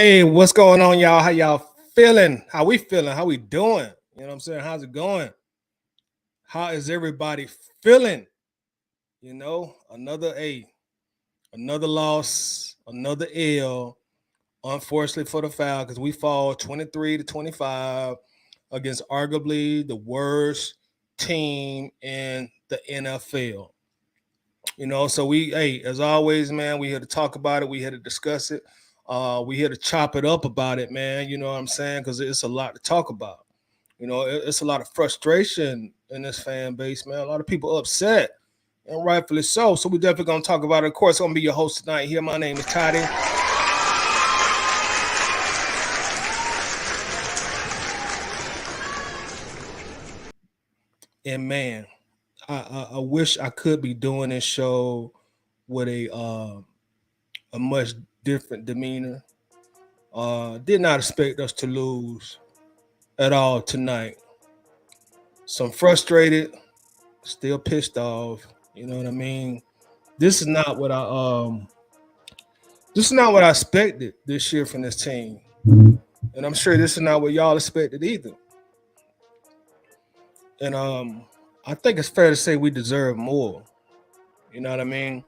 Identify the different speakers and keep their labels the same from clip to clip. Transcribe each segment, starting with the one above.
Speaker 1: Hey, what's going on, y'all? How y'all feeling? How we feeling? How we doing? You know what I'm saying? How's it going? How is everybody feeling? Another loss, another L. Unfortunately for the Falcons, we fall 23-25 against arguably the worst team in the NFL. So as always, man, we here to talk about it. We here to discuss it. We here to chop it up about it, man. You know what I'm saying? Because it's a lot to talk about. It's a lot of frustration in this fan base, man. A lot of people upset, and rightfully so. So we definitely gonna talk about it. Of course, I'm gonna be your host tonight. Here, my name is Toddy. And man, I wish I could be doing this show with a much different demeanor. Did not expect us to lose at all tonight. So I'm frustrated, still pissed off. You know what I mean? This is not what I expected this year from this team. And I'm sure this is not what y'all expected either. And I think it's fair to say we deserve more. You know what I mean?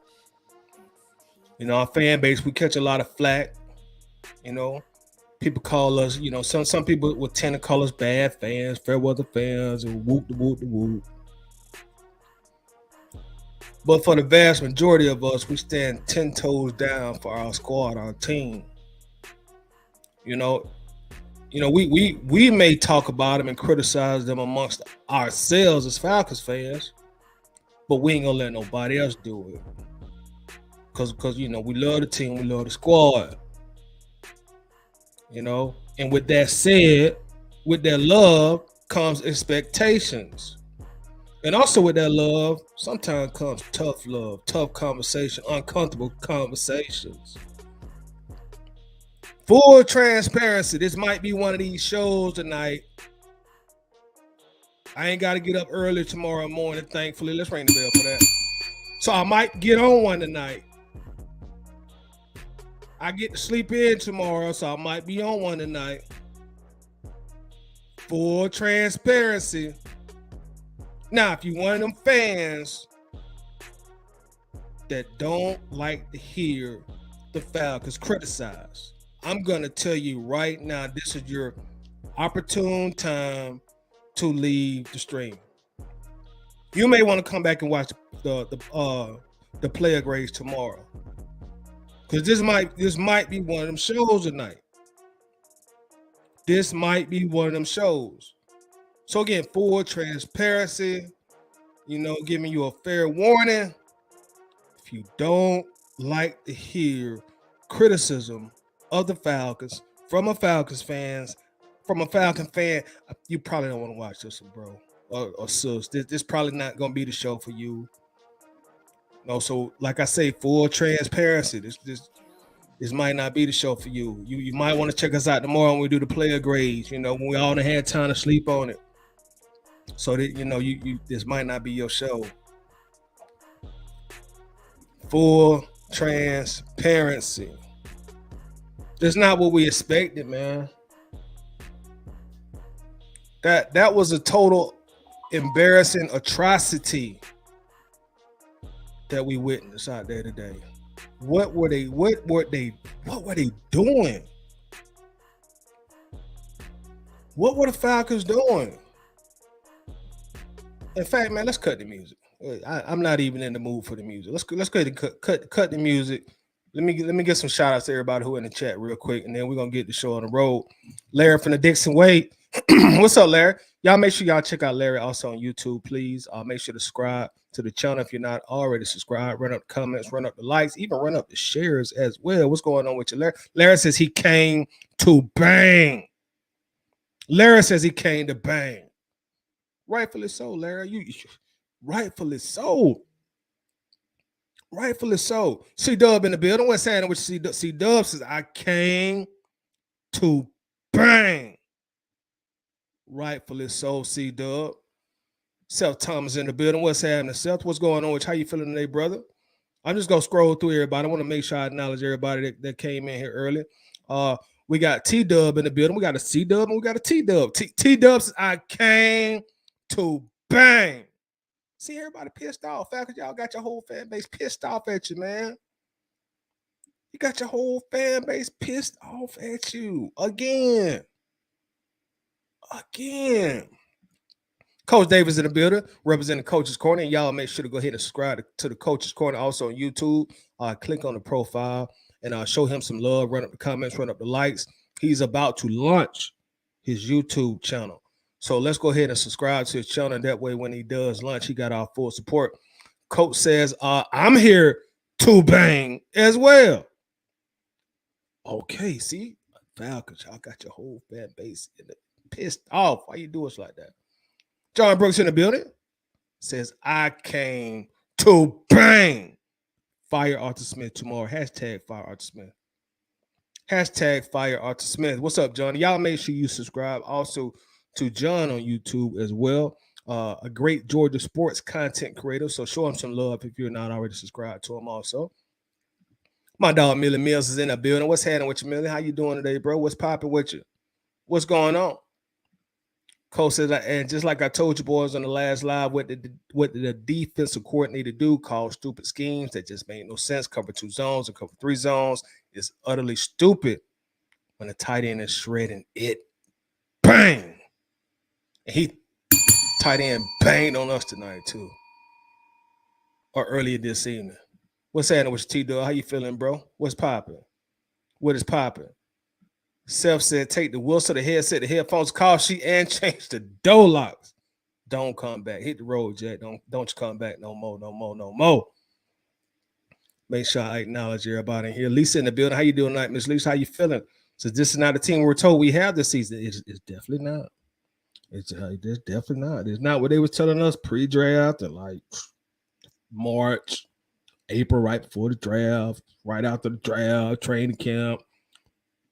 Speaker 1: Our fan base, we catch a lot of flack. People call us, some people would tend to call us bad fans, fair weather fans, and whoop the whoop the whoop. But for the vast majority of us, we stand 10 toes down for our squad, our team. We may talk about them and criticize them amongst ourselves as Falcons fans, but we ain't gonna let nobody else do it. Cause we love the team, we love the squad. And with that said, with that love comes expectations. And also with that love, sometimes comes tough love, tough conversation, uncomfortable conversations. Full transparency, this might be one of these shows tonight. I ain't got to get up early tomorrow morning, thankfully. Let's ring the bell for that. So I might get on one tonight. I get to sleep in tomorrow, so I might be on one tonight. Full transparency. Now, if you one of them fans that don't like to hear the Falcons criticized, I'm going to tell you right now, this is your opportune time to leave the stream. You may want to come back and watch the player grades tomorrow. Because this might be one of them shows tonight. This might be one of them shows. So again, full transparency, giving you a fair warning. If you don't like to hear criticism of the Falcons from a Falcons fan, you probably don't want to watch this, bro, or sis. This probably not gonna be the show for you. So like I say, full transparency. This might not be the show for you. You might want to check us out tomorrow when we do the player grades. When we all had time to sleep on it. So that you this might not be your show. Full transparency. That's not what we expected, man. That was a total embarrassing atrocity that we witnessed out there today. What were they doing? What were the Falcons doing? In fact, man, let's cut the music. I'm not even in the mood for the music. Let's go ahead and cut the music. Let me get some shout outs to everybody who in the chat real quick, and then we're gonna get the show on the road. Larry from the Dixon Way. What's up, Larry? Y'all make sure y'all check out Larry also on YouTube, please. Make sure to subscribe to the channel if you're not already subscribed. Run up the comments, run up the likes, even run up the shares as well. What's going on with you, Larry? Larry says he came to bang. Larry says he came to bang. Rightfully so, Larry. You rightfully so. Rightfully so. C-Dub in the building. What's happening with C-Dub says I came to bang. Rightfully so, C-Dub. Seth Thomas in the building. What's happening, Seth? What's going on with you? How you feeling today, brother? I'm just going to scroll through everybody. I want to make sure I acknowledge everybody that came in here early. We got T-Dub in the building. We got a C-Dub and we got a T-Dub. T-Dub says, I came to bang. See, everybody pissed off. Falcons, y'all got your whole fan base pissed off at you, man. You got your whole fan base pissed off at you. Again. Coach Davis in the building, representing Coach's Corner. And y'all make sure to go ahead and subscribe to the Coach's Corner also on YouTube. Click on the profile and show him some love. Run up the comments, run up the likes. He's about to launch his YouTube channel. So let's go ahead and subscribe to his channel. That way, when he does launch, he got our full support. Coach says, I'm here to bang as well. Okay, see? Falcons, y'all got your whole fan base pissed off. Why you do us like that? John Brooks in the building says, I came to bang. Fire Arthur Smith tomorrow. Hashtag fire Arthur Smith. Hashtag fire Arthur Smith. What's up, John? Y'all make sure you subscribe also to John on YouTube as well. A great Georgia sports content creator. So show him some love if you're not already subscribed to him also. My dog Millie Mills is in the building. What's happening with you, Millie? How you doing today, bro? What's popping with you? What's going on? Coach says, and just like I told you boys on the last live, what did the defensive coordinator do? Call stupid schemes that just made no sense. Cover 2 zones and cover 3 zones is utterly stupid when the tight end is shredding it. Bang! And he tight end banged on us tonight too. Or earlier this evening. What's happening with your T-Dog? How you feeling, bro? What's popping? What is popping? Self said, take the Wilson, the headset, the headphones, call sheet, and change the door locks. Don't come back. Hit the road, Jack. Don't you come back no more. Make sure I acknowledge everybody in here. Lisa in the building. How you doing tonight, Miss Lisa? How you feeling? So this is not a team we're told we have this season. It's definitely not. It's definitely not. It's not what they was telling us pre-draft and like March, April, right before the draft, right after the draft, training camp,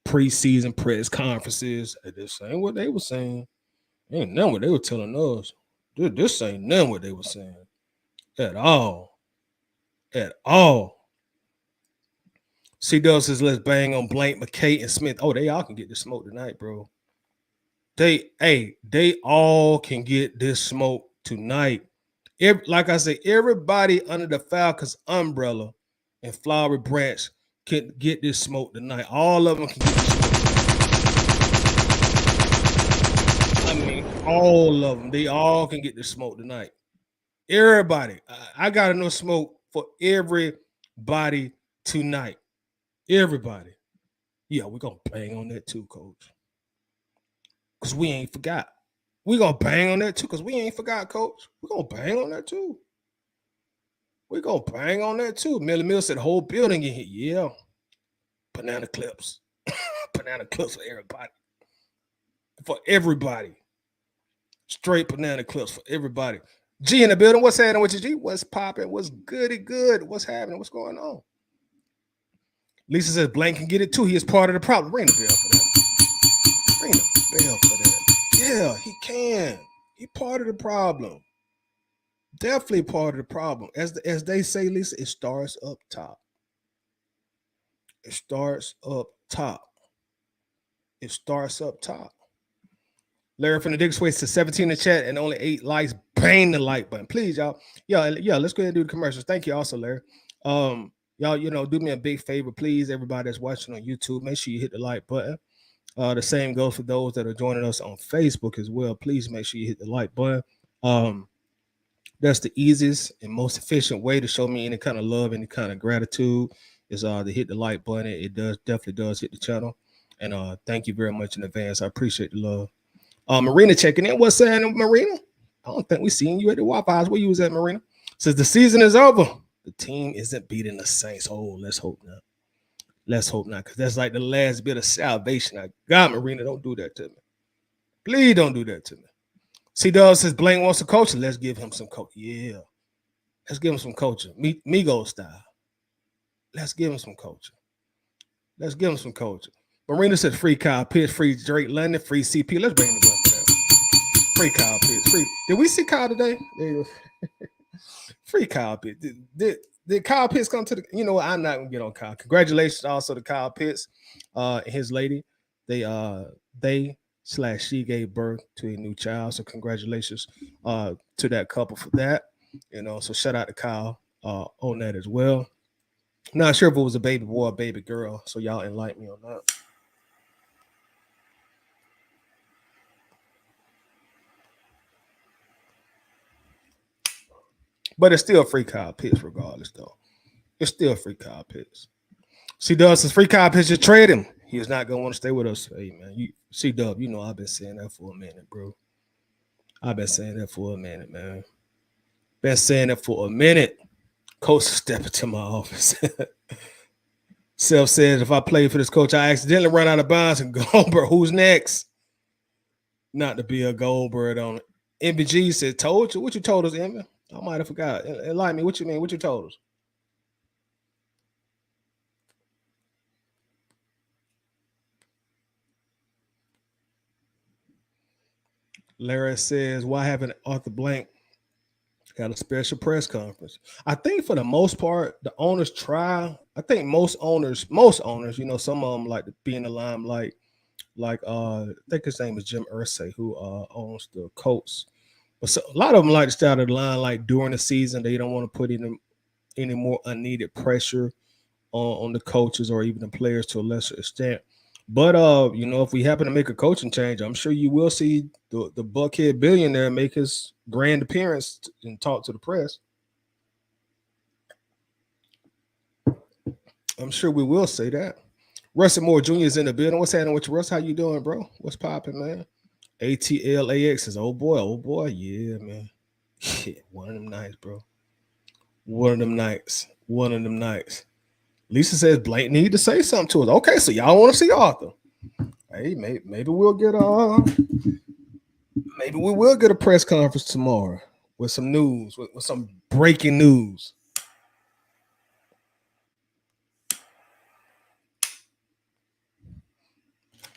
Speaker 1: preseason press conferences. This ain't what they were saying. Ain't none what they were telling us. This ain't none what they were saying at all. At all. C-Dub says, let's bang on Blank, McKay, and Smith. Oh, they all can get this smoke tonight, bro. They all can get this smoke tonight. Like I said, everybody under the Falcons umbrella and flowery branch can get this smoke tonight. All of them can get this smoke. I mean, all of them. They all can get this smoke tonight. Everybody. I got enough smoke for everybody tonight. Everybody. Yeah, we're going to bang on that too, Coach. Because we ain't forgot. We're going to bang on that too because we ain't forgot, Coach. We're going to bang on that too. We're going to bang on that too. Millie Mills said, whole building in here. Yeah. Banana clips. Banana clips for everybody. For everybody. Straight banana clips for everybody. G in the building. What's happening with you, G? What's popping? What's goody good? What's happening? What's going on? Lisa says, Blank can get it too. He is part of the problem. Ring the bell for that. Ring the bell for that. Yeah, he can. He part of the problem. Definitely part of the problem. As they say, Lisa, it starts up top. It starts up top. It starts up top. Larry from the Dick Sways to 17 in the chat and only 8 likes. Bang the like button. Please, y'all. Yeah, let's go ahead and do the commercials. Thank you also, Larry. Y'all, do me a big favor, please. Everybody that's watching on YouTube, make sure you hit the like button. The same goes for those that are joining us on Facebook as well. Please make sure you hit the like button. That's the easiest and most efficient way to show me any kind of love, any kind of gratitude is to hit the like button. It definitely does hit the channel. And thank you very much in advance. I appreciate the love. Marina checking in. What's saying, Marina? I don't think we seen you at the Waffle House. Where you was at, Marina? Since the season is over, the team isn't beating the Saints. Oh, let's hope not. Let's hope not, because that's like the last bit of salvation I got, Marina. Don't do that to me. Please don't do that to me. C-Dub says Blank wants to coach. Let's give him some coaching. Yeah. Let's give him some coaching. Migos style. Let's give him some coaching. Let's give him some coaching. Marina said free Kyle Pitts, free Drake London, free CP. Let's bring him up for that. Free Kyle Pitts. Free. Did we see Kyle today? Free Kyle Pitts. Did Kyle Pitts come to the? You know what? I'm not gonna get on Kyle. Congratulations also to Kyle Pitts, and his lady. they/she gave birth to a new child. So congratulations to that couple for that. So shout out to Kyle on that as well. Not sure if it was a baby boy or baby girl, so y'all enlighten me on that. But it's still free Kyle Pitts regardless, though. It's still free Kyle Pitts. C Dub says free Kyle Pitts, just trade him. He was not gonna want to stay with us. Hey man, C Dub, I've been saying that for a minute, bro. I've been saying that for a minute, man. Been saying that for a minute. Coach stepping to my office. Self says if I play for this coach, I accidentally run out of bounds and Goldberg, who's next? Not to be a Goldberg on it. MBG said, told you? What you told us, Emma? I might have forgot. Enlighten me. What you mean? What you told us? Larry says, why haven't Arthur Blank got a special press conference? I think for the most part, the owners try. I think most owners, some of them like to be in the limelight. Like I think his name is Jim Irsay, who owns the Colts. But a lot of them like to stay out of the line like during the season. They don't want to put any more unneeded pressure on the coaches or even the players to a lesser extent. But if we happen to make a coaching change, I'm sure you will see the Buckhead billionaire make his grand appearance and talk to the press. I'm sure we will say that. Russell Moore Jr. is in the building. What's happening with you, Russ? How you doing, bro? What's popping, man? ATLAX is oh boy, yeah, man. Yeah, one of them nights, bro. One of them nights. Lisa says Blake need to say something to us. Okay, so y'all want to see Arthur. Hey, maybe we'll get maybe we will get a press conference tomorrow with some news, with some breaking news.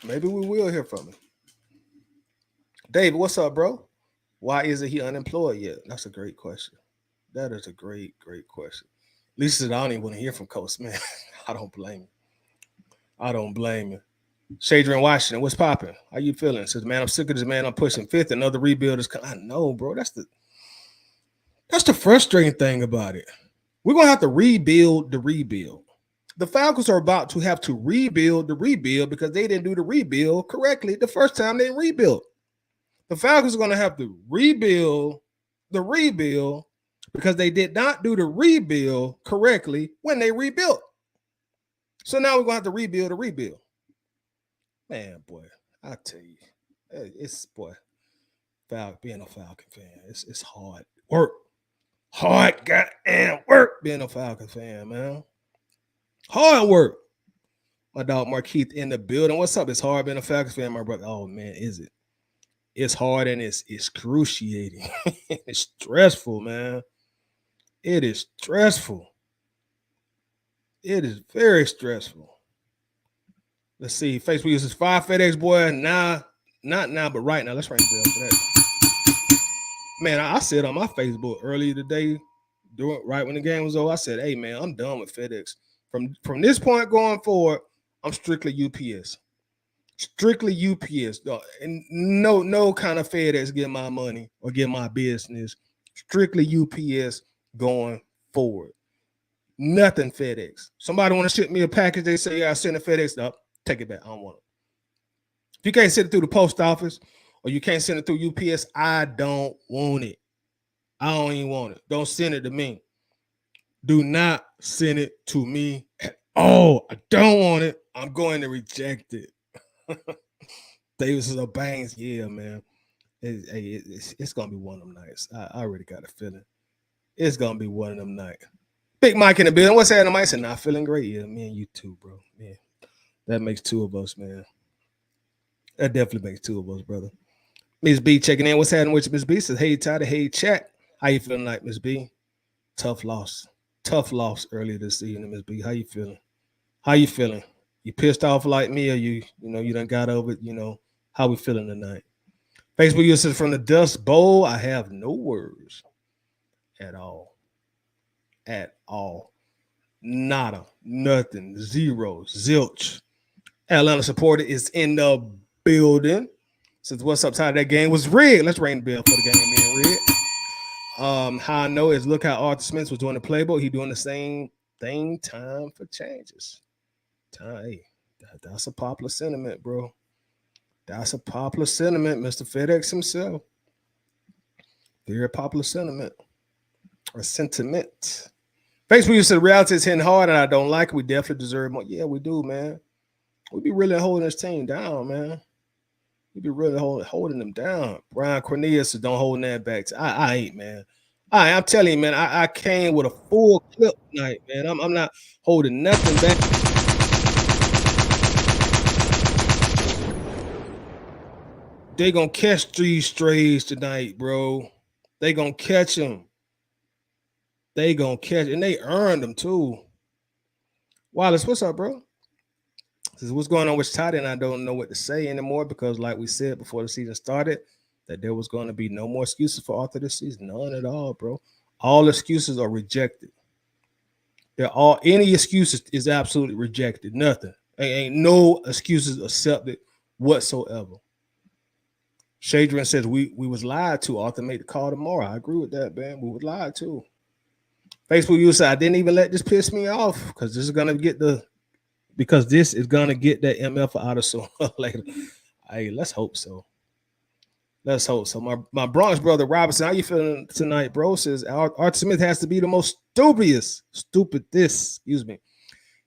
Speaker 1: Maybe we will hear from him. David, what's up, bro? Why isn't he unemployed yet? That's a great question. That is a great question. Lisa said, I don't even want to hear from Coach, man. I don't blame him. I don't blame him. Shadrian Washington, what's popping? How you feeling? Says, man, I'm sick of this, man. I'm pushing fifth. Another rebuild is coming. I know, bro. That's the frustrating thing about it. We're going to have to rebuild the rebuild. The Falcons are about to have to rebuild the rebuild because they didn't do the rebuild correctly the first time they rebuilt. The Falcons are going to have to rebuild the rebuild because they did not do the rebuild correctly when they rebuilt. So now we're going to have to rebuild the rebuild. Man, boy, I tell you, it's being a Falcon fan. It's hard work. Hard goddamn work being a Falcon fan, man. Hard work. My dog Markeith in the building. What's up? It's hard being a Falcons fan, my brother. Oh man, is it? It's hard and it's excruciating. It's stressful, man. It is stressful. It is very stressful. Let's see. Facebook uses 5 FedEx boy. Nah, not now, but right now. Let's ring the bell for that. Man, I said on my Facebook earlier today, right when the game was over, I said, hey man, I'm done with FedEx. From this point going forward, I'm strictly UPS. Strictly UPS. And no kind of FedEx get my money or get my business. Strictly UPS going forward. Nothing FedEx. Somebody want to ship me a package, they say, yeah, I send a FedEx. No, take it back. I don't want it. If you can't send it through the post office or you can't send it through UPS, I don't want it. I don't even want it. Don't send it to me. Do not send it to me at all. I don't want it. I'm going to reject it. Davis is a bangs. Yeah, man. It's going to be one of them nights. I already got a feeling. It's going to be one of them nights. Big Mike in the building. What's happening, Mike? Said, not feeling great. Yeah, me and you too, bro. Man, that makes two of us, man. That definitely makes two of us, brother. Miss B checking in. What's happening with you, Miss B? Says, hey, Tyler. Hey, chat. How you feeling like, Miss B? Tough loss earlier this evening, Miss B. How you feeling? You pissed off like me, or you done got over it? How we feeling tonight? Facebook uses from the Dust Bowl. I have no words at all. Nada, nothing, zero, zilch. Atlanta supporter is in the building. Since what's up time that game was rigged. Let's ring the bell for the game being rigged. How I know is look how Arthur Smith was doing the playbook. He doing the same thing. Time for changes. Time. Hey, that's a popular sentiment, bro. That's a popular sentiment, Mr. FedEx himself. Very popular sentiment or sentiment. Facebook said reality is hitting hard and I don't like it. We definitely deserve more. Yeah, we do, man. We be really holding this team down, man. We be really holding them down. Brian Cornelius is don't hold that back. I ain't, man. I'm telling you, man, I came with a full clip tonight, man. I'm not holding nothing back. They gonna catch these strays tonight, bro. They gonna catch them. They gonna catch, and they earned them too. Wallace, what's up, bro? Says what's going on with Todd, and I don't know what to say anymore because, like we said before the season started, that there was going to be no more excuses for Arthur this season. None at all, bro. All excuses are rejected. They're all any excuses is absolutely rejected. Nothing. Ain't no excuses accepted whatsoever. Shadrian says we was lied to. Arthur made the call tomorrow. I agree with that, man. We was lied to. Facebook user, I didn't even let this piss me off because this is gonna get that MF out of sooner or later. Hey, let's hope so. Let's hope so. My Bronx brother Robinson, how you feeling tonight, bro? Says Arthur Smith has to be the most stupidest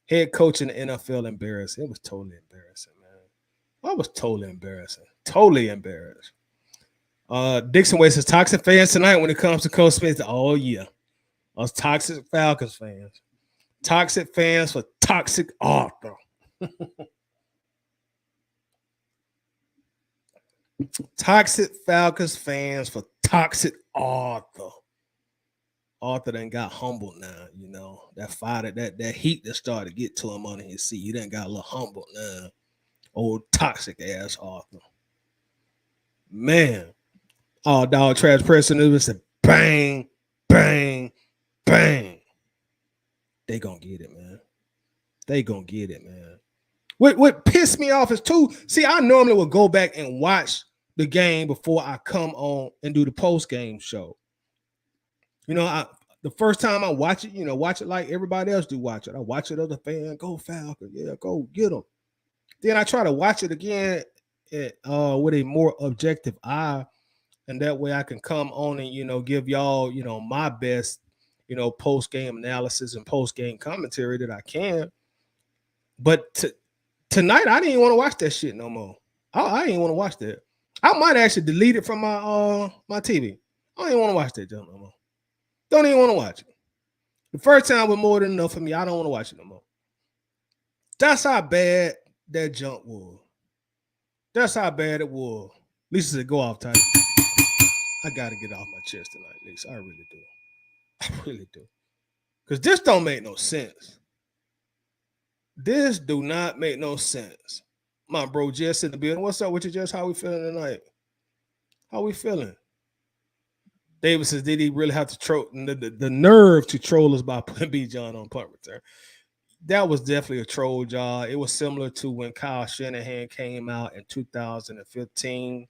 Speaker 1: head coach in the NFL. Embarrassing. It was totally embarrassing, man. I was totally embarrassing. Totally embarrassed. Dixon Way says toxic fans tonight when it comes to Coach Smith. Oh yeah. Us toxic Falcons fans. Toxic fans for toxic Arthur. Toxic Falcons fans for toxic Arthur. Arthur done got humbled now, you know. That fire, that heat that started to get to him on his seat. He done got a little humbled now. Old toxic ass Arthur. Man. Oh, dog trash person. It was a bang, bang, bang. They gonna get it, man. They gonna get it, man. What pissed me off is too. See, I normally would go back and watch the game before I come on and do the post game show. You know, the first time I watch it, watch it like everybody else do watch it. I watch it as a fan. Go Falcons, yeah, go get them. Then I try to watch it again with a more objective eye, and that way I can come on and give y'all my best post game analysis and post game commentary that I can. But tonight I didn't want to watch that shit no more. I didn't want to watch that. I might actually delete it from my TV. I don't even want to watch that junk no more. Don't even want to watch it. The first time was more than enough for me. I don't want to watch it no more. That's how bad that junk was. That's how bad it was. Lisa said, "Go off, Titan." I gotta get off my chest tonight, Lisa. I really do. I really do. Because this don't make no sense. This do not make no sense. My bro Jess in the building. What's up with you, Jess? How we feeling tonight? How we feeling? Davis says, did he really have to troll the nerve to troll us by putting B. John on punt return? That was definitely a troll job. It was similar to when Kyle Shanahan came out in 2015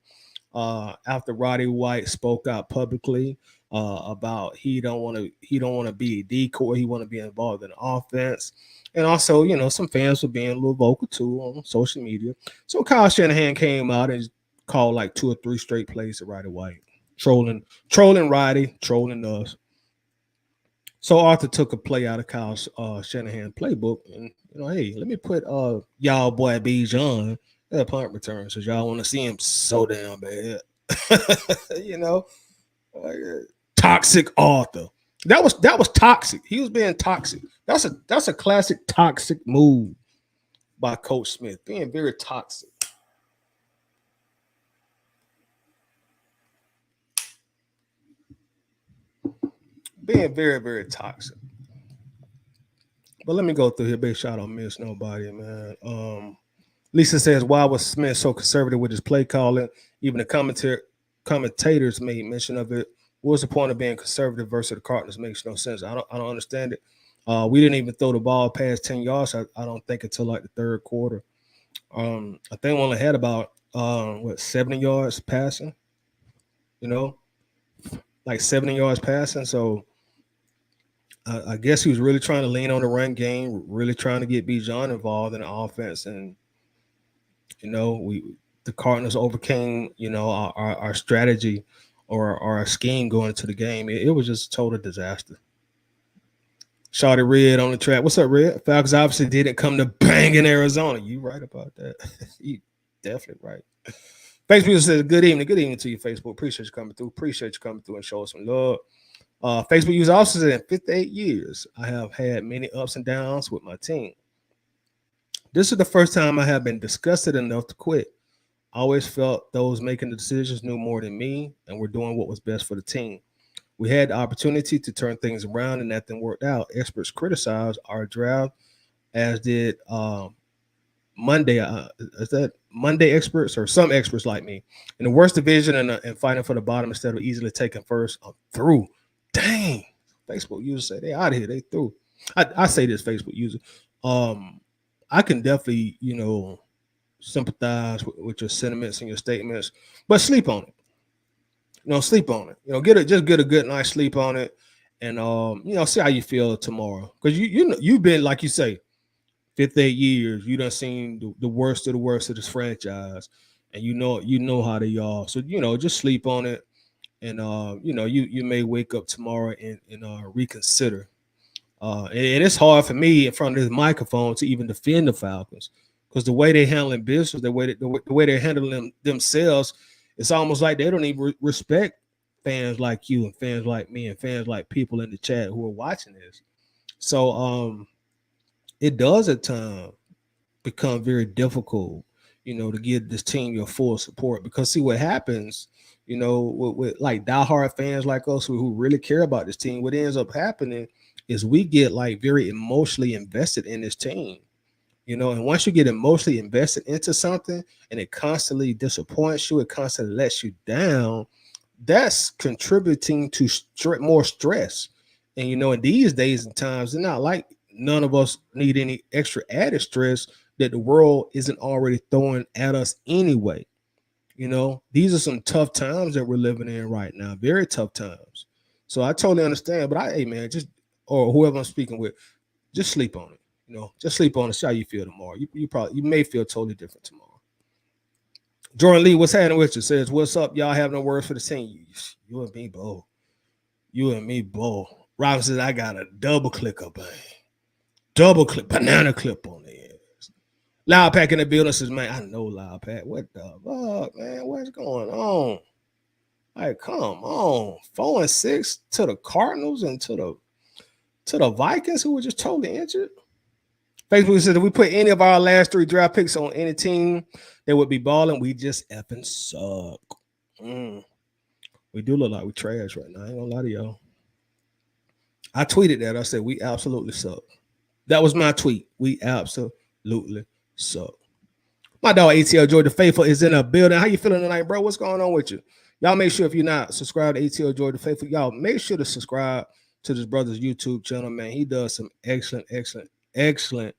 Speaker 1: after Roddy White spoke out publicly about he don't want to be a decoy. He want to be involved in the offense. And also, some fans were being a little vocal too on social media. So Kyle Shanahan came out and called like 2 or 3 straight plays to Roddy White. Trolling Roddy, trolling us. So Arthur took a play out of Kyle Shanahan playbook, and hey, let me put y'all boy B. John at punt return, so y'all want to see him so damn bad. Toxic Arthur. That was toxic. He was being toxic. That's a classic toxic move by Coach Smith, being very toxic. Being very, very toxic. But let me go through here. Big shout out, miss nobody, man. Lisa says, why was Smith so conservative with his play calling? Even the commentators made mention of it. What was the point of being conservative versus the Cardinals? Makes no sense. I don't understand it. We didn't even throw the ball past 10 yards. I don't think until like the third quarter. I think we only had about 70 yards passing, you know, like 70 yards passing. So I guess he was really trying to lean on the run game, really trying to get Bijan involved in the offense, and we the Cardinals overcame our strategy or our scheme going into the game. It was just a total disaster. Shawty Red on the track. What's up, Red? Falcons obviously didn't come to bang in Arizona. You right about that. You definitely right. Facebook says good evening. Good evening to you, Facebook. Appreciate you coming through. Appreciate you coming through and showing some love. Facebook user also said in 58 years, I have had many ups and downs with my team. This is the first time I have been disgusted enough to quit. I always felt those making the decisions knew more than me and were doing what was best for the team. We had the opportunity to turn things around and nothing worked out. Experts criticized our draft, as did Monday. Is that Monday experts or some experts like me? In the worst division and fighting for the bottom instead of easily taking first, I'm through. Dang. Facebook users say they out of here. They through. I say this, Facebook user. Um, I can definitely, sympathize with your sentiments and your statements, but sleep on it. Sleep on it. Get a good night's sleep on it, and see how you feel tomorrow. Because you've been, like you say, 58 years. You done seen the worst of the worst of this franchise, and you know how they are. So just sleep on it, and you may wake up tomorrow and reconsider. And it's hard for me in front of this microphone to even defend the Falcons because the way they're handling business, the way they're handling themselves, it's almost like they don't even respect fans like you and fans like me and fans like people in the chat who are watching this. So it does at times become very difficult, to give this team your full support because see what happens, with like diehard fans like us who really care about this team. What ends up happening is we get like very emotionally invested in this team, and once you get emotionally invested into something and it constantly disappoints you, it constantly lets you down, that's contributing to more stress. And in these days and times, they're not like none of us need any extra added stress that the world isn't already throwing at us anyway. These are some tough times that we're living in right now, very tough times. So I totally understand, but hey man, just or whoever I'm speaking with, just sleep on it. Just sleep on it. See how you feel tomorrow. You may feel totally different tomorrow. Jordan Lee, what's happening with you? Says, what's up? Y'all have no words for the team. You and me both. You and me both. Robin says, I got a double clicker, man. Double click, banana clip on there. Loud Pack in the building says, man, I know Loud Pack. What the fuck, man? What's going on? Like, come on. 4-6 to the Cardinals and to the Vikings, who were just totally injured. Facebook says, if we put any of our last 3 draft picks on any team, they would be balling. We just effing suck. We do look like we trash right now. I ain't gonna lie to y'all. I tweeted that. I said, we absolutely suck. That was my tweet. We absolutely suck. My dog ATL Georgia Faithful is in a building. How you feeling tonight, bro? What's going on with you? Y'all make sure if you're not subscribed to ATL Georgia Faithful, y'all make sure to subscribe to this brother's YouTube channel, man. He does some excellent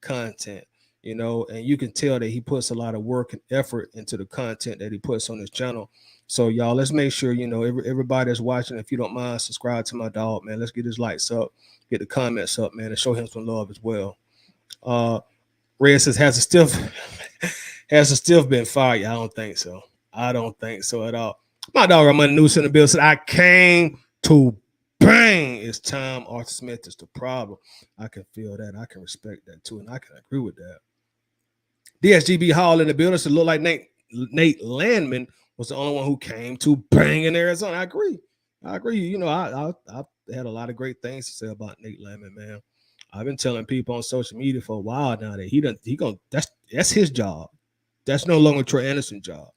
Speaker 1: content, and you can tell that he puts a lot of work and effort into the content that he puts on his channel. So y'all, let's make sure, everybody that's watching, if you don't mind, subscribe to my dog, man. Let's get his likes up, get the comments up, man, and show him some love as well. Red says, has a stiff been fired? I don't think so. I don't think so at all. My dog Armando News in the bill said, I came to bang. It's time. Arthur Smith is the problem. I can feel that. I can respect that too, and I can agree with that. DSGB Hall in the building said, look like Nate Landman was the only one who came to bang in Arizona. I agree. I had a lot of great things to say about Nate Landman, man. I've been telling people on social media for a while now that that's his job. That's no longer Troy Anderson's job.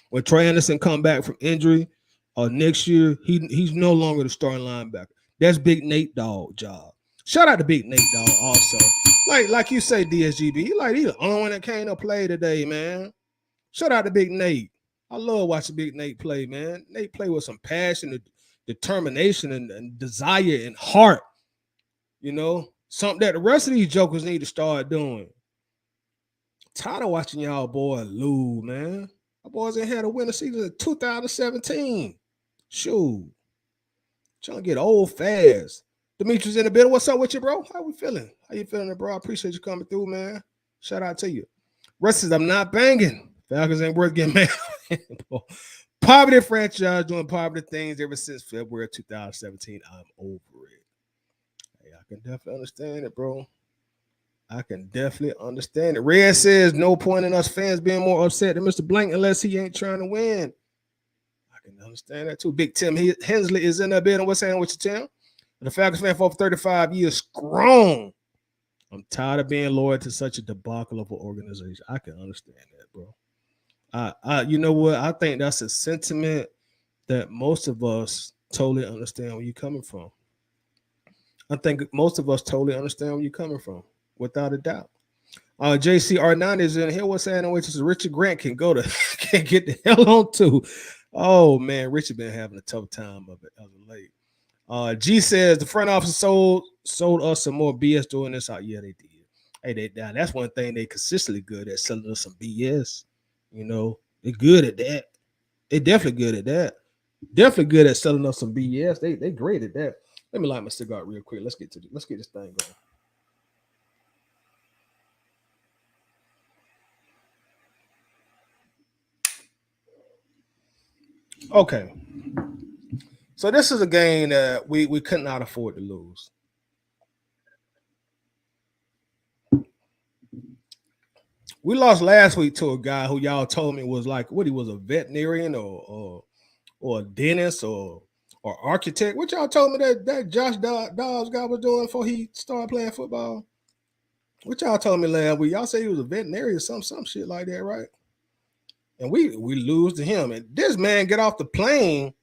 Speaker 1: When Troy Anderson come back from injury next year, he's no longer the starting linebacker. That's Big Nate Dogg job. Shout out to Big Nate Dogg also. Like you say, DSGB, he's the only one that came to play today, man. Shout out to Big Nate. I love watching Big Nate play, man. Nate play with some passion, and determination, and desire and heart. Something that the rest of these jokers need to start doing. Tired of watching y'all boys lose, man. Our boys ain't had a winning season in 2017. Shoot. Trying to get old fast. Demetrius in the building. What's up with you, bro? How we feeling? How you feeling, bro? I appreciate you coming through, man. Shout out to you. Russ says, I'm not banging. Falcons ain't worth getting mad. Poverty franchise doing poverty things ever since February 2017. I'm over it. Hey, I can definitely understand it, bro. I can definitely understand it. Red says, no point in us fans being more upset than Mr. Blank unless he ain't trying to win. I can understand that too. Big Tim Hensley is in that building. What's saying with you, Tim? The Falcons fan for over 35 years strong. I'm tired of being loyal to such a debacle of an organization. I can understand that, bro. You know what? I think that's a sentiment that most of us totally understand where you're coming from. I think most of us totally understand where you're coming from, without a doubt. JCR9 is in here. What's saying? Which is Richard Grant can go to can get the hell on too. Oh man, Richard been having a tough time of it as of late. G says the front office sold us some more BS doing this out. Yeah, they did. Hey, that's one thing they consistently good at, selling us some BS. You know, they're good at that. They definitely good at that. Definitely good at selling us some BS. They great at that. Let me light my cigar real quick. Let's get this thing going. Okay. So this is a game that we could not afford to lose. We lost last week to a guy who y'all told me was like what he was, a veterinarian or a dentist or architect. What y'all told me that Josh Dobbs guy was doing before he started playing football? What y'all told me last week? Y'all say he was a veterinarian or some shit like that, right? And we lose to him. And this man get off the plane,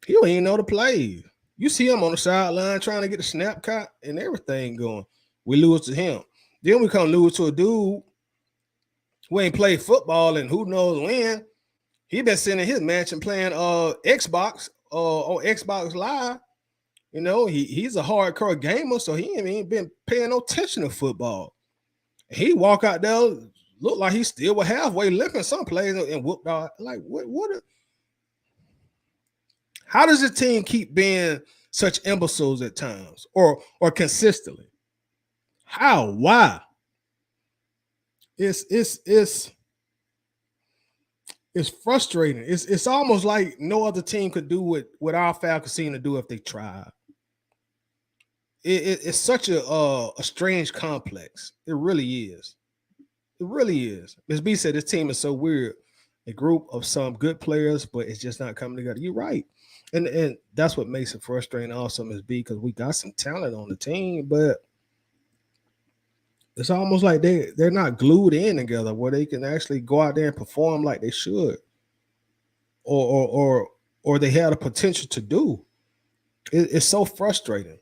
Speaker 1: he don't even know the play. You see him on the sideline trying to get the snap caught and everything going. We lose to him. Then we come lose to a dude who ain't played football and who knows when. He been sitting in his mansion playing Xbox on Xbox Live. You know, he's a hardcore gamer, so he ain't been paying no attention to football. He walk out there, look like he still was halfway limping some plays and whooped out. Like, how does the team keep being such imbeciles at times or consistently? How? Why? It's frustrating. It's almost like no other team could do what our Falcons seem to do if they tried. It's such a strange complex. It really is. It really is. Ms. B said this team is so weird. A group of some good players, but it's just not coming together. You're right. And that's what makes it frustrating also, Ms. B, because we got some talent on the team, but it's almost like they're not glued in together where they can actually go out there and perform like they should. Or they had a potential to do. It's so frustrating.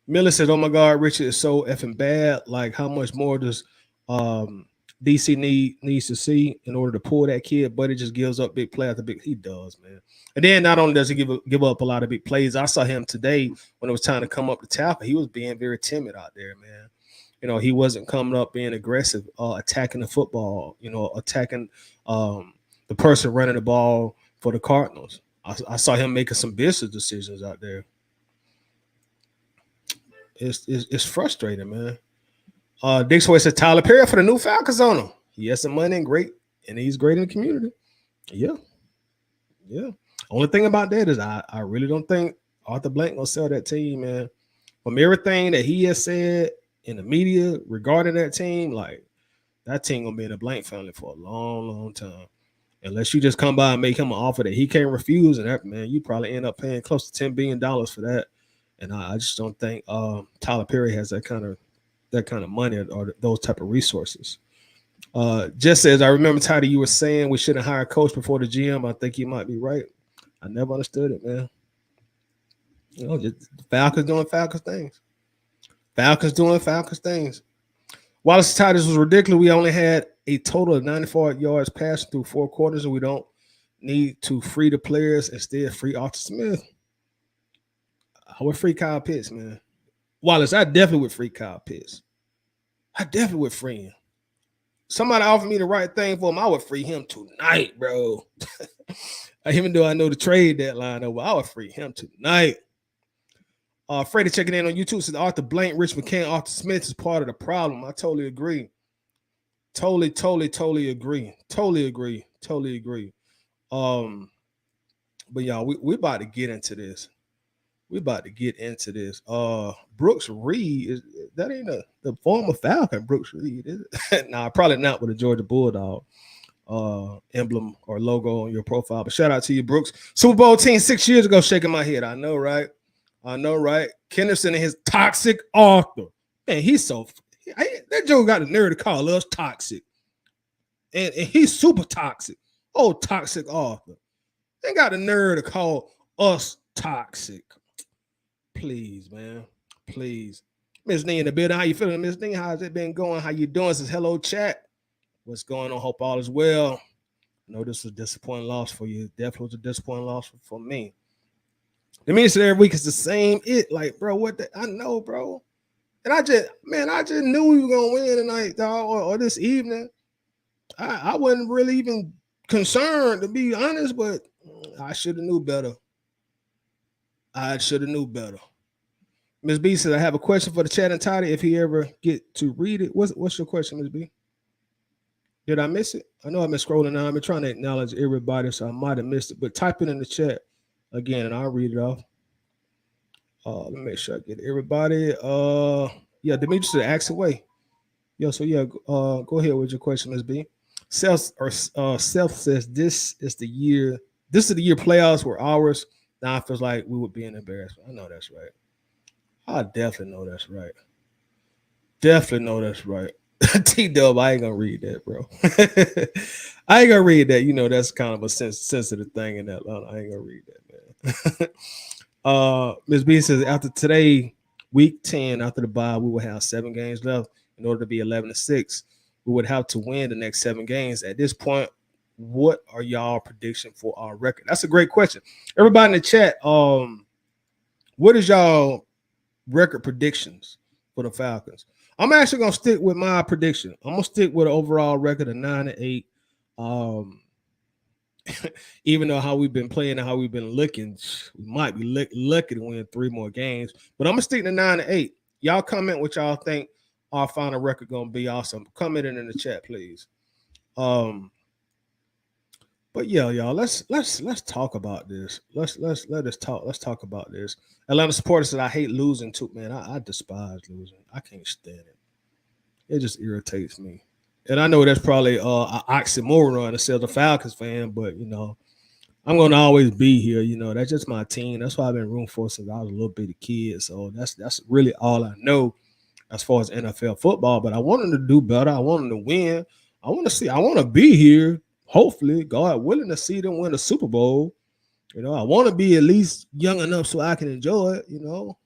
Speaker 1: Miller said, "Oh my God, Richard is so effing bad. Like, how much more does DC needs to see in order to pull that kid? But it just gives up big play after big. He does, man. And then not only does he give up a lot of big plays, I saw him today when it was time to come up to tackle. He was being very timid out there, man. You know, he wasn't coming up being aggressive, attacking the football. You know, attacking the person running the ball for the Cardinals. I saw him making some business decisions out there. It's frustrating, man. Dixway said Tyler Perry for the new Falcons on him. He has some money and he's great in the community. Yeah. Yeah. Only thing about that is I really don't think Arthur Blank gonna sell that team, man. From everything that he has said in the media regarding that team, like that team gonna be in the Blank family for a long, long time. Unless you just come by and make him an offer that he can't refuse, and that man, you probably end up paying close to $10 billion for that. And I just don't think Tyler Perry has that kind of money or those type of resources. Just as I remember, Toddy, you were saying we shouldn't hire a coach before the GM. I think you might be right. I never understood it, man. You know, just Falcons doing Falcons things. Falcons doing Falcons things. Wallace Titus was ridiculous. We only had a total of 94 yards passing through 4 quarters, and we don't need to free the players. Instead, free Arthur Smith. I would free Kyle Pitts, man. Wallace, I definitely would free Kyle Pitts. I definitely would free him. somebody offered me the right thing for him, I would free him tonight, bro. Even though I know the trade deadline over, I would free him tonight. Freddie checking in on YouTube says Arthur Blank, Rich McCann, Arthur Smith is part of the problem. I totally agree. Totally agree. Totally agree. But y'all, we about to get into this. Brooks Reed that ain't the former Falcon Brooks Reed, is it? Nah, probably not with a Georgia Bulldog emblem or logo on your profile. But shout out to you, Brooks. Super Bowl team 6 years ago, shaking my head. I know, right? Kenderson and his toxic Arthur. Man, he's so that Joe got the nerve to call us toxic. And he's super toxic. Oh, toxic Arthur. They got the nerve to call us toxic. Please, man. Please. Miss Nee in the building. How you feeling, Miss Nee? How's it been going? How you doing? Says hello, chat. What's going on? Hope all is well. I know this was a disappointing loss for you. It definitely was a disappointing loss for me. The means every week is the same. Like, bro, I know, bro. And I just knew we were gonna win tonight, dog, or this evening. I wasn't really even concerned, to be honest, but I should have knew better. Ms. B said, I have a question for the chat and Toddy if he ever get to read it. What's your question, Ms. B? Did I miss it? I know I've been scrolling now. I've been trying to acknowledge everybody, so I might have missed it. But type it in the chat again, and I'll read it off. Let me make sure I get everybody. Yeah, Demetrius said, ask away. Yo, so yeah, go ahead with your question, Ms. B. Self says this is the year playoffs were ours. Now it feels like we would be an embarrassment. I know that's right. I definitely know that's right. T-Dub, I ain't gonna read that, bro. I ain't gonna read that. You know, that's kind of a sensitive thing in Atlanta. I ain't gonna read that, man. Ms. B says, after today, week 10, after the bye, we will have 7 games left. In order to be 11-6, we would have to win the next 7 games. At this point, what are y'all prediction for our record? That's a great question. Everybody in the chat, what is y'all record predictions for the Falcons? I'm actually gonna stick with my prediction. I'm gonna stick with an overall record of 9-8. Even though how we've been playing and how we've been looking, we might be lucky to win 3 more games. But I'm gonna stick to 9-8. Y'all comment what y'all think our final record gonna be. Awesome. Comment it in the chat, please. But yeah, y'all, let's talk about this. Let's talk about this. Atlanta supporters said I hate losing too, man. I despise losing. I can't stand it. It just irritates me. And I know that's probably an oxymoron to say as a Falcons fan, but you know, I'm gonna always be here. You know, that's just my team. That's why I've been rooting for since I was a little bitty kid. So that's really all I know as far as NFL football. But I want them to do better. I want them to win. I want to be here. Hopefully, God willing, to see them win a Super Bowl. You know, I want to be at least young enough so I can enjoy it, you know.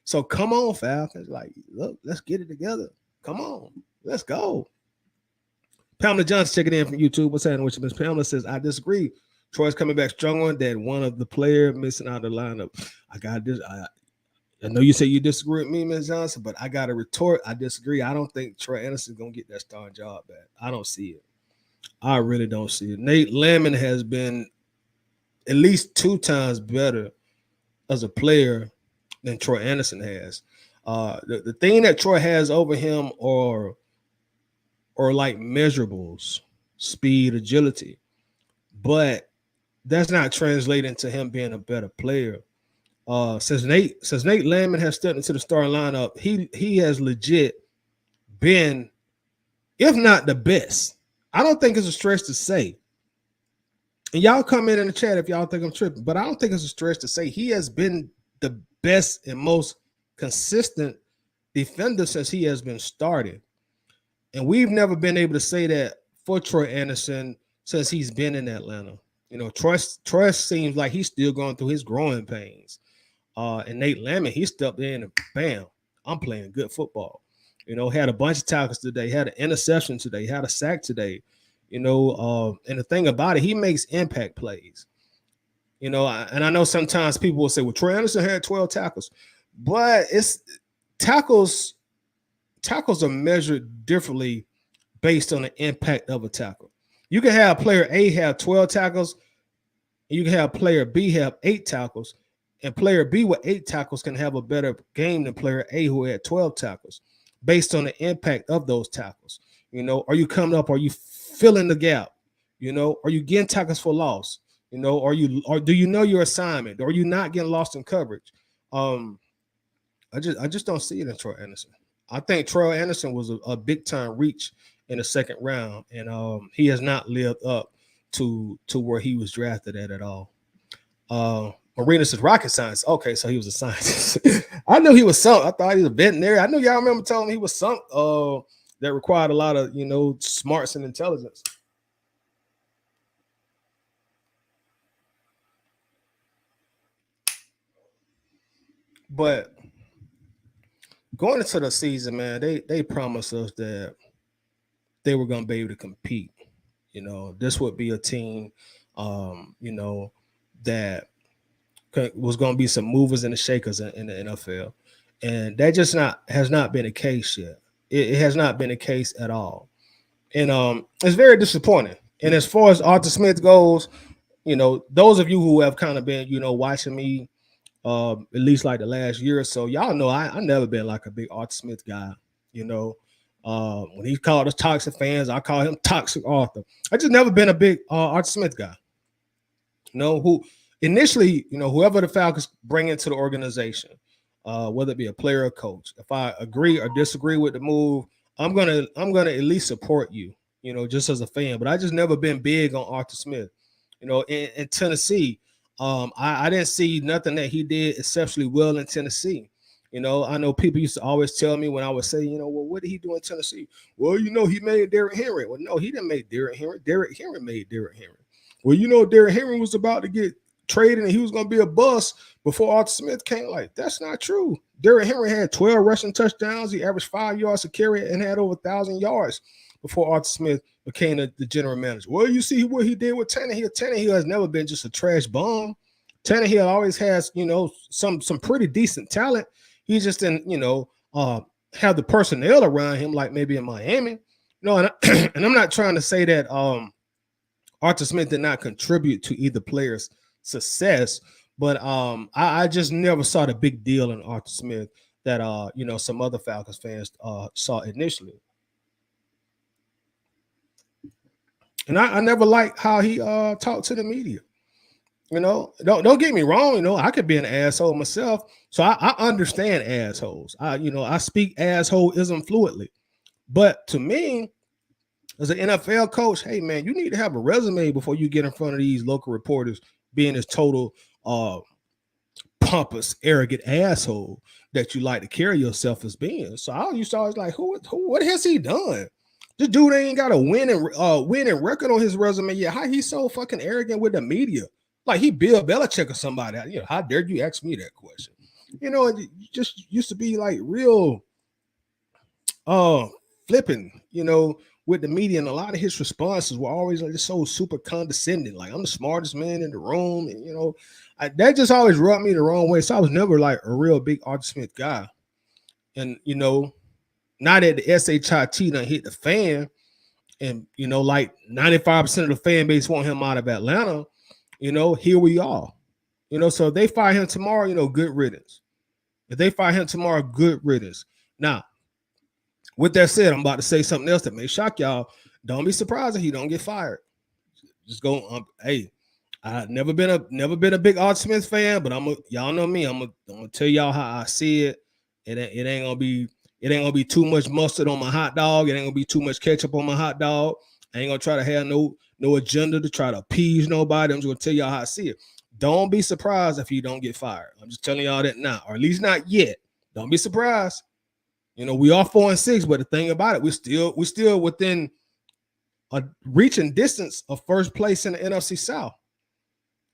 Speaker 1: So come on, Falcons. Like, look, let's get it together. Come on. Let's go. Pamela Johnson checking in from YouTube. What's happening with you, Miss Pamela? Says, I disagree. Troy's coming back stronger than one of the players missing out of the lineup. I know you say you disagree with me, Ms. Johnson, but I got to retort. I disagree. I don't think Troy Anderson's going to get that starting job back. I don't see it. I really don't see it. Nate Lemon has been at least 2 times better as a player than Troy Anderson has. The thing that Troy has over him are like measurables, speed, agility, but that's not translating to him being a better player. Since Nate Lemon has stepped into the starting lineup, he has legit been, if not the best. I don't think it's a stretch to say. And y'all comment in the chat if y'all think I'm tripping, but I don't think it's a stretch to say he has been the best and most consistent defender since he has been starting. And we've never been able to say that for Troy Anderson since he's been in Atlanta. You know, Troy seems like he's still going through his growing pains. And Nate Lemon, he stepped in and bam, I'm playing good football. You know, had a bunch of tackles today, had an interception today, had a sack today. You know, and the thing about it, he makes impact plays. You know, and I know sometimes people will say, well, Troy Anderson had 12 tackles. But it's tackles are measured differently based on the impact of a tackle. You can have player A have 12 tackles, and you can have player B have 8 tackles, and player B with 8 tackles can have a better game than player A who had 12 tackles based on the impact of those tackles. Are you coming up? Are you filling the gap? Are you getting tackles for loss? Or do you know your assignment? Are you not getting lost in coverage? Um, I just don't see it in Troy Anderson. I think Troy Anderson was a big time reach in the second round, and he has not lived up to where he was drafted at all. Marina says rocket science. Okay, so he was a scientist. I knew he was some. I thought he was a veterinary. I knew y'all remember telling me he was some that required a lot of smarts and intelligence. But going into the season, man, they promised us that they were going to be able to compete. This would be a team, that was going to be some movers and the shakers in the NFL, and that just not has not been the case yet. It has not been the case at all, and it's very disappointing. And as far as Arthur Smith goes, those of you who have kind of been, watching me, at least like the last year or so, y'all know I never been like a big Arthur Smith guy. You know, when he called us toxic fans, I call him toxic Arthur. I just never been a big Arthur Smith guy. Who initially, whoever the Falcons bring into the organization, whether it be a player or coach, if I agree or disagree with the move, I'm gonna at least support you, just as a fan. But I just never been big on Arthur Smith. In Tennessee, I didn't see nothing that he did exceptionally well in Tennessee. I know people used to always tell me when I would say, well, what did he do in Tennessee? Well, he made Derrick Henry. Well, no, he didn't make Derrick Henry. Derrick Henry made Derrick Henry. Well, Derrick Henry was about to get traded and he was going to be a bust before Arthur Smith came. Like, that's not true. Derrick Henry had 12 rushing touchdowns. He averaged 5 yards a carry and had over 1,000 yards before Arthur Smith became the general manager. Well, you see what he did with Tannehill. Tannehill has never been just a trash bum. Tannehill always has, some pretty decent talent. He just didn't, have the personnel around him like maybe in Miami. And I'm not trying to say that Arthur Smith did not contribute to either player's success, but I just never saw the big deal in Arthur Smith that some other Falcons fans saw initially. And I never liked how he talked to the media. Don't get me wrong. I could be an asshole myself, so I understand assholes. I speak assholeism fluently, but to me, as an NFL coach, hey man, you need to have a resume before you get in front of these local reporters, being this total pompous, arrogant asshole that you like to carry yourself as being. So I used to always like, what has he done? This dude ain't got a winning record on his resume yet. How he so fucking arrogant with the media? Like he Bill Belichick or somebody. How dare you ask me that question? You just used to be like real flipping, with the media, and a lot of his responses were always like just so super condescending. Like, I'm the smartest man in the room, and that just always rubbed me the wrong way. So I was never like a real big Arthur Smith guy. And now that the SHIT done hit the fan, and like 95% of the fan base want him out of Atlanta, here we are. So if they fire him tomorrow, good riddance. If they fire him tomorrow, good riddance. Now, with that said, I'm about to say something else that may shock y'all. Don't be surprised if he don't get fired. Just go. Hey, I've never been a big Arthur Smith fan, but y'all know me. I'm gonna tell y'all how I see it. It ain't gonna be too much mustard on my hot dog. It ain't gonna be too much ketchup on my hot dog. I ain't gonna try to have no agenda to try to appease nobody. I'm just gonna tell y'all how I see it. Don't be surprised if he don't get fired. I'm just telling y'all that now, or at least not yet. Don't be surprised. We are 4-6, but the thing about it, we're still within a reaching distance of first place in the NFC South.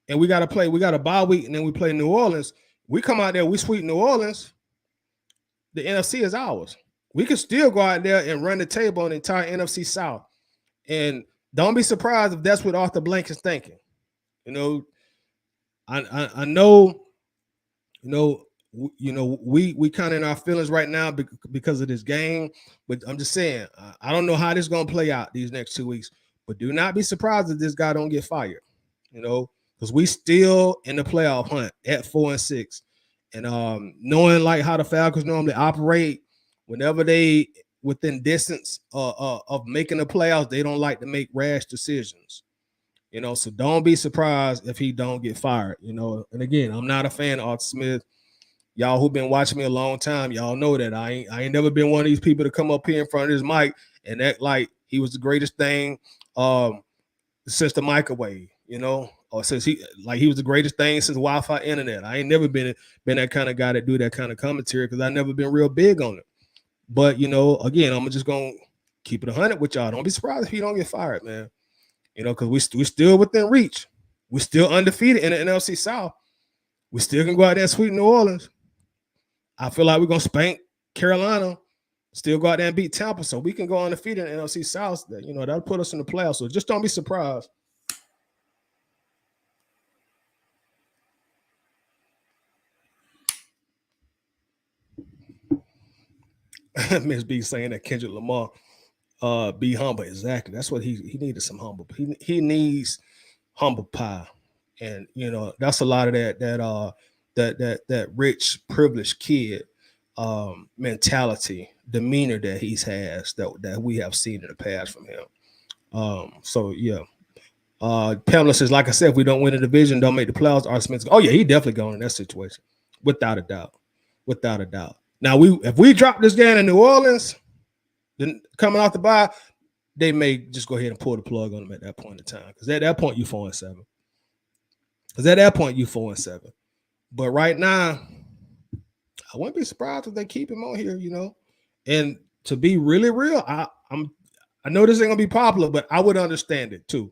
Speaker 1: And we got a bye week, and then we play New Orleans. We come out there, we sweep New Orleans. The NFC is ours. We can still go out there and run the table on the entire NFC South. And don't be surprised if that's what Arthur Blank is thinking. I know, we kind of in our feelings right now because of this game. But I'm just saying, I don't know how this is going to play out these next 2 weeks. But do not be surprised if this guy don't get fired. Because we still in the playoff hunt at 4-6, and knowing like how the Falcons normally operate, whenever they within distance of making the playoffs, they don't like to make rash decisions. So don't be surprised if he don't get fired. And again, I'm not a fan of Arthur Smith. Y'all who've been watching me a long time, y'all know that I ain't never been one of these people to come up here in front of his mic and act like he was the greatest thing since the microwave, or since he was the greatest thing since Wi-Fi internet. I ain't never been that kind of guy that do that kind of commentary because I never been real big on it. But again, I'm just gonna keep it 100 with y'all. Don't be surprised if he don't get fired, man. Because we still within reach. We still undefeated in the NFC South. We still can go out there and sweep New Orleans. I feel like we're gonna spank Carolina, still go out there and beat Tampa, so we can go undefeated in the NFC South. That'll put us in the playoffs. So just don't be surprised. Miss B saying that Kendrick Lamar be humble. Exactly. That's what he needed, some humble. He needs humble pie. And that's a lot of that rich privileged kid mentality, demeanor that he has that we have seen in the past from him. So yeah. Pamela says, like I said, if we don't win the division, don't make the playoffs, Arthur Smith. Oh yeah, he definitely going in that situation, without a doubt. Now if we drop this game in New Orleans, then coming off the bye, they may just go ahead and pull the plug on them at that point in time. Because at that point, you 4-7. But right now, I wouldn't be surprised if they keep him on here, And to be really real, I know this ain't gonna be popular, but I would understand it too.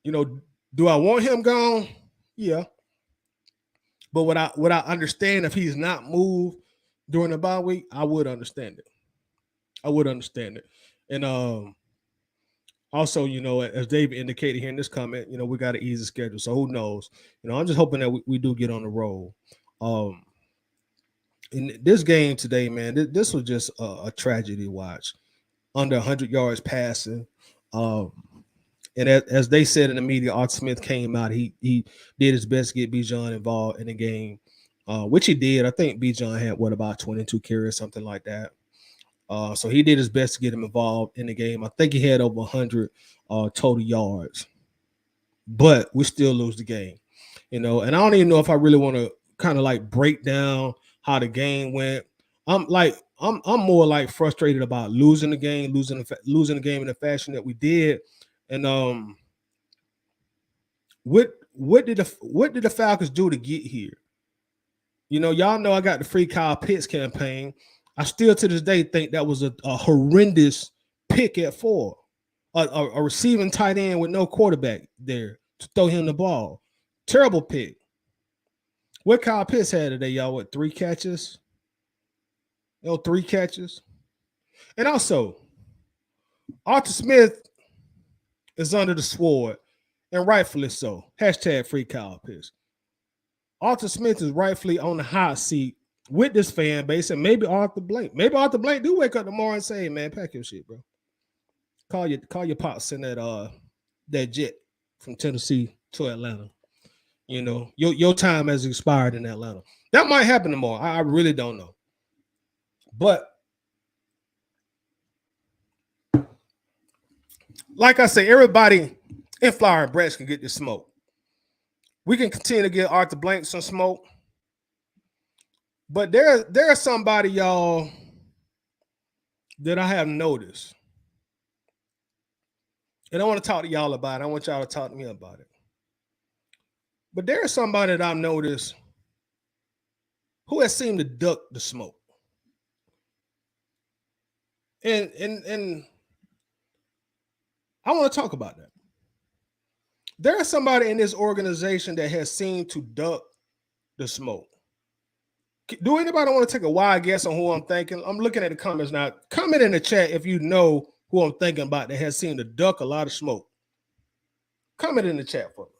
Speaker 1: Do I want him gone? Yeah. But would I understand if he's not moved during the bye week? I would understand it. And also, as Dave indicated here in this comment, we got an easy schedule. So who knows? I'm just hoping that we do get on the roll. In this game today, man, this was just a tragedy to watch. Under 100 yards passing. And as they said in the media, Arthur Smith came out. He did his best to get Bijan involved in the game, which he did. I think Bijan had about 22 carries, something like that. So he did his best to get him involved in the game. I think he had over 100 total yards, but we still lose the game. And I don't even know if I really want to kind of like break down how the game went. I'm more like frustrated about losing the game in the fashion that we did. And what did the Falcons do to get here? Y'all know I got the free Kyle Pitts campaign. I still to this day think that was a horrendous pick at 4. A receiving tight end with no quarterback there to throw him the ball. Terrible pick. What Kyle Pitts had today, y'all? 3 catches? 3 catches. And also, Arthur Smith is under the sword, and rightfully so. Hashtag free Kyle Pitts. Arthur Smith is rightfully on the hot seat with this fan base, and maybe Arthur Blank. Maybe Arthur Blank do wake up tomorrow and say, hey, man, pack your shit, bro. Call your pops in that jet from Tennessee to Atlanta. Your time has expired in Atlanta. That might happen tomorrow. I really don't know. But like I say, everybody in Flower and Branch can get this smoke. We can continue to get Arthur Blank some smoke. But there's somebody, y'all, that I have noticed. And I want to talk to y'all about it. I want y'all to talk to me about it. But there's somebody that I've noticed who has seemed to duck the smoke. And I want to talk about that. There's somebody in this organization that has seemed to duck the smoke. Do anybody want to take a wild guess on who I'm thinking? I'm looking at the comments now. Comment in the chat if you know who I'm thinking about that has seemed to duck a lot of smoke. Comment in the chat for me.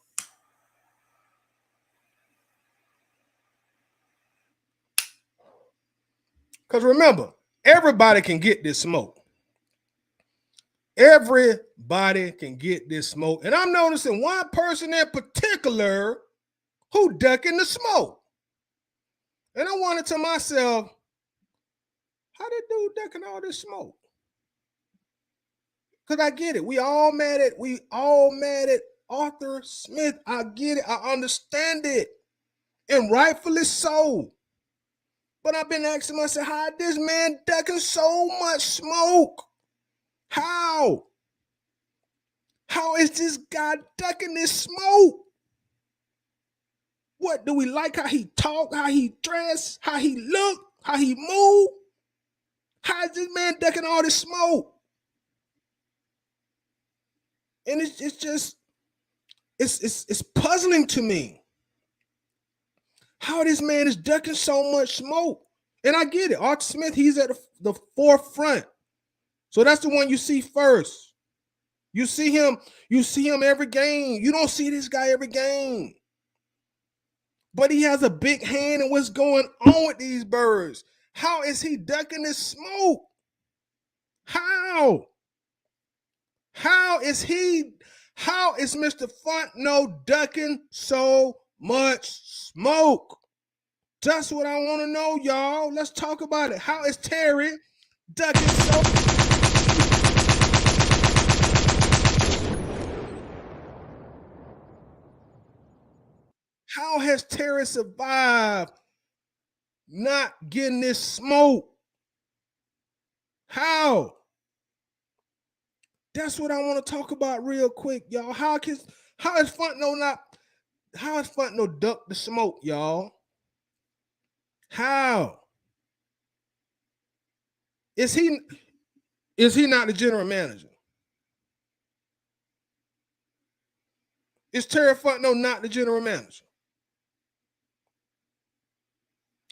Speaker 1: Because remember, everybody can get this smoke. Everybody can get this smoke. And I'm noticing one person in particular who ducking the smoke. And I wondered to myself, how did dude ducking all this smoke? Because I get it. We all mad at Arthur Smith. I get it. I understand it. And rightfully so. But I've been asking myself, how this man ducking so much smoke? How? How is this guy ducking this smoke? What, do we like how he talk, how he dress, how he look, how he move? How is this man ducking all this smoke? And it's puzzling to me how this man is ducking so much smoke. And I get it. Arthur Smith, he's at the forefront. So that's the one you see first. You see him every game. You don't see this guy every game. But he has a big hand in what's going on with these birds. How is he ducking this smoke? How? How is Mr. Fontenot ducking so much smoke? That's what I want to know, y'all. Let's talk about it. How is Terry ducking so much? How has Terry survived not getting this smoke? How? That's what I want to talk about real quick, y'all. How is Fontenot duck the smoke, y'all? How? Is he not the general manager? Is Terry Fontenot not the general manager?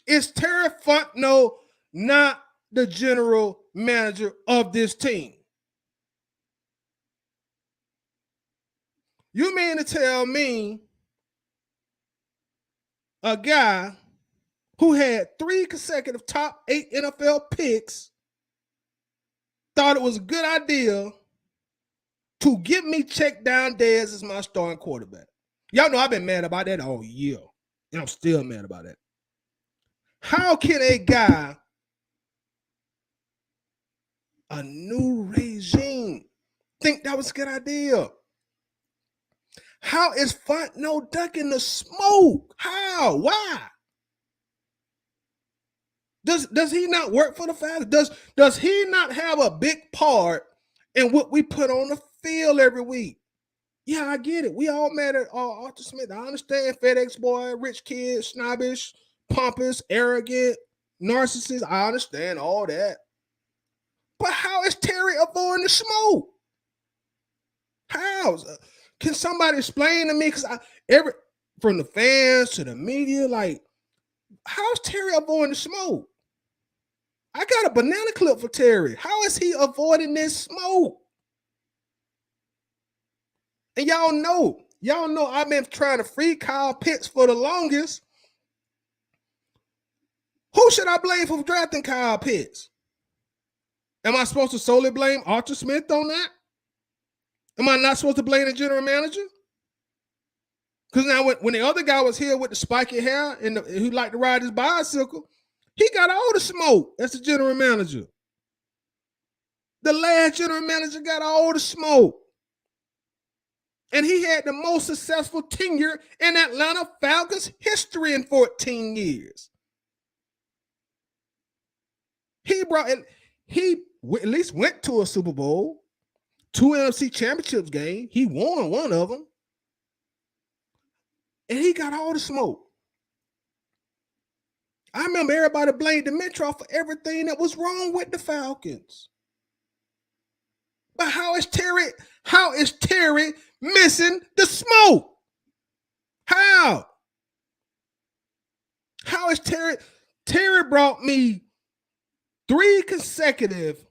Speaker 1: Is Terry Fontenot not the general manager of this team? You mean to tell me a guy who had 3 consecutive top 8 NFL picks thought it was a good idea to get me checked down Dez as my starting quarterback? Y'all know I've been mad about that all year, and I'm still mad about that. How can a guy, a new regime, think that was a good idea? How is Fontenot ducking the smoke? How? Why? Does he not work for the Falcons? Does he not have a big part in what we put on the field every week? Yeah, I get it. We all mad at Arthur Smith. I understand FedEx boy, rich kid, snobbish, pompous, arrogant, narcissist. I understand all that. But how is Terry avoiding the smoke? How? Can somebody explain to me? Because from the fans to the media, like, how's Terry avoiding the smoke? I got a banana clip for Terry. How is he avoiding this smoke? And y'all know I've been trying to free Kyle Pitts for the longest. Who should I blame for drafting Kyle Pitts? Am I supposed to solely blame Arthur Smith on that? Am I not supposed to blame the general manager? Because now when the other guy was here with the spiky hair and who liked to ride his bicycle, he got all the smoke as the general manager. The last general manager got all the smoke. And he had the most successful tenure in Atlanta Falcons history in 14 years. He at least went to a Super Bowl, 2 NFC championships game. He won one of them. And he got all the smoke. I remember everybody blamed Dimitrov for everything that was wrong with the Falcons. But how is Terry missing the smoke? How? How is Terry brought me 3 consecutive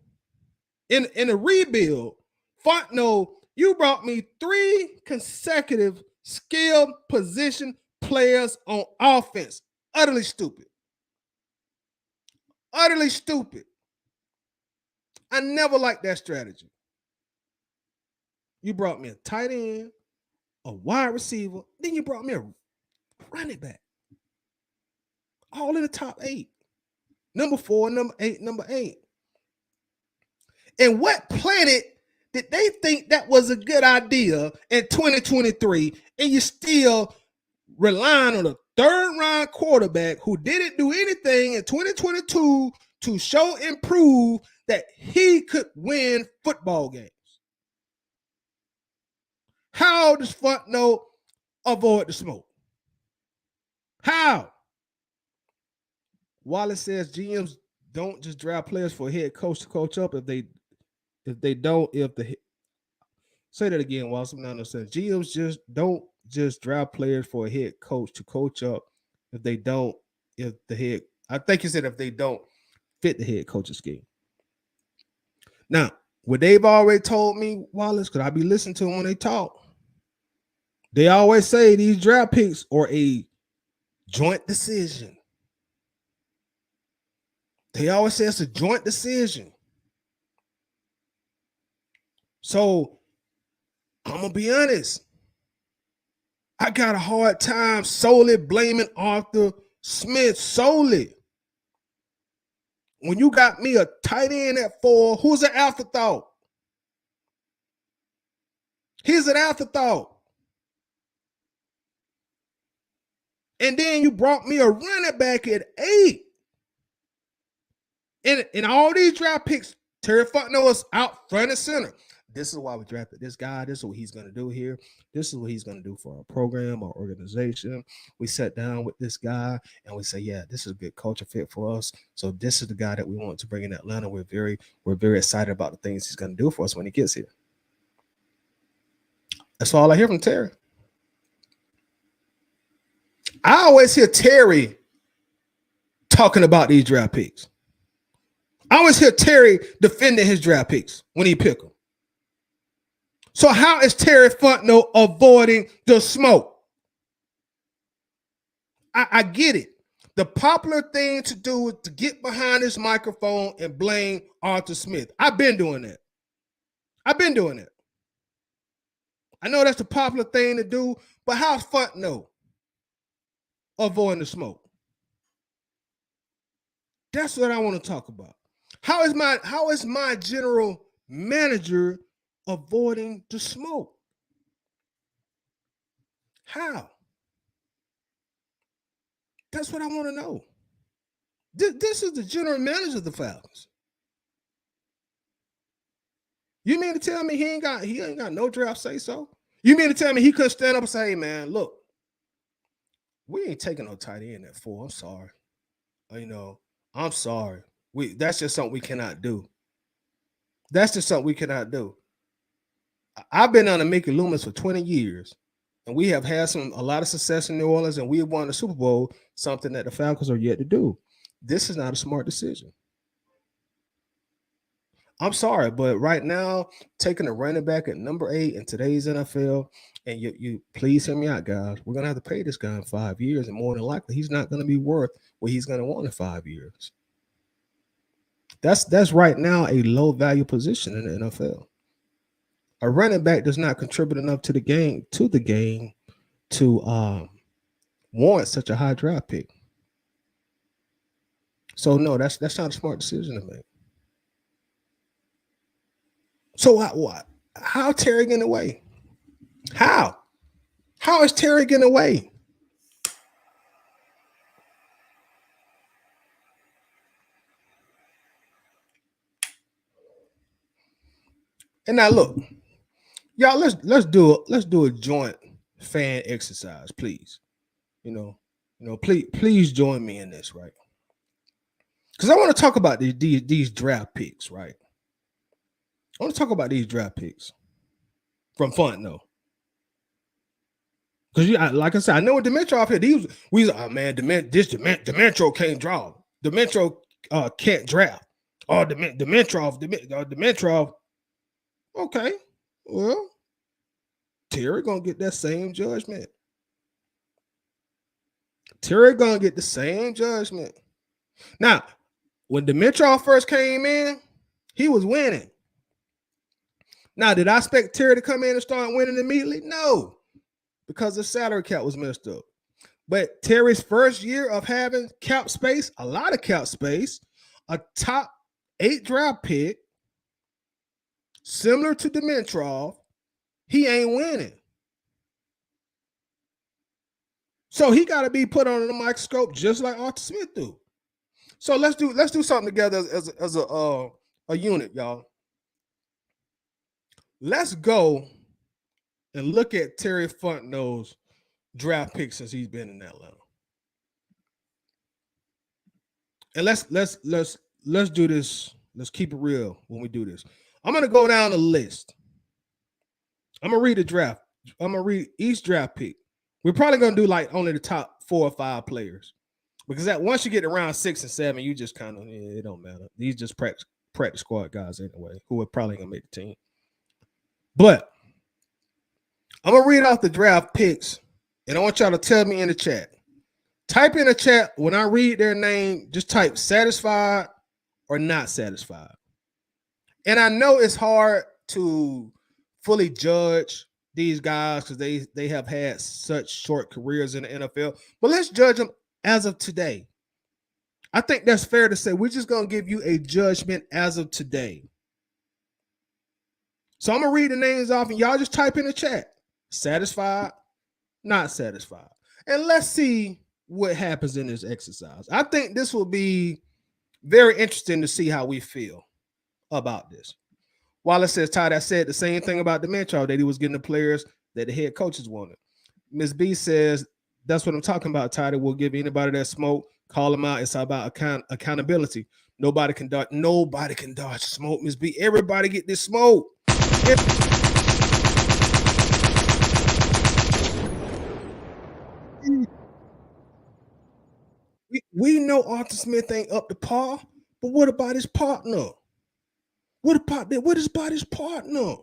Speaker 1: in a rebuild. Fontenot, you brought me 3 consecutive skilled position players on offense. Utterly stupid. Utterly stupid. I never liked that strategy. You brought me a tight end, a wide receiver, then you brought me a running back. All in the top 8. Number 4, number 8, number 8. And what planet did they think that was a good idea in 2023? And you still relying on a third-round quarterback who didn't do anything in 2022 to show and prove that he could win football games. How does Fontenot avoid the smoke? How? Wallace says GMs don't just draft players for a head coach to coach up. If the say that again, Wallace. I'm not understanding. GMs don't just draft players for a head coach to coach up. If they don't fit the head coach's scheme. Now, what they've already told me, Wallace, because I be listening to them when they talk. They always say these draft picks are a joint decision. They always say it's a joint decision. So I'm going to be honest. I got a hard time solely blaming Arthur Smith solely. When you got me a tight end at 4, who's an afterthought? He's an afterthought. And then you brought me a running back at 8. And all these draft picks, Terry Fontenot was out front and center. This is why we drafted this guy. This is what he's going to do here. This is what he's going to do for our program, our organization. We sat down with this guy and we say, yeah, this is a good culture fit for us. So this is the guy that we want to bring in Atlanta. We're very excited about the things he's going to do for us when he gets here. That's all I hear from Terry. I always hear Terry talking about these draft picks. I always hear Terry defending his draft picks when he pick them. So how is Terry Fontenot avoiding the smoke? I get it. The popular thing to do is to get behind this microphone and blame Arthur Smith. I've been doing that. I know that's the popular thing to do, but how's Fontenot avoiding the smoke? That's what I want to talk about. How is my general manager avoiding the smoke? How? That's what I want to know. This is the general manager of the Falcons. You mean to tell me he ain't got no draft say so? You mean to tell me he couldn't stand up and say, hey man, look, we ain't taking no tight end at 4. I'm sorry. I'm sorry. That's just something we cannot do. I've been on the Mickey Loomis for 20 years, and we have had a lot of success in New Orleans, and we have won the Super Bowl, something that the Falcons are yet to do. This is not a smart decision. I'm sorry, but right now, taking a running back at number 8 in today's NFL, and you please hear me out, guys. We're gonna have to pay this guy in 5 years, and more than likely, he's not going to be worth what he's going to want in 5 years. That's right now a low value position in the NFL. A running back does not contribute enough to the game to warrant such a high draft pick. So no, that's not a smart decision to make. So how Terry getting away? How is Terry getting away? And now look, y'all, let's do a joint fan exercise, please. Please join me in this, right? Because I want to talk about these draft picks, right? I want to talk about these draft picks from Fontenot. Because like I said, I know what Dimitrov here. Dimitrov can't draw. Dimitrov can't draft. Oh, Dimitrov. Okay, well, Terry gonna get that same judgment. Terry gonna get the same judgment. Now, When Dimitrov first came in, he was winning. Now, did I expect Terry to come in and start winning immediately? No, because the salary cap was messed up. But Terry's first year of having cap space, a lot of cap space, a top 8 draft pick, similar to Dimitrov, he ain't winning. So he got to be put under the microscope just like Arthur Smith do. So let's do something together as a unit, y'all. Let's go and look at Terry Fontenot's draft picks since he's been in Atlanta. And let's do this. Let's keep it real when we do this. I'm gonna go down the list. I'm gonna read the draft. I'm gonna read each draft pick. We're probably gonna do like only the top 4 or 5 players. Because that once you get around 6 and 7, you just kind of it don't matter. These just practice squad guys anyway, who are probably gonna make the team. But I'm gonna read off the draft picks, and I want y'all to tell me in the chat. Type in the chat when I read their name, just type satisfied or not satisfied. And I know it's hard to fully judge these guys because they have had such short careers in the NFL, but let's judge them as of today. I think that's fair to say. We're just going to give you a judgment as of today. So I'm going to read the names off and y'all just type in the chat. Satisfied, not satisfied. And let's see what happens in this exercise. I think this will be very interesting to see how we feel about this. Wallace says, Todd, I said the same thing about Dimitrov, that he was getting the players that the head coaches wanted. Ms. B says, that's what I'm talking about, Todd. We'll give anybody that smoke, call them out. It's about accountability. Nobody can dodge smoke, Ms. B. Everybody get this smoke. We know Arthur Smith ain't up to par, but what about his partner? What about his partner?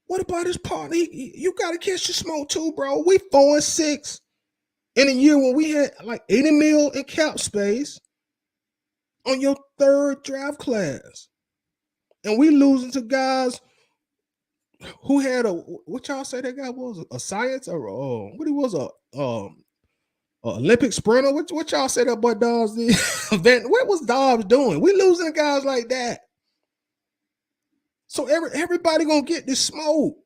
Speaker 1: What about his partner? You got to catch the smoke too, bro. We 4-6 in a year when we had like 80 mil in cap space on your 3rd draft class. And we losing to guys who had what y'all say that guy was? A science or what he was, Olympic sprinter? What y'all say that boy Dobbs did? What was Dobbs doing? We losing to guys like that. So everybody gonna get this smoke.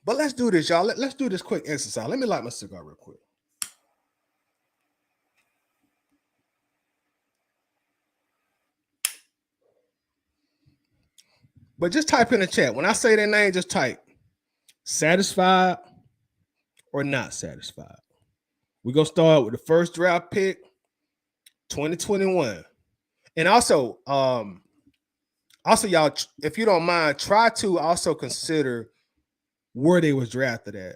Speaker 1: But let's do this, y'all. Let's do this quick exercise. Let me light my cigar real quick. But just type in the chat. When I say their name, just type satisfied or not satisfied. We're gonna start with the first draft pick, 2021. And also, y'all, if you don't mind, try to also consider where they was drafted at.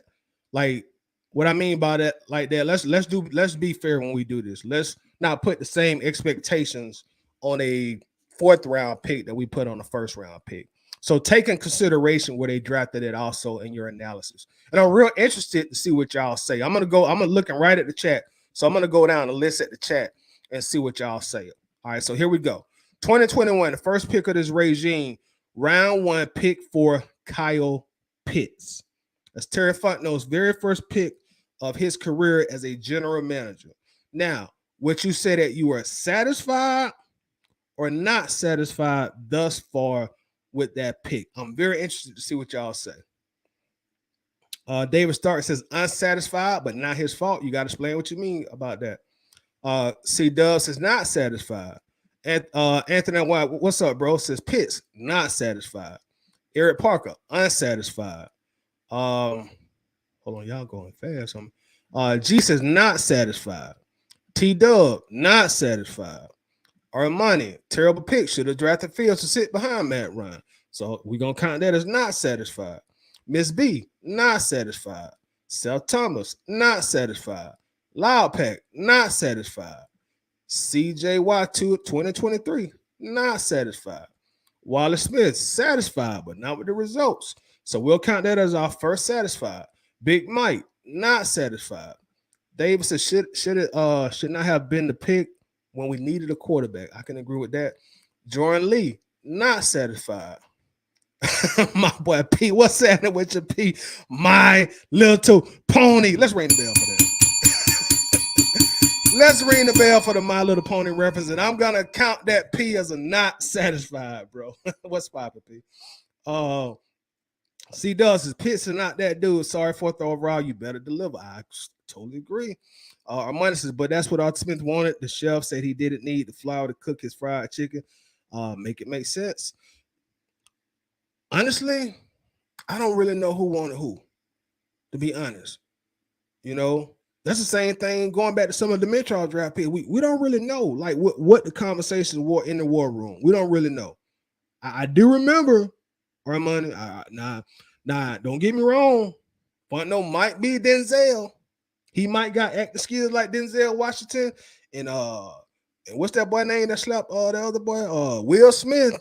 Speaker 1: Like what I mean by that, like that. Let's be fair when we do this. Let's not put the same expectations on a 4th round pick that we put on the 1st round pick. So take in consideration where they drafted it also in your analysis. And I'm real interested to see what y'all say. I'm looking right at the chat. So I'm gonna go down the list at the chat and see what y'all say. All right, so here we go. 2021, the first pick of this regime, round 1, pick for Kyle Pitts. That's Terry Fontenot's very first pick of his career as a general manager. Now, what you say that you are satisfied or not satisfied thus far with that pick? I'm very interested to see what y'all say. David Stark says unsatisfied, but not his fault. You got to explain what you mean about that. C Dub says not satisfied. And Anthony White, what's up, bro? Says Pitts not satisfied. Eric Parker unsatisfied. Hold on, y'all going fast. G says not satisfied. T Dub not satisfied. Armani, terrible pick. Should have drafted Fields to sit behind Matt Ryan. So we're gonna count that as not satisfied. Miss B, not satisfied. Seth Thomas, not satisfied. Loud Pack, not satisfied. CJY2 2023, not satisfied. Wallace Smith, satisfied, but not with the results. So we'll count that as our first satisfied. Big Mike, not satisfied. Davis said should not have been the pick when we needed a quarterback. I can agree with that. Jordan Lee, not satisfied. My boy P, what's happening with your P? My little pony. Let's ring the bell for that. Let's ring the bell for the My Little Pony reference, and I'm gonna count that P as a not satisfied, bro. What's poppin', P? C Does his Pitts are not that dude. Sorry, fourth overall. You better deliver. I totally agree. Armani says, but that's what Arthur Smith wanted. The chef said he didn't need the flour to cook his fried chicken. Make it make sense. Honestly, I don't really know who wanted who, to be honest. You know, that's the same thing going back to some of the mid-trial draft picks. We don't really know like what the conversations were in the war room. We don't really know. I do remember Armani. Nah, don't get me wrong. Fontenot might be Denzel. He might got acting skills like Denzel Washington. And what's that boy name that slapped the other boy? Will Smith.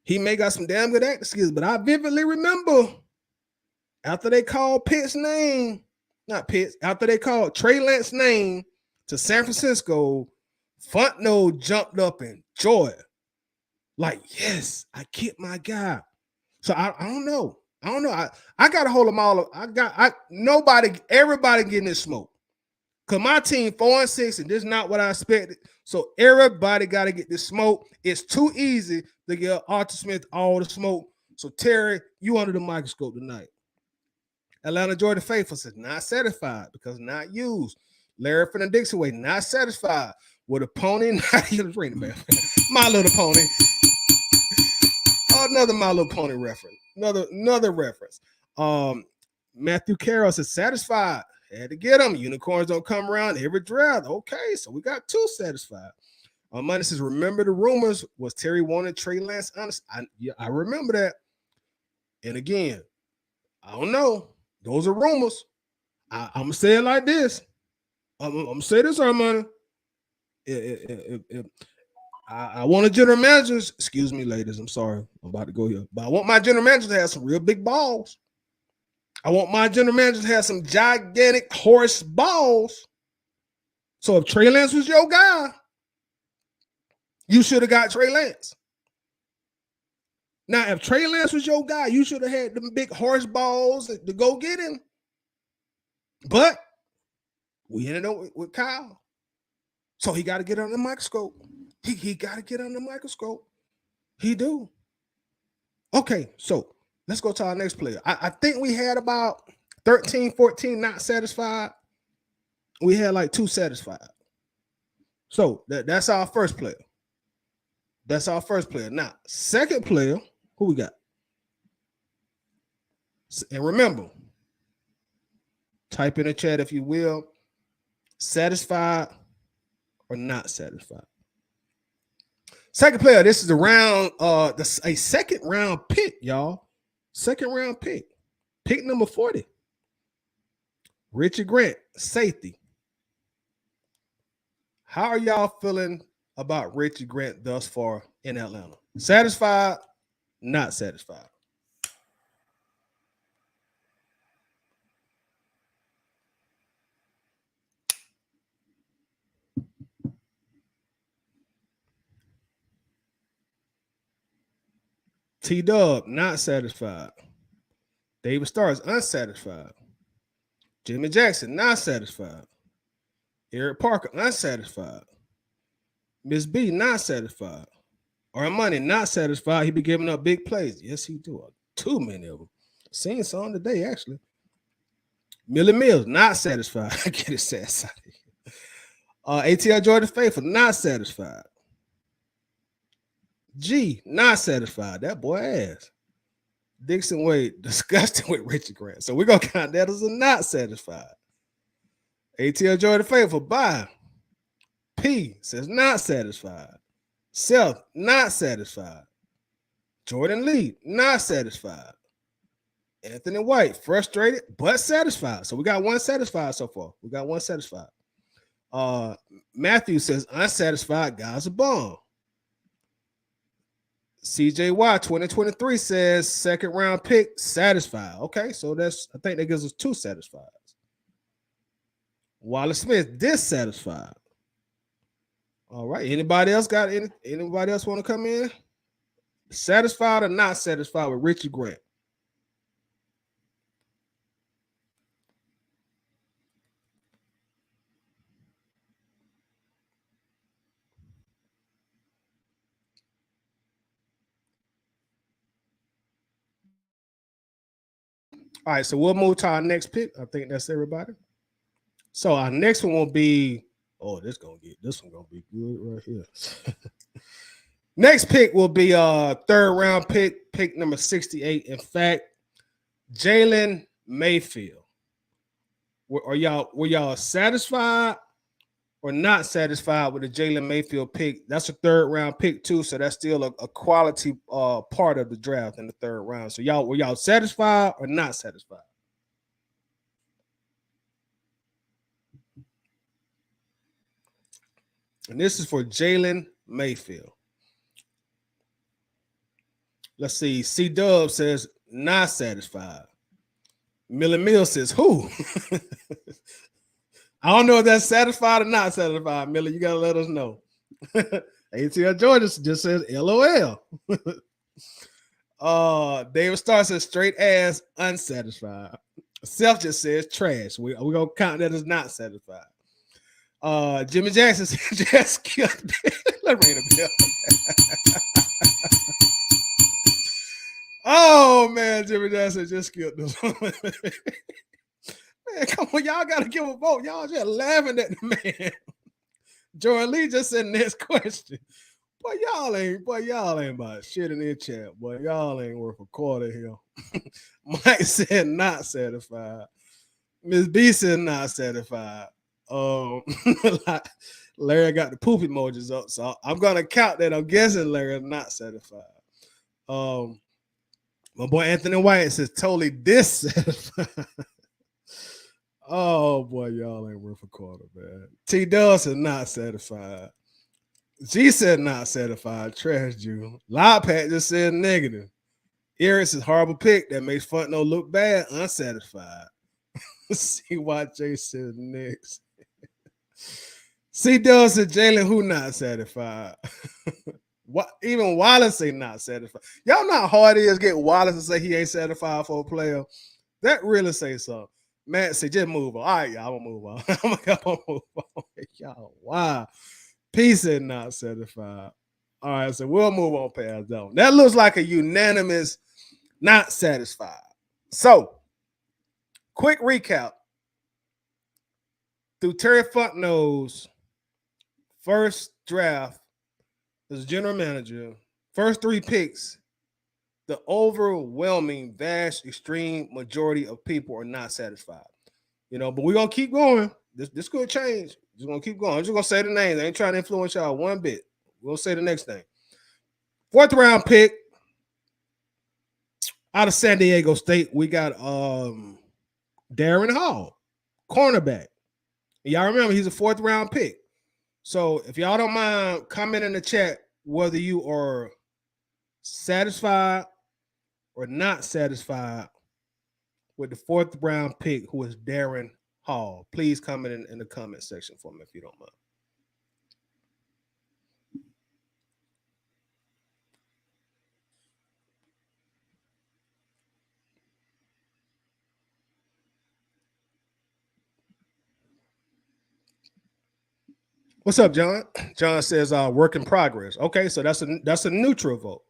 Speaker 1: He may got some damn good acting skills, but I vividly remember after they called Pitt's name, not Pitt's, after they called Trey Lance's name to San Francisco, Fontenot jumped up in joy. Like, yes, I get my guy. So I don't know. I got to hold them all. Everybody getting this smoke. Cause my team 4-6, and this is not what I expected. So everybody got to get this smoke. It's too easy to get Arthur Smith all the smoke. So Terry, you under the microscope tonight. Atlanta Georgia Faithful says not satisfied because not used. Larry from the Dixie Way not satisfied with a pony. Not even ring bell. My Little Pony. Another My Little Pony reference. Another reference. Matthew Carroll says satisfied. Had to get them. Unicorns don't come around every draft. Okay, so we got 2 satisfied. Money says, remember the rumors was Terry wanted Trey Lance honest. I remember that. And again, I don't know. Those are rumors. I'm gonna say it like this. I'm gonna say this, Armani. I want a general manager. Excuse me, ladies. I'm sorry. I'm about to go here. But I want my general manager to have some real big balls. I want my general manager to have some gigantic horse balls. So if Trey Lance was your guy, you should have got Trey Lance. Now, if Trey Lance was your guy, you should have had them big horse balls to go get him. But we ended up with Kyle. So he got to get under the microscope. He got to get under the microscope. He do. Okay, so let's go to our next player. I think we had about 13, 14 not satisfied. We had like 2 satisfied. So that's our first player. That's our first player. Now, second player, who we got? And remember, type in the chat if you will, satisfied or not satisfied. Second player, this is the round, a second round pick, y'all. Second round pick. Pick number 40. Richard Grant, safety. How are y'all feeling about Richard Grant thus far in Atlanta? Satisfied, not satisfied? T-Dub, not satisfied. David Starrs, unsatisfied. Jimmy Jackson, not satisfied. Eric Parker, unsatisfied. Miss B, not satisfied. Armani, not satisfied. He be giving up big plays. Yes, he do. Too many of them. Seen some today, actually. Millie Mills, not satisfied. I get his ass out of here. ATL Jordan Faithful, not satisfied. G, not satisfied. That boy ass. Dixon Wade, disgusting with Richard Grant. So we're going to count that as a not satisfied. ATL Jordan Faithful, bye. P says not satisfied. Seth, not satisfied. Jordan Lee, not satisfied. Anthony White, frustrated but satisfied. So we got 1 satisfied so far. We got 1 satisfied. Matthew says unsatisfied guys are bum. CJY 2023 says second round pick satisfied. Okay, so I think that gives us 2 satisfied. Wallace Smith, dissatisfied. All right. Anybody else got anybody else want to come in? Satisfied or not satisfied with Richie Grant? All right, so we'll move to our next pick. I think that's everybody. So our next one will be, oh, this one gonna be good right here. Next pick will be third round pick number 68. In fact, Jalen Mayfield. Were y'all satisfied or not satisfied with the Jalen Mayfield pick? That's a third round pick too, so that's still a quality part of the draft in the third round. So were y'all satisfied or not satisfied? And this is for Jalen Mayfield. Let's see. C Dub says not satisfied. Millie Mill says who? I don't know if that's satisfied or not satisfied. Millie, you gotta let us know. ATL Georgia just says LOL. David Starr says straight ass unsatisfied. Self just says trash. We're gonna count that as not satisfied. Jimmy Jackson says just killed it. Let's ring the bell. Oh man, Jimmy Jackson just killed this one. Man, come on, y'all gotta give a vote. Y'all just laughing at the man. Jordan Lee just said next question. Boy, y'all ain't about shit in their chat. Boy, y'all ain't worth a quarter here. Mike said not satisfied. Miss B said not satisfied. Larry got the poop emojis up, so I'm gonna count that. I'm guessing Larry not satisfied. My boy Anthony White says totally dissatisfied. Oh boy, y'all ain't worth a quarter, man. T Dub said not satisfied. G said not satisfied. Trash Jew. Loud Pat just said negative. Eris is horrible pick that makes Fontenot look bad. Unsatisfied. CYJ said next. C Dub said Jalen who not satisfied. What even Wallace say not satisfied. Y'all know how hard it is to get Wallace to say he ain't satisfied for a player. That really say something. Matt said just move on. All right, y'all, I'm gonna move on. I'm gonna move on. Y'all, wow. P said not satisfied. All right, so we'll move on past that one. That looks like a unanimous not satisfied. So, quick recap. Through Terry Fontenot's first draft as general manager, first three picks, the overwhelming, vast, extreme majority of people are not satisfied. But we're gonna keep going. This could change. Just gonna keep going. I'm just gonna say the names. I ain't trying to influence y'all one bit. We'll say the next thing. Fourth round pick out of San Diego State. We got Darren Hall, cornerback. Y'all remember he's a fourth round pick. So if y'all don't mind, comment in the chat whether you are satisfied or not satisfied with the fourth round pick, who is Darren Hall. Please comment in the comment section for me if you don't mind. What's up, John? John says work in progress. Okay, so that's a neutral vote.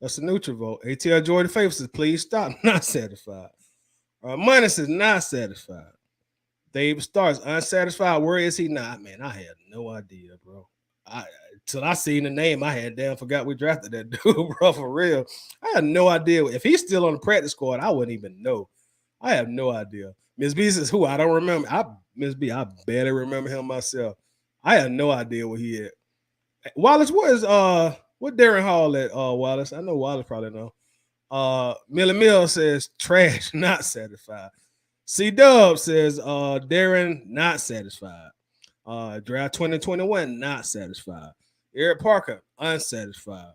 Speaker 1: That's a neutral vote. ATL Jordan Faith says, please stop. Not satisfied. Money says not satisfied. Dave starts unsatisfied. Where is he not? Man, I had no idea, bro. Till I seen the name, I had damn forgot we drafted that dude, bro. For real. I had no idea. If he's still on the practice squad, I wouldn't even know. I have no idea. Miss B says who? I don't remember. Miss B, I barely remember him myself. I had no idea what he had. Wallace, what Darren Hall at Wallace? I know Wallace probably know. Millie Mill says trash, not satisfied. C Dub says Darren not satisfied. Draft 2021 not satisfied. Eric Parker unsatisfied.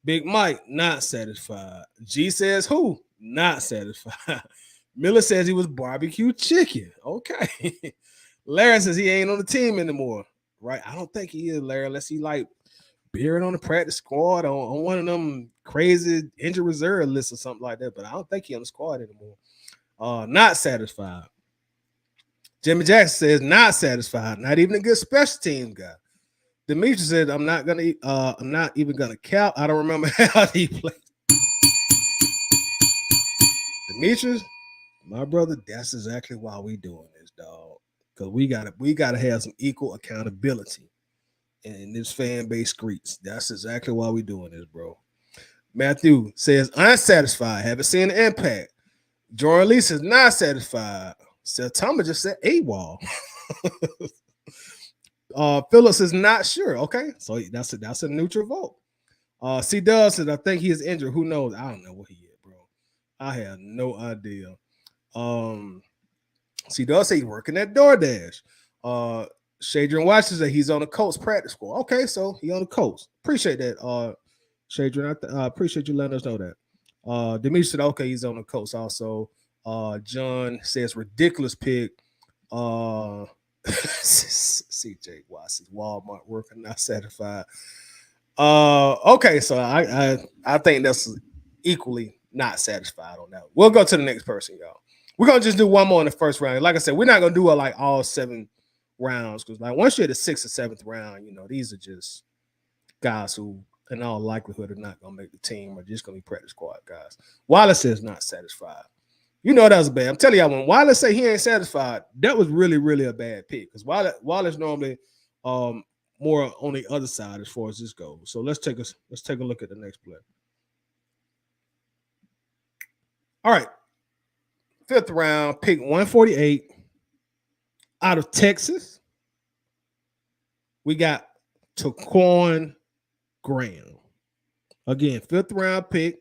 Speaker 1: Big Mike not satisfied. G says who? Not satisfied. Miller says he was barbecue chicken. Okay. Larry says he ain't on the team anymore. Right? I don't think he is, Larry, unless he like beard on the practice squad on one of them crazy injury reserve lists or something like that. But I don't think he on the squad anymore. Not satisfied. Jimmy Jackson says not satisfied. Not even a good special team guy. Demetrius said, I'm not even gonna count. I don't remember how he played. Demetrius, my brother, that's exactly why we doing this, dog. Because we gotta have some equal accountability in this fan base streets. That's exactly why we doing this, bro. Matthew says unsatisfied. Haven't seen the impact. Jordan Lee says not satisfied. Seth Thomas just said AWOL. Phillips is not sure. Okay, so that's a neutral vote. C Dub says I think he is injured. Who knows? I don't know what he is, bro. I have no idea. C Dub say he's working at DoorDash. Shadrian watches that he's on the Colts practice squad. Okay, so he on the Colts. Appreciate that. Shadrian, I appreciate you letting us know that. Demetrius said okay, he's on the Colts also. John says ridiculous pick. CJ Watson's Walmart worker not satisfied. Okay, so I think that's equally not satisfied on that. We'll go to the next person, y'all. We're gonna just do one more in the first round. Like I said, we're not gonna do like all 7 rounds because like once you're at the 6th or 7th round, these are just guys who in all likelihood are not gonna make the team or just gonna be practice squad guys. Wallace is not satisfied. That was bad. I'm telling y'all, when Wallace say he ain't satisfied, that was really, really a bad pick because Wallace normally more on the other side as far as this goes. So let's take a look at the next play. All right, 5th round, pick 148 out of Texas. We got Taquan Graham. Again, 5th round pick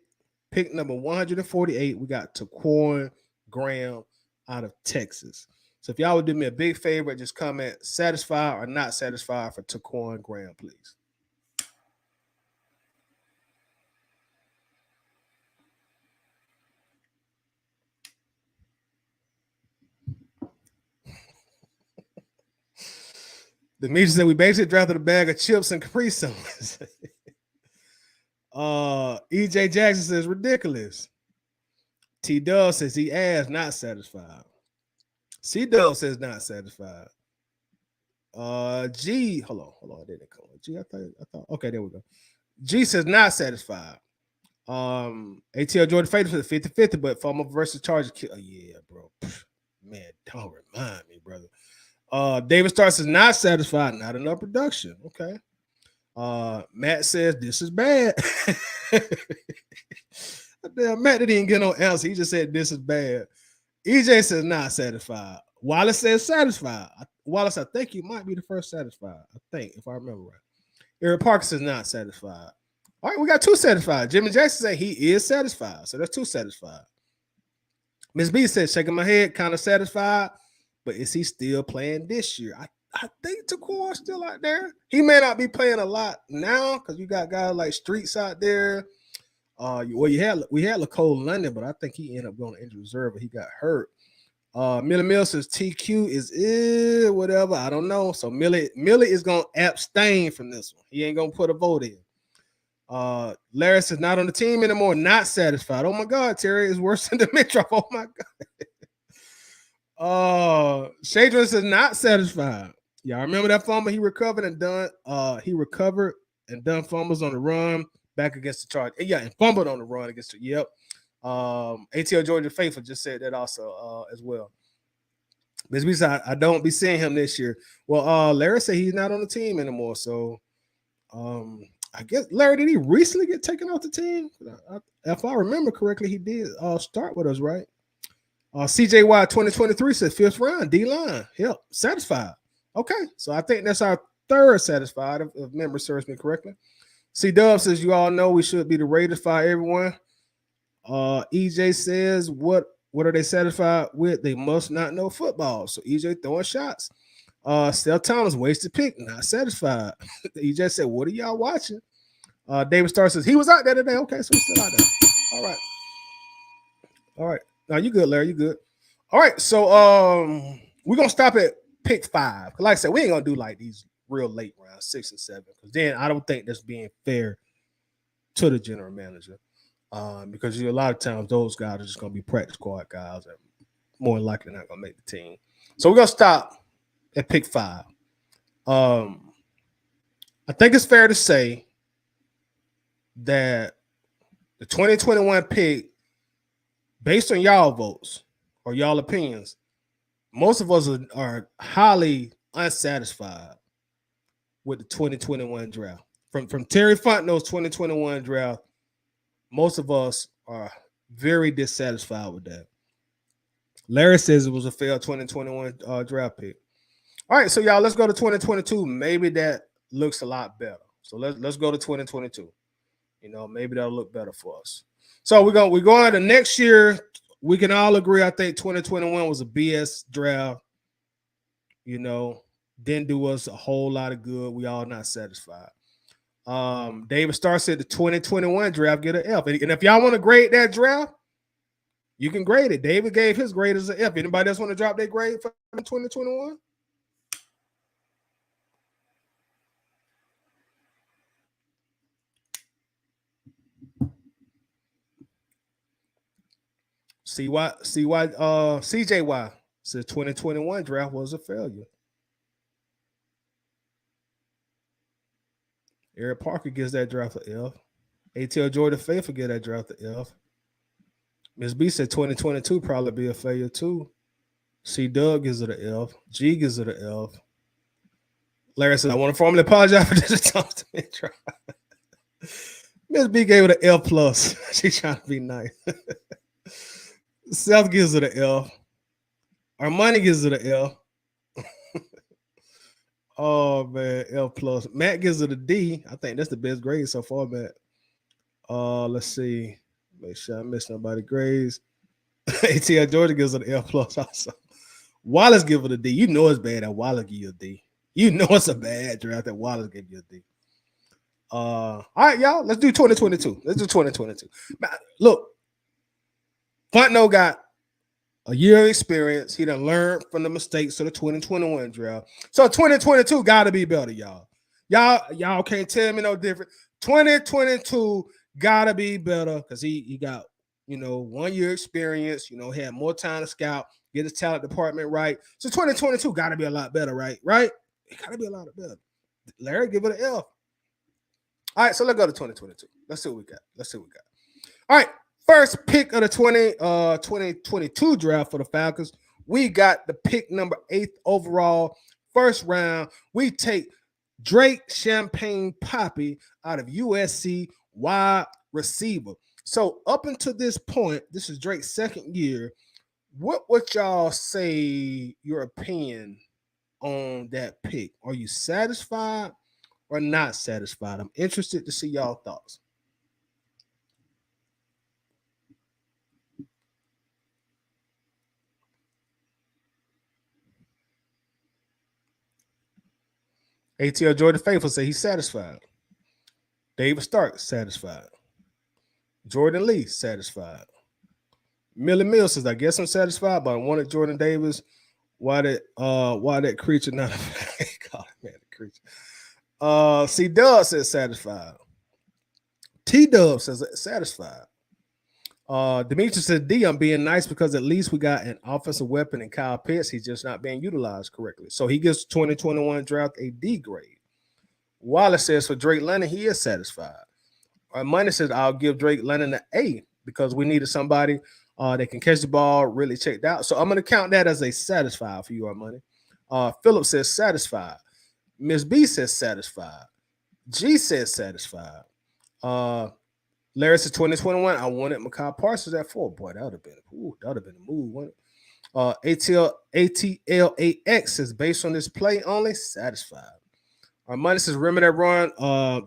Speaker 1: number 148. We got Taquan Graham out of Texas. So if y'all would do me a big favor, just comment satisfied or not satisfied for Taquan Graham, please. The media said we basically drafted a bag of chips and Capri Suns. EJ Jackson says ridiculous. T Dub says he asked not satisfied. C Dub says not satisfied. G, hold on, I didn't call it. G, I thought, okay, there we go. G says not satisfied. ATL Jordan Fader says 50-50, but Farmer versus Chargers. Oh, yeah, bro. Man, don't remind me, brother. David Starr says not satisfied, not enough production. Okay. Matt says this is bad. Damn, Matt didn't get no answer. He just said this is bad. EJ says not satisfied. Wallace says satisfied. Wallace, I think you might be the first satisfied. I think, if I remember right. Eric Parker says not satisfied. All right, we got 2 satisfied. Jimmy Jackson said he is satisfied. So that's 2 satisfied. Miss B says shaking my head, kind of satisfied, but is he still playing this year? I think Taquan's still out there. He may not be playing a lot now because you got guys like Streets out there. We had LaCole London, but I think he ended up going to injury reserve, but he got hurt. Millie says TQ is whatever. I don't know. So Millie is gonna abstain from this one. He ain't gonna put a vote in. Larry says not on the team anymore, not satisfied. Oh my God, Terry is worse than Dimitrov. Oh my God. Shadron says not satisfied. Y'all remember that fumble he recovered and done? Fumbles on the run back against the Chargers. Yeah, and fumbled on the run against the ATL Georgia Faithful just said that also as well. Miss I don't be seeing him this year. Well, Larry said he's not on the team anymore. So I guess Larry, did he recently get taken off the team? If I remember correctly, he did start with us, right? CJY 2023 said 5th round, D-line. Yep, satisfied. Okay, so I think that's our 3rd satisfied, if memory serves me correctly. C-Dub says, you all know we should be the Raiders, fire everyone. EJ says, what are they satisfied with? They must not know football. So EJ throwing shots. Seth Thomas, wasted pick, not satisfied. EJ said, what are y'all watching? David Starr says, he was out there today. Okay, so he's still out there. All right. No, you good, Larry. You good. All right. So we're gonna stop at pick 5. Like I said, we ain't gonna do like these real late rounds, 6 and 7, because then I don't think that's being fair to the general manager. Because a lot of times those guys are just gonna be practice squad guys that more than likely not gonna make the team. So we're gonna stop at pick 5. I think it's fair to say that the 2021 pick, based on y'all votes or y'all opinions, most of us are highly unsatisfied with the 2021 draft. From Terry Fontenot's 2021 draft, most of us are very dissatisfied with that. Larry says it was a failed 2021 draft pick. All right, so y'all, let's go to 2022. Maybe that looks a lot better. So let's go to 2022. Maybe that'll look better for us. So we're going to next year. We can all agree, I think 2021 was a BS draft. Didn't do us a whole lot of good. We all not satisfied. David Starr said the 2021 draft get an F. And if y'all want to grade that draft, you can grade it. David gave his grade as an F. Anybody else want to drop their grade for 2021? CJY said 2021 draft was a failure. Eric Parker gives that draft an F. ATL Jordan Faithful get that draft an F. Ms. B said 2022 probably be a failure too. C Doug gives it an F. G gives it an F. Larry said, I want to formally apologize for this attempt to make draft. Ms. B gave it an F plus. She's trying to be nice. Seth gives it an F. Armani gives it an F. Oh man, F plus. Matt gives it a D. I think that's the best grade so far, Matt. Let's see. Make sure I miss nobody grades. ATL Georgia gives it an F plus also. Wallace give it a D. You know it's bad that Wallace give you a D. You know it's a bad draft that Wallace give you a D. All right, y'all. Let's do 2022. Let's do 2022. Look, Fontenot got a year of experience. He done learned from the mistakes of the 2021 draft. So 2022 got to be better, y'all. Y'all can't tell me no different. 2022 got to be better because he got, 1 year experience, had more time to scout, get his talent department right. So 2022 got to be a lot better, right? Right? It got to be a lot better. Larry, give it an F. All right, so let's go to 2022. Let's see what we got. All right. First pick of the 2022 draft for the Falcons. We got the pick number 8 overall, first round. We take Drake Champagne Poppy out of USC, wide receiver. So up until this point, this is Drake's second year. What would y'all say your opinion on that pick? Are you satisfied or not satisfied? I'm interested to see y'all thoughts. ATL Jordan Faithful say he's satisfied. David Stark satisfied. Jordan Lee satisfied. Millie Mills says, I guess I'm satisfied, but I wanted Jordan Davis. Why that creature not God, man, the creature. C Dub says satisfied. T Dub says satisfied. Demetrius said D, I'm being nice because at least we got an offensive weapon in Kyle Pitts. He's just not being utilized correctly. So he gives 2021 draft a D grade. Wallace says for Drake London, he is satisfied. Money says I'll give Drake London an A because we needed somebody that can catch the ball, really checked out. So I'm going to count that as a satisfied for you, Money. Philip says satisfied. Miss B says satisfied. G says satisfied. Larry says 2021. I wanted Mekhi Parsons at 4. Boy, that would have been a move. ATLAX says based on this play only, satisfied. Money says remember that run,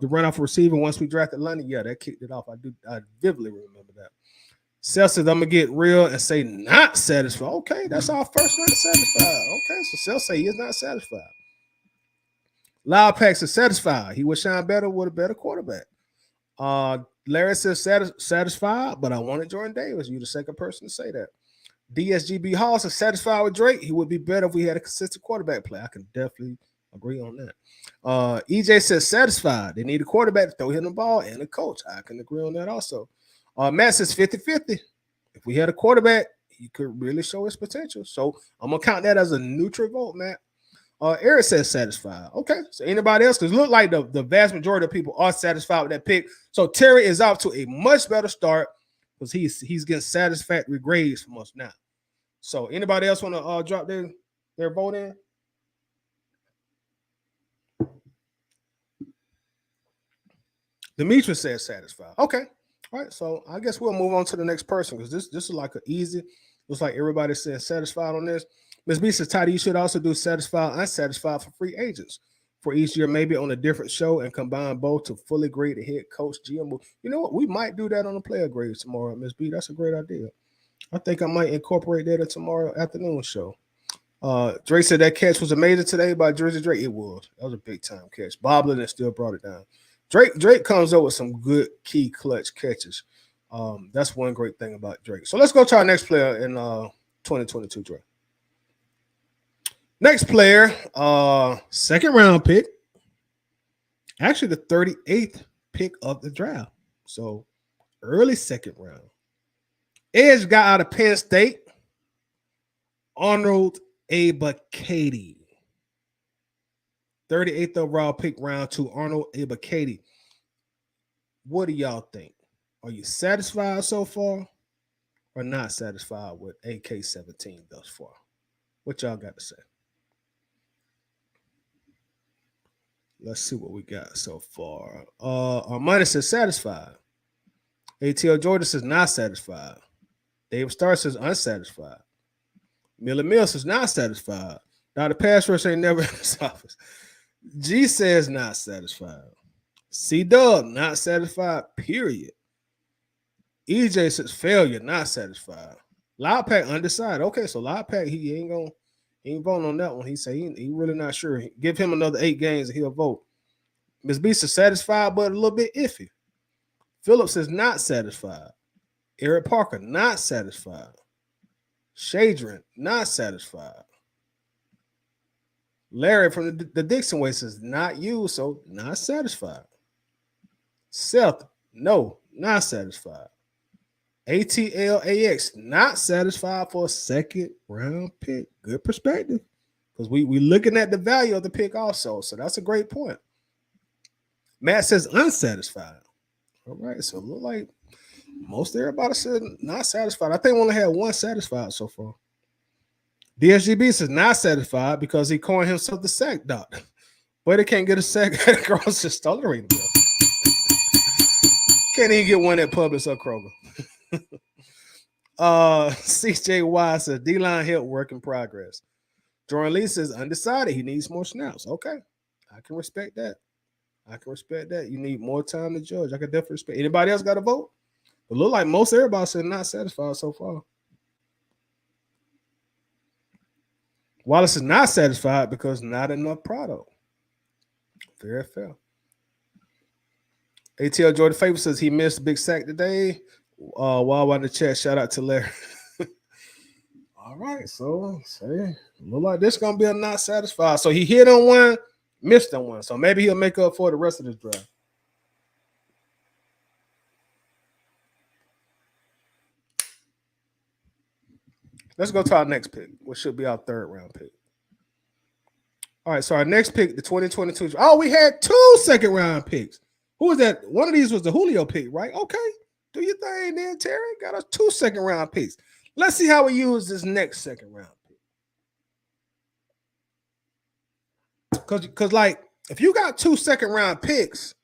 Speaker 1: the run off receiver once we drafted London. Yeah, that kicked it off. I vividly remember that. Seth says I'm gonna get real and say not satisfied. Okay, that's our first not satisfied. Okay, so Seth say he is not satisfied. Loud Pack says satisfied. He would shine better with a better quarterback. Larry says satisfied, but I wanted Jordan Davis. You're the second person to say that. DSGB Hall is satisfied with Drake. He would be better if we had a consistent quarterback play. I can definitely agree on that. EJ says satisfied. They need a quarterback to throw him the ball and a coach. I can agree on that also. Matt says 50-50. If we had a quarterback, he could really show his potential. So I'm going to count that as a neutral vote, Matt. Eric says satisfied. Okay. So anybody else? Because it look like the vast majority of people are satisfied with that pick. So Terry is off to a much better start because he's getting satisfactory grades from us now. So anybody else want to drop their vote in? Demetrius says satisfied. Okay. All right. So I guess we'll move on to the next person because this is like an easy. Looks like everybody says satisfied on this. Ms. B says, Toddy, you should also do satisfied, unsatisfied for free agents for each year, maybe on a different show and combine both to fully grade the head coach GM. You know what? We might do that on the player grades tomorrow, Ms. B. That's a great idea. I think I might incorporate that in tomorrow afternoon show. Drake said that catch was amazing today by Jersey Drake. It was. That was a big time catch. Bobbling and still brought it down. Drake comes up with some good key clutch catches. That's one great thing about Drake. So let's go to our next player in 2022, Drake. Next player, second round pick. Actually, the 38th pick of the draft. So early second round. Edge got out of Penn State. Arnold Ebiketie. 38th overall pick, round 2. Arnold Ebiketie. What do y'all think? Are you satisfied so far or not satisfied with AK-17 thus far? What y'all got to say? Let's see what we got so far. Armani says satisfied. ATL Jordan says not satisfied. Dave Starr says unsatisfied. Miller Mill says not satisfied. Now the pass rush ain't never in his office. G says not satisfied. C-Dub, not satisfied, period. EJ says failure, not satisfied. Loud Pack, undecided. Okay, so Loud Pack, he ain't voting on that one. He say he really not sure. Give him another 8 games and he'll vote. Ms. B says satisfied, but a little bit iffy. Phillips is not satisfied. Eric Parker, not satisfied. Shadron, not satisfied. Larry from the Dixon Way says not you, so not satisfied. Seth, no, not satisfied. ATLAX, not satisfied for a second round pick. Good perspective. Because we looking at the value of the pick also. So that's a great point. Matt says unsatisfied. All right. So it look like most everybody said not satisfied. I think we only had one satisfied so far. DSGB says not satisfied because he coined himself the sack doctor. But he can't get a sack across his tolerate bill. Can't even get one at Publix or Kroger. CJY says D-line help work in progress. Jordan Lee says undecided. He needs more snaps. Okay. I can respect that. You need more time to judge. I can definitely respect. Anybody else got a vote? It look like most everybody said not satisfied so far. Wallace is not satisfied because not enough product. Very fair. ATL Jordan Favor says he missed a big sack today. While in the chat, shout out to Larry. All right, so say look like this gonna be a not satisfied. So he hit on one, missed on one. So maybe he'll make up for the rest of this drive. Let's go to our next pick, which should be our third round pick. All right, so our next pick, the 2022. Oh, we had 2 second round picks. Who was that? One of these was the Julio pick, right? Okay. Do your thing then, Terry. Got us 2 second round picks. Let's see how we use this next second round pick. Because like, if you got 2 second round picks,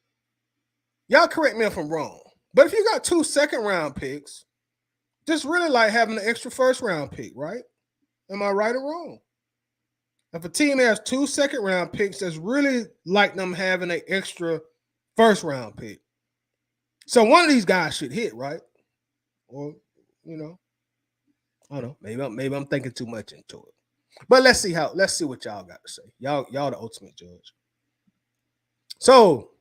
Speaker 1: y'all correct me if I'm wrong. But if you got 2 second round picks, just really like having an extra first round pick, right? Am I right or wrong? If a team has 2 second round picks, that's really like them having an extra first round pick. So one of these guys should hit, right? Or, you know, I don't know. Maybe I'm thinking too much into it. But let's see what y'all got to say. Y'all the ultimate judge. So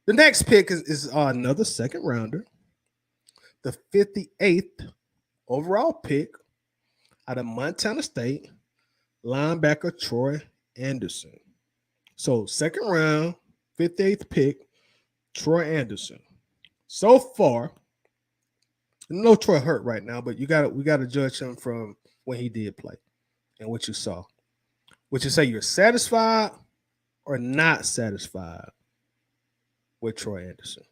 Speaker 1: the next pick is another second rounder. The 58th overall pick. out of Montana State, linebacker Troy Anderson. So second round, 58th pick, Troy Anderson. So far, no Troy hurt right now, but we gotta judge him from when he did play and what you saw. Would you say you're satisfied or not satisfied with Troy Anderson?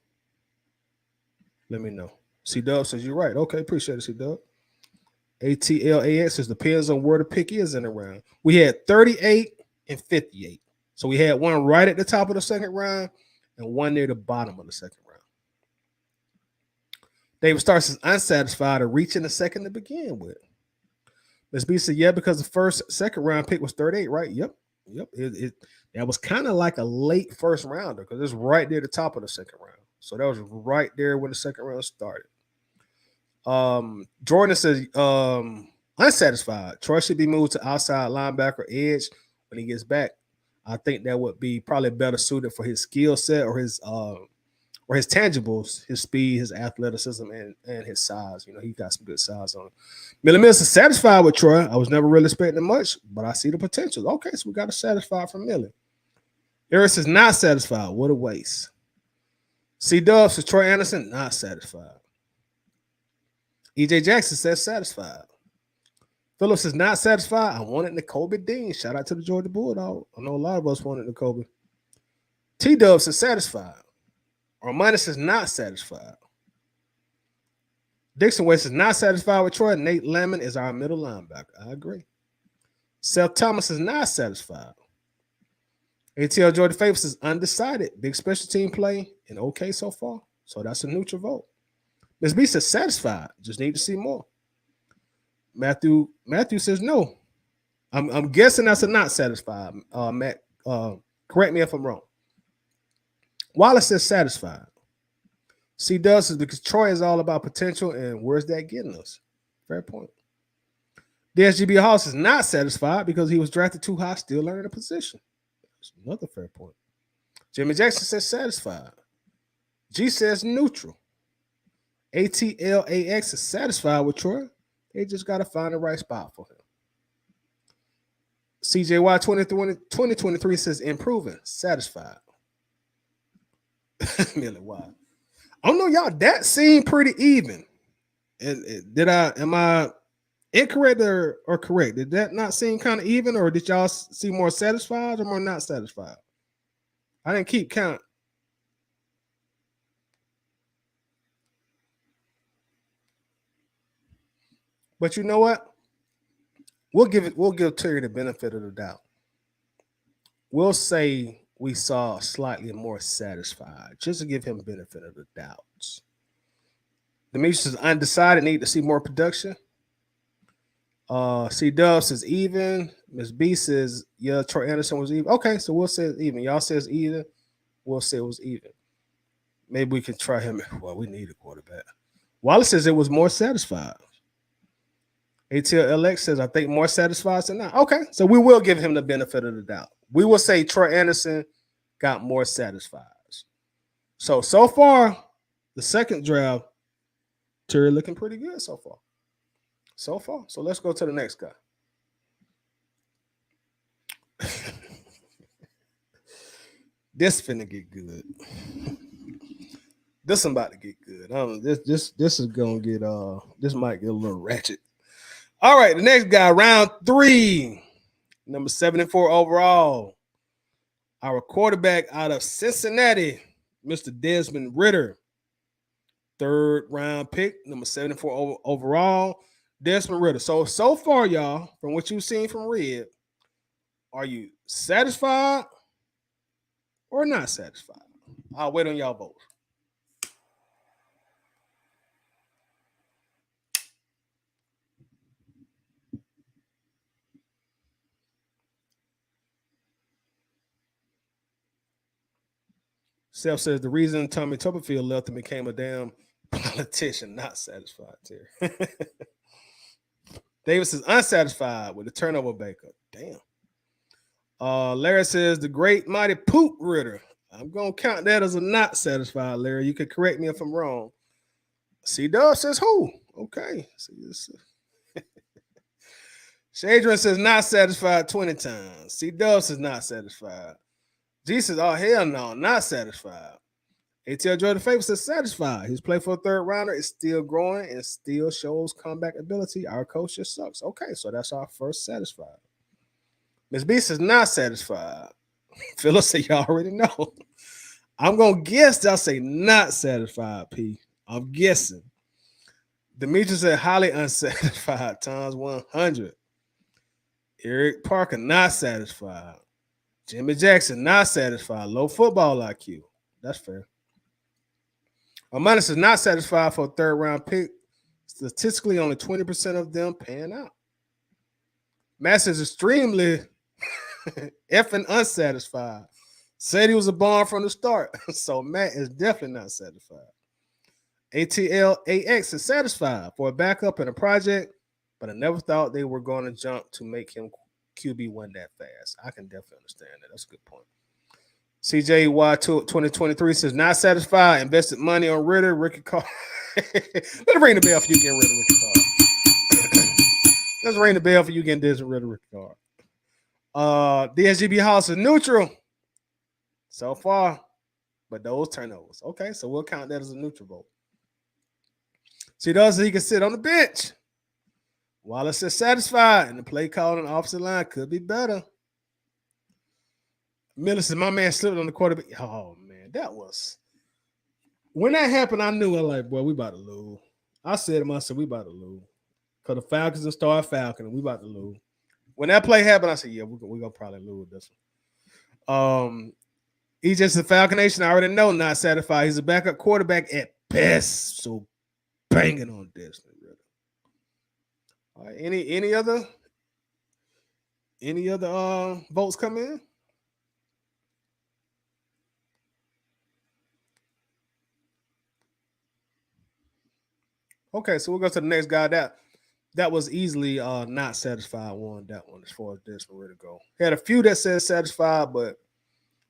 Speaker 1: Let me know. C Dub says you're right. Okay, appreciate it, C Dub. ATLAX says depends on where the pick is in the round. We had 38 and 58. So we had one right at the top of the second round and one near the bottom of the second round. David Starks is unsatisfied of reaching the second to begin with. Let's be said, yeah, because the second round pick was 38, right? Yep. That was kind of like a late first rounder because it's right near the top of the second round. So that was right there when the second round started. Jordan says unsatisfied. Troy should be moved to outside linebacker edge when he gets back. I think that would be probably better suited for his skill set or his tangibles, his speed, his athleticism, and his size. You know, he got some good size on him. Millie Mills is satisfied with Troy. I was never really expecting much, but I see the potential. Okay, so we got to satisfy from Millie. Eris is not satisfied. What a waste. C Dub says Troy Anderson, not satisfied. EJ Jackson says satisfied. Phillips is not satisfied. I wanted Nakobe Dean. Shout out to the Georgia Bulldog. I know a lot of us wanted Nakobe. T Dubs is satisfied. Armandus is not satisfied. Dixon West is not satisfied with Troy. Nate Lemon is our middle linebacker. I agree. Seth Thomas is not satisfied. ATL Jordan Favors is undecided. Big special team play and okay so far. So that's a neutral vote. Ms. B says satisfied. Just need to see more. Matthew says no. I'm guessing that's a not satisfied. Matt, correct me if I'm wrong. Wallace says satisfied. C does is because Troy is all about potential, and where's that getting us? Fair point. DSGB House is not satisfied because he was drafted too high, still learning the position. That's another fair point. Jimmy Jackson says satisfied. G says neutral. ATLAX is satisfied with Troy. They just got to find the right spot for him. CJY 2023 says improving, satisfied. Millie, why? I don't know, y'all. That seemed pretty even. Am I incorrect or correct? Did that not seem kind of even, or did y'all see more satisfied or more not satisfied? I didn't keep count. But you know what? We'll give Terry the benefit of the doubt. We'll say we saw slightly more satisfied, just to give him benefit of the doubts. Demetrius is undecided, need to see more production. C Dub says even. Miss B says, yeah, Troy Anderson was even. Okay, so we'll say it's even. Y'all says even. We'll say it was even. Maybe we can try him. Well, we need a quarterback. Wallace says it was more satisfied. ATLX says, I think more satisfied than not. Okay, so we will give him the benefit of the doubt. We will say Troy Anderson got more satisfied. So far, the second draft, Terry looking pretty good so far. So let's go to the next guy. This finna get good. This about to get good. This is gonna get this might get a little ratchet. All right, the next guy, round 3, number 74 overall. Our quarterback out of Cincinnati, Mr. Desmond Ridder. 3rd round pick, number 74 overall. Desmond Ridder. So far, y'all, from what you've seen from Red, are you satisfied or not satisfied? I'll wait on y'all vote. Self says the reason Tommy Tuberfield left and became a damn politician, not satisfied, Terry. Davis is unsatisfied with the turnover baker. Damn. Larry says the great mighty Poop Ridder. I'm gonna count that as a not satisfied, Larry. You can correct me if I'm wrong. C Dub says who? Okay. See this. Shadron says not satisfied 20 times. C Dub says not satisfied. G says, oh, hell no, not satisfied. ATL Jordan Favor says satisfied. His play for a third rounder is still growing and still shows comeback ability. Our coach just sucks. Okay, so that's our first satisfied. Miss B says not satisfied. Phyllis said, you already know. I'm going to guess they'll say not satisfied, P. I'm guessing. Demetrius said highly unsatisfied times 100. Eric Parker not satisfied. Jimmy Jackson not satisfied. Low football IQ. That's fair. Armandus is not satisfied for a third round pick. Statistically, only 20% of them pan out. Mass is extremely effing unsatisfied. Said he was a bomb from the start. So Matt is definitely not satisfied. ATL AX is satisfied for a backup in a project, but I never thought they were going to jump to make him QB1 that fast. I can definitely understand that. That's a good point. CJY 2023 says not satisfied. Invested money on Ritter. Ricky Carr. Let's ring the bell for you getting rid of Ricky Carr. Let's ring the bell for you getting this rid of Ricky Carr. DSGB House is neutral so far, but those turnovers. Okay, so we'll count that as a neutral vote. She does so he can sit on the bench. Wallace is satisfied, and the play call on the offensive line could be better. Millicent, my man slipped on the quarterback. Oh, man, that was... When that happened, I knew, boy, we about to lose. I said to myself, we about to lose. Because the Falcons and Star Falcon, and we about to lose. When that play happened, I said, yeah, we're going to probably lose this one. He's just a Falcon Nation. I already know, not satisfied. He's a backup quarterback at best. So, banging on Disney. All right, any other votes come in? Okay, so we'll go to the next guy. That was easily not satisfied one. That one as far as this where to go. Had a few that said satisfied, but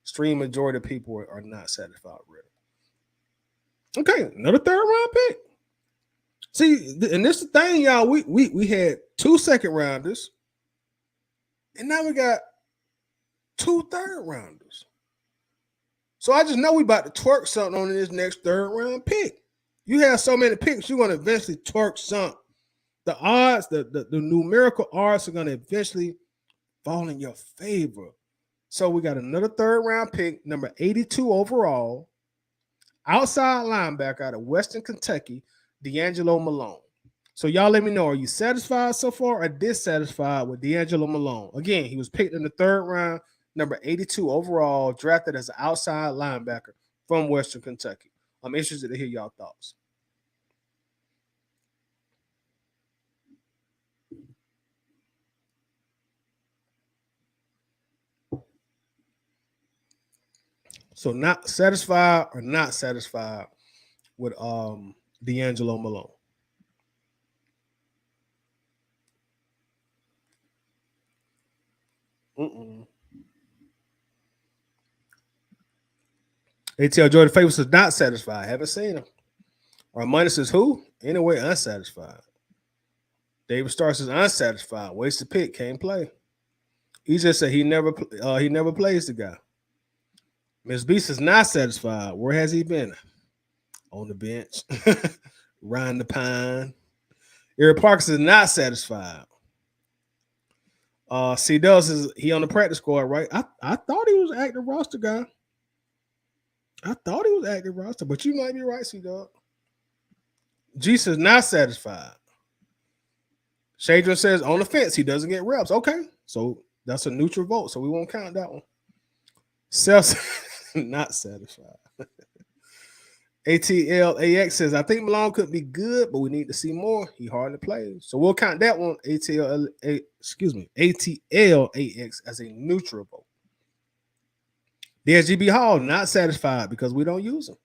Speaker 1: extreme majority of people are not satisfied with it. Okay, another third round pick. See, and this is the thing, y'all. We had 2 second rounders, and now we got 2 third rounders. So I just know we about to twerk something on this next third round pick. You have so many picks, you're going to eventually twerk something. The odds, the numerical odds are going to eventually fall in your favor. So we got another third round pick, number 82 overall, outside linebacker out of Western Kentucky, D'Angelo Malone. So y'all let me know, are you satisfied so far or dissatisfied with D'Angelo Malone? Again, he was picked in the third round, number 82 overall, drafted as an outside linebacker from Western Kentucky. I'm interested to hear y'all thoughts. So not satisfied or not satisfied with D'Angelo Malone? ATL Jordan Favors is not satisfied. Haven't seen him. Armani says who? Anyway, unsatisfied. David Starr says unsatisfied. Wasted pick. Can't play. He just said he never plays the guy. Miss Beast is not satisfied. Where has he been? On the bench. Riding the pine. Eric Parks is not satisfied. C Dubs is he on the practice squad, right? I thought he was an active roster guy. I thought he was active roster, but you might be right, C Dub. G says not satisfied. Shadron says on the fence, he doesn't get reps. Okay, so that's a neutral vote, so we won't count that one. Self not satisfied. ATLAX says, I think Malone could be good, but we need to see more. He hardly plays. So we'll count that one, ATLAX as a neutral vote. DSGB Hall, not satisfied because we don't use him.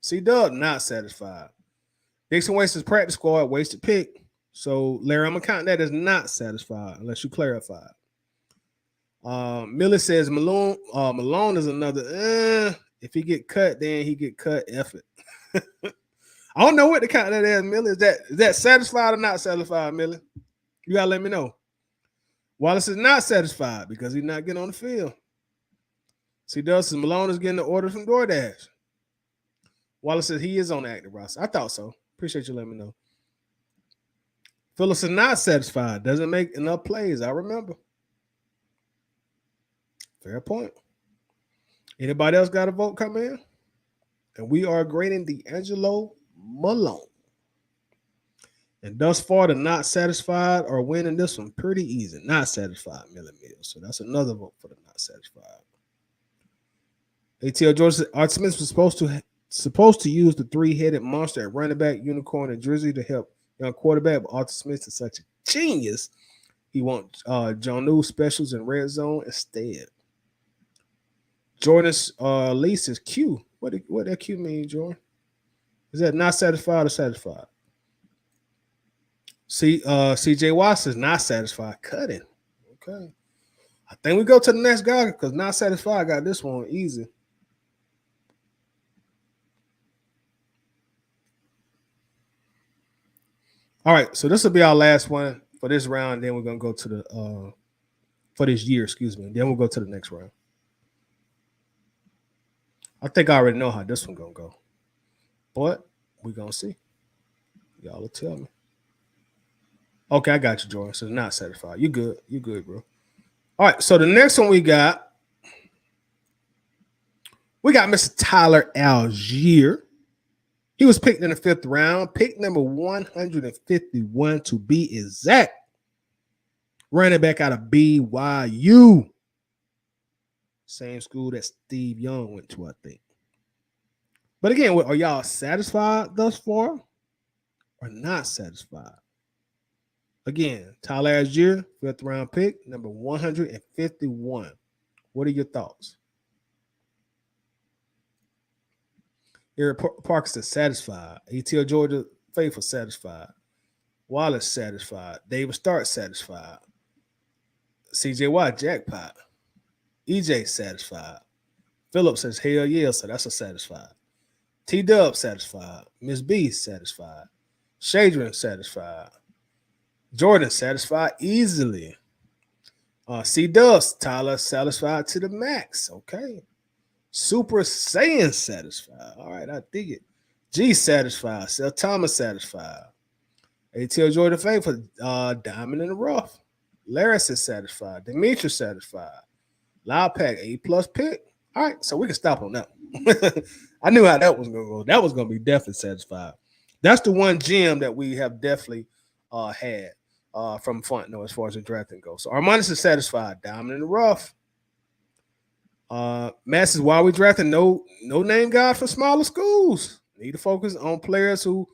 Speaker 1: C-Dub, not satisfied. Dixon Waste's practice squad, wasted pick. So, Larry, I'm going to count that as not satisfied unless you clarify. Millie says Malone is another, if he get cut, then he get cut. F it. I don't know what to count that as, Millie. Is that satisfied or not satisfied, Millie? You gotta let me know. Wallace is not satisfied because he's not getting on the field. C Dub says Malone is getting the orders from DoorDash. Wallace says he is on the active roster. I thought so. Appreciate you letting me know. Phillips is not satisfied. Doesn't make enough plays. I remember. Fair point. Anybody else got a vote come in? And we are grading D'Angelo Malone. And thus far, the not satisfied are winning this one pretty easy. Not satisfied, Millie Mills. So that's another vote for the not satisfied. ATL George said Art Smith was supposed to use the three-headed monster at running back, unicorn, and Drizzy to help young quarterback, but Arthur Smith is such a genius. He wants John New specials in red zone instead. Jordan's lease is Q. What that Q mean, Jordan? Is that not satisfied or satisfied? CJ Watson is not satisfied. Cutting. Okay. I think we go to the next guy because not satisfied got this one easy. All right, so this will be our last one for this round. Then we're gonna go to the for this year, excuse me. Then we'll go to the next round. I think I already know how this one gonna go, but we're gonna see. Y'all will tell me. Okay, I got you, Jordan. So not satisfied. You good? You good, bro? All right. So the next one we got Mr. Tyler Algier. He was picked in the 5th round, pick number 151 to be exact. Running back out of BYU. Same school that Steve Young went to, I think. But again, are y'all satisfied thus far or not satisfied? Again, Tyler Algier, 5th round pick, number 151. What are your thoughts? Eric Parker is satisfied. ATL Georgia Faithful satisfied. Wallace satisfied. David Stark satisfied. CJ Watt jackpot. EJ satisfied. Phillips says hell yeah, so that's a satisfied. T Dub satisfied. Miss B satisfied. Shadron satisfied. Jordan satisfied easily. C Dubs, Tyler satisfied to the max. Okay. Super Saiyan satisfied. All right, I dig it. G satisfied. Seth Thomas satisfied. ATL Jordan Faithful, diamond in the rough. Laris is satisfied. Demetrius satisfied. Loud Pack, A+ pick. All right, so we can stop on that one. I knew how that was going to go. That was going to be definitely satisfied. That's the one gem that we have definitely had from Fontenot as far as the drafting goes. So Armandus is satisfied. Diamond in the rough. Matt says, why are we drafting no name guys from smaller schools? Need to focus on players who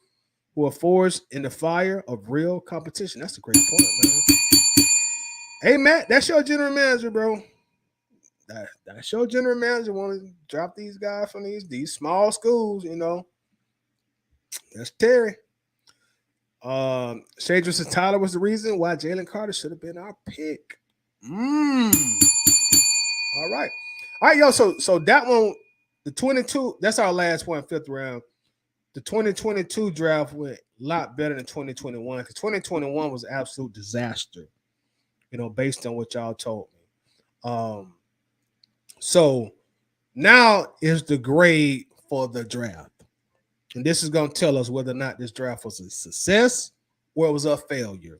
Speaker 1: are forged in the fire of real competition. That's a great point, man. Hey, Matt, that's your general manager, bro. That's your general manager. Want to drop these guys from these small schools, you know. That's Terry. Shadris and Tyler was the reason why Jalen Carter should have been our pick. All right. All right, yo. So that one, the 22, that's our last one, 5th round. The 2022 draft went a lot better than 2021 because 2021 was an absolute disaster, you know, based on what y'all told me. So now is the grade for the draft. And this is going to tell us whether or not this draft was a success or it was a failure.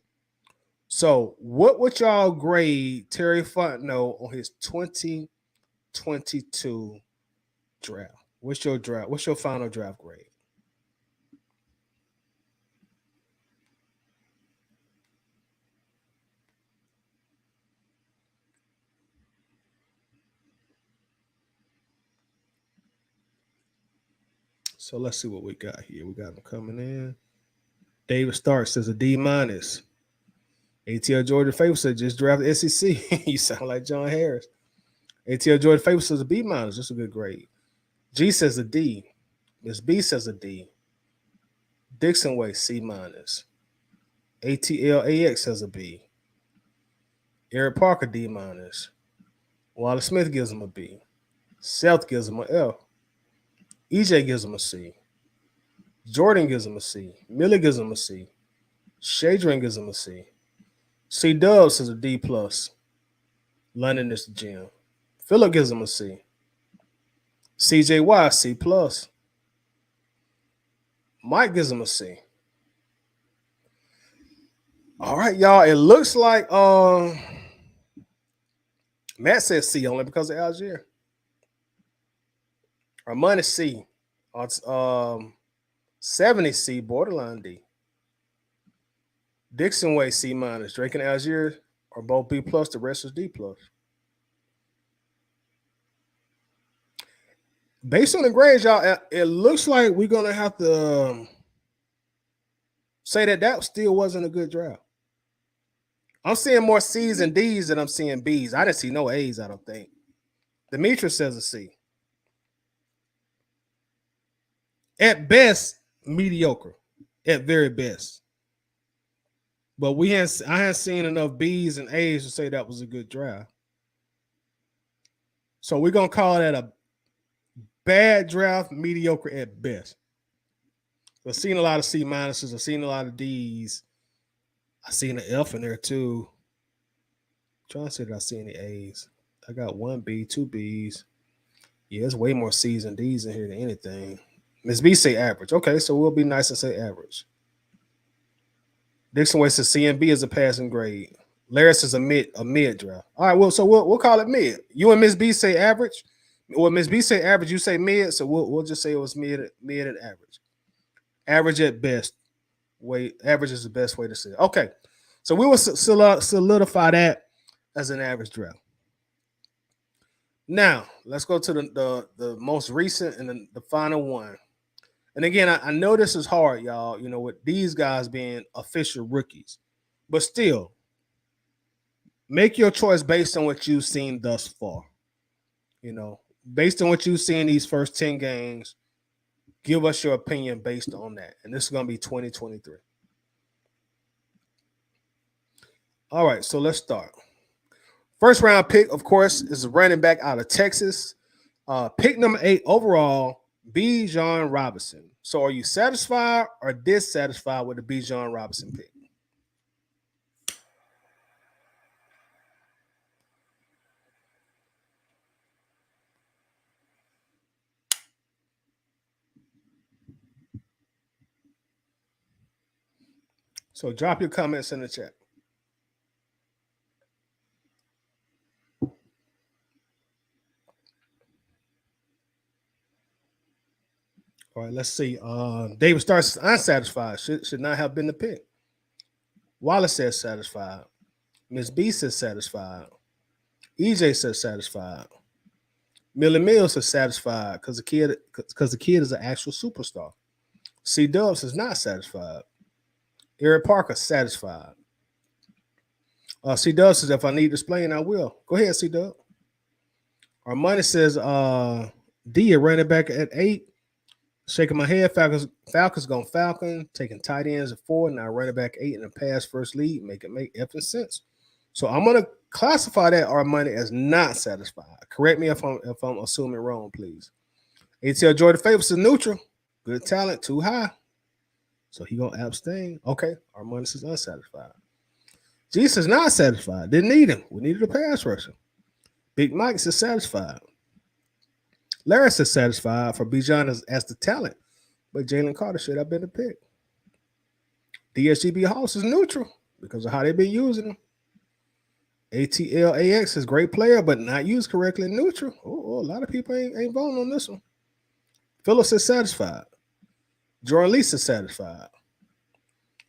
Speaker 1: So what would y'all grade Terry Fontenot on his 2022 draft? What's your draft? What's your final draft grade? So let's see what we got here. We got them coming in. David Stark says a D-. ATL Georgia Faithful said just draft the SEC. You sound like John Harris. ATL Georgia Faithful says a B-. That's a good grade. G says a D. Miss B says a D. Dixon Way C-. ATL AX says a B. Eric Parker D-. Wallace Smith gives him a B. Seth gives him an F. EJ gives him a C. Jordan gives him a C. Millie gives him a C. Shadron gives him a C. C Dubs is a D plus. London is the gym. Phillip gives him a C. CJY C plus. Mike gives him a C. All right, y'all. It looks like Matt says C only because of Algier. Armani C. 70 C, borderline D. Dixon Way C minus. Drake and Algier are both B plus. The rest is D plus. Based on the grades, y'all, it looks like we're gonna have to say that still wasn't a good draft. I'm seeing more C's and D's than I'm seeing B's. I didn't see no A's, I don't think. Demetrius says a C. At best, mediocre. At very best. But I hadn't seen enough B's and A's to say that was a good draft. So we're gonna call that a bad draft, mediocre at best. I've seen a lot of C minuses. I've seen a lot of D's. I've seen an F in there too. I'm trying to see if I see any A's. I got one B, two B's. Yeah, there's way more C's and D's in here than anything. Miss B say average. Okay, so we'll be nice and say average. Dixon Way says C and B is a passing grade. Laris is a mid draft. All right, well, so we'll call it mid. You and Miss B say average. Well, Miss B say average, you say mid, so we'll just say it was mid and average. Average at best. Average is the best way to say it. Okay, so we will solidify that as an average draft. Now let's go to the most recent and the final one. And again, I know this is hard, y'all. You know, with these guys being official rookies, but still, make your choice based on what you've seen thus far. You know, based on what you've seen these first 10 games, give us your opinion based on that. And this is going to be 2023. All right, so let's start. First round pick, of course, is a running back out of Texas. Pick number 8 overall, Bijan Robinson. So are you satisfied or dissatisfied with the Bijan Robinson pick? So drop your comments in the chat. All right, let's see. David starts unsatisfied. Should not have been the pick. Wallace says satisfied. Miss B says satisfied. EJ says satisfied. Millie Mills says satisfied because the kid is an actual superstar. C Dubs is not satisfied. Eric Parker satisfied. C Dubs says if I need to explain, I will. Go ahead, C Dub. Armani says D a running back at 8. Shaking my head, Falcons going Falcon, taking tight ends at 4, now running back 8 in the pass first lead, make effing sense. So I'm gonna classify that Armani as not satisfied. Correct me if I'm assuming wrong, please. ATL Jordan Favors is neutral. Good talent, too high. So he gonna abstain. Okay, Armani is unsatisfied. Jesus is not satisfied. Didn't need him. We needed a pass rusher. Big Mike is satisfied. Laris is satisfied for Bijan as the talent, but Jalen Carter should have been the pick. DSGB House is neutral because of how they've been using him. ATLAX is a great player, but not used correctly. Neutral. Oh, a lot of people ain't voting on this one. Phyllis is satisfied. Jordan Lisa is satisfied.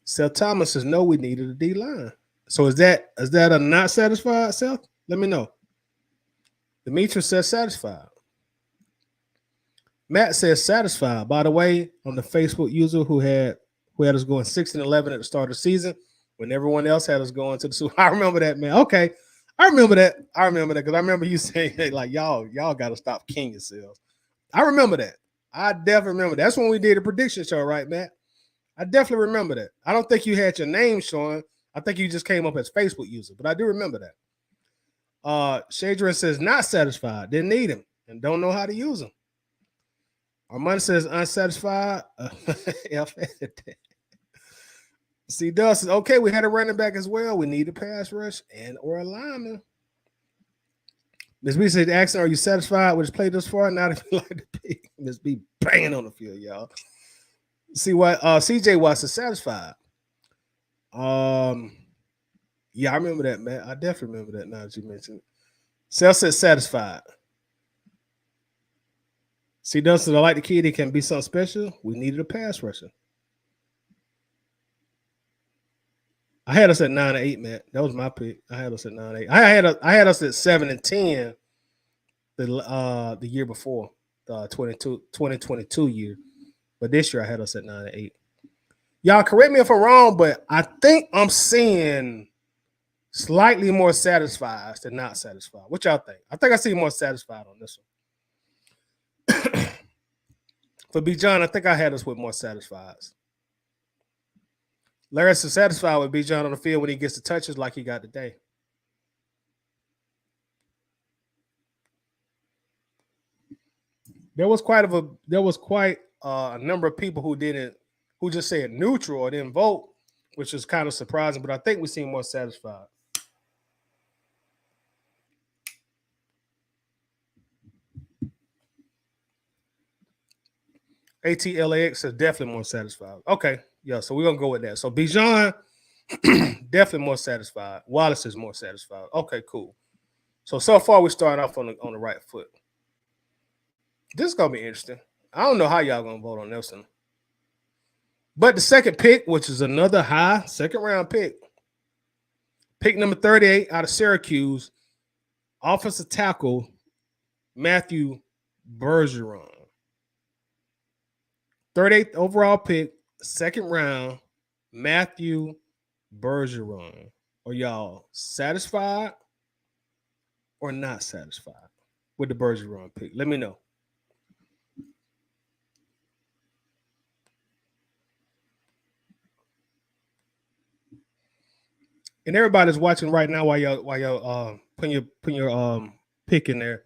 Speaker 1: Seth Thomas says no, we needed a D line. So is that a not satisfied, Seth? Let me know. Demetrius says satisfied. Matt says satisfied. By the way, on the Facebook user who had us going 6-11 at the start of the season, when everyone else had us going to the Super. I remember that, man. Okay, I remember that because I remember you saying, hey, like y'all got to stop king yourselves. I remember that. I definitely remember. That's when we did a prediction show, right, Matt? I definitely remember that. I don't think you had your name, Sean. I think you just came up as Facebook user, but I do remember that. Shadrin says not satisfied. Didn't need him and don't know how to use him. Armand says unsatisfied. See, Dust is okay. We had a running back as well. We need a pass rush and or a lineman. Miss B said, "Axon, are you satisfied with his play thus far? Not if you like to pick." Miss B banging on the field, y'all. See what CJ Watson satisfied. Yeah, I remember that, man. I definitely remember that now that you mentioned it. Cell said satisfied. See, Dustin, I like the kid. He can be something special. We needed a pass rusher. I had us at 9-8, man. That was my pick. I had us at 9-8. I had us at 7-10 the year before, the 2022 year. But this year I had us at 9-8. Y'all correct me if I'm wrong, but I think I'm seeing slightly more satisfied than not satisfied. What y'all think? I think I see more satisfied on this one. For B. John, I think I had us with more satisfied. Larry's satisfied with B. John on the field when he gets the touches like he got today. There was quite a number of people who just said neutral or didn't vote, which is kind of surprising. But I think we seem more satisfied. ATLAX is definitely more satisfied. Okay, yeah, so we're gonna go with that. So Bijan definitely more satisfied. Wallace is more satisfied. Okay, cool. So far we started off on the right foot. This is gonna be interesting. I don't know how y'all gonna vote on Nelson. But the second pick, which is another high second round pick number 38 out of Syracuse, offensive tackle Matthew Bergeron. 38th overall pick, second round, Matthew Bergeron. Are y'all satisfied or not satisfied with the Bergeron pick? Let me know. And everybody's watching right now while y'all putting your pick in there.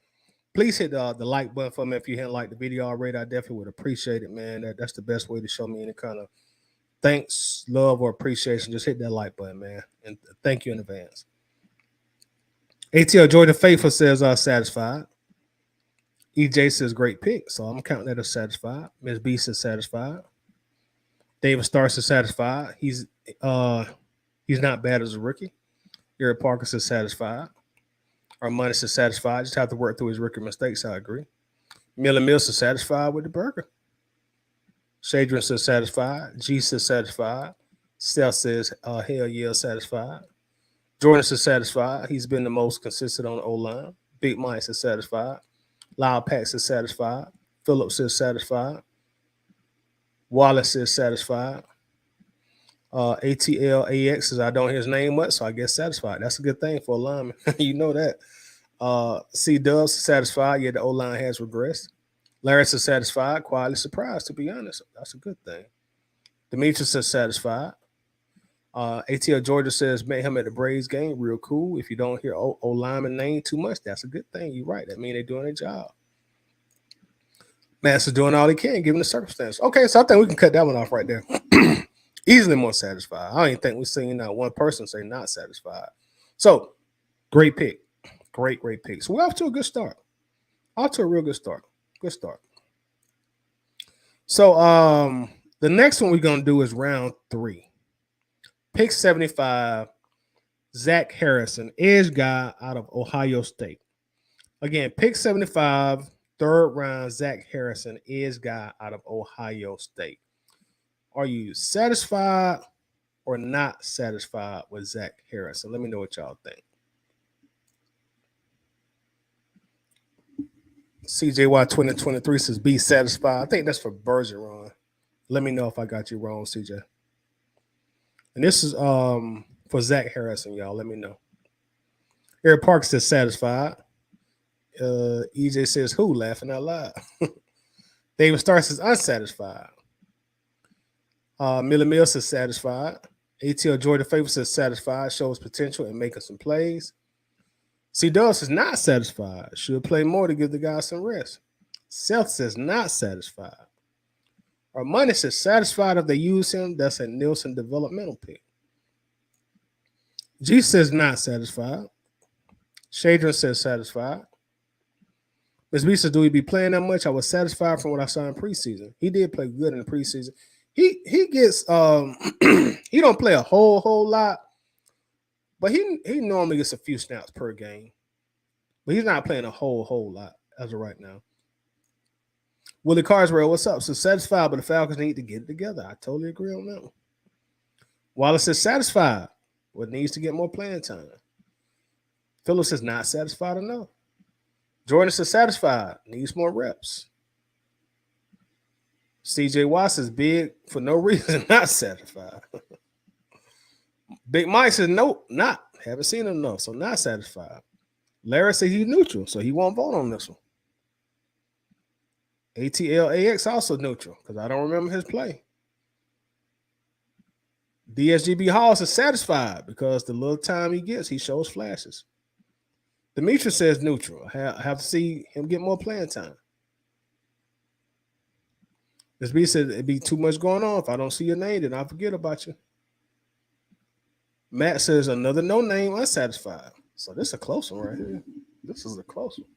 Speaker 1: Please hit the like button for me if you hadn't liked the video already. I definitely would appreciate it, man. That's the best way to show me any kind of thanks, love, or appreciation. Just hit that like button, man. And thank you in advance. ATL Georgia Faithful says satisfied. EJ says great pick. So I'm counting that as satisfied. Ms. B says satisfied. David Starr says satisfied. He's not bad as a rookie. Eric Parker says satisfied. Armani says satisfied. Just have to work through his rookie mistakes. I agree. Miller Mills is satisfied with the burger. Shadron says satisfied. G says satisfied. Seth says, hell yeah, satisfied. Jordan says satisfied. He's been the most consistent on the O-line. Big Mike says satisfied. Loud Pat says satisfied. Phillips says satisfied. Wallace says satisfied. ATLAX says, I don't hear his name much, so I guess satisfied. That's a good thing for a lineman. You know that. C Dubs is satisfied. Yeah, the O-line has regressed. Larry is satisfied. Quietly surprised, to be honest. That's a good thing. Demetrius is satisfied. ATL Georgia says, met him at the Braves game. Real cool. If you don't hear O-lineman name too much, that's a good thing. You're right. That means they're doing their job. Matt's doing all he can, given the circumstance. Okay, so I think we can cut that one off right there. Easily more satisfied. I don't even think we've seen not one person say not satisfied. So, great pick. Great pick. So we're off to a good start. Off to a real good start. Good start. So the next one we're gonna do is round 3. Pick 75, Zach Harrison, edge guy out of Ohio State. Again, pick 75, third round, Zach Harrison, edge guy out of Ohio State. Are you satisfied or not satisfied with Zach Harrison? Let me know what y'all think. CJY 2023 says be satisfied. I think that's for Bergeron. Let me know if I got you wrong, CJ. And this is for Zach Harrison, y'all. Let me know. Eric Park says satisfied. EJ says who? Laughing out loud. David Starr says unsatisfied. Miller Mill says satisfied. ATL Georgia Favor says satisfied. Shows potential in making some plays. C. Dubs is not satisfied. Should play more to give the guy some rest. Seth says not satisfied. Our money says satisfied if they use him. That's a Nielsen developmental pick. G says not satisfied. Shadron says satisfied. Ms. B says, do we be playing that much? I was satisfied from what I saw in preseason. He did play good in the preseason. He gets he don't play a whole lot, but he normally gets a few snaps per game. But he's not playing a whole lot as of right now. Willie Carswell, what's up? So satisfied, but the Falcons need to get it together. I totally agree on that one. Wallace says satisfied, but needs to get more playing time. Phillips says not satisfied enough. Jordan says satisfied, needs more reps. CJ Watts is big for no reason, not satisfied. Big Mike says nope, not. Haven't seen enough, so not satisfied. Larry says he's neutral, so he won't vote on this one. ATLAX also neutral because I don't remember his play. DSGB Hall is satisfied because the little time he gets, he shows flashes. Demetrius says neutral. I have to see him get more playing time. This B said it'd be too much going on. If I don't see your name, then I'll forget about you. Matt says another no name unsatisfied. So this is a close one right here. This is a close one.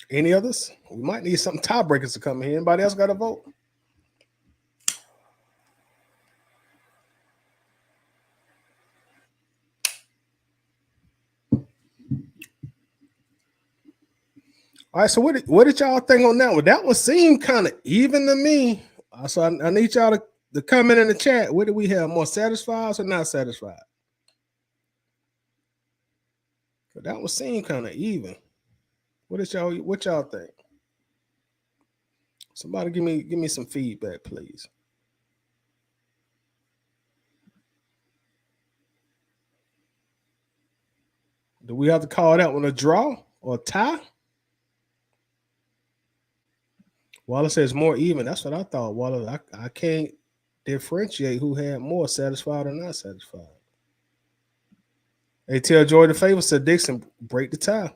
Speaker 1: Any others? We might need some tiebreakers to come in. Anybody else got a vote? All right, so what did y'all think on that one? That one seemed kind of even to me. So I need y'all to comment in the chat. What do we have? More satisfied or not satisfied? That one seemed kind of even. What y'all think? Somebody give me some feedback, please. Do we have to call that one a draw or a tie? Wallace says more even. That's what I thought. Wallace, I can't differentiate who had more satisfied or not satisfied. They tell Jordan Favor said Dixon break the tie.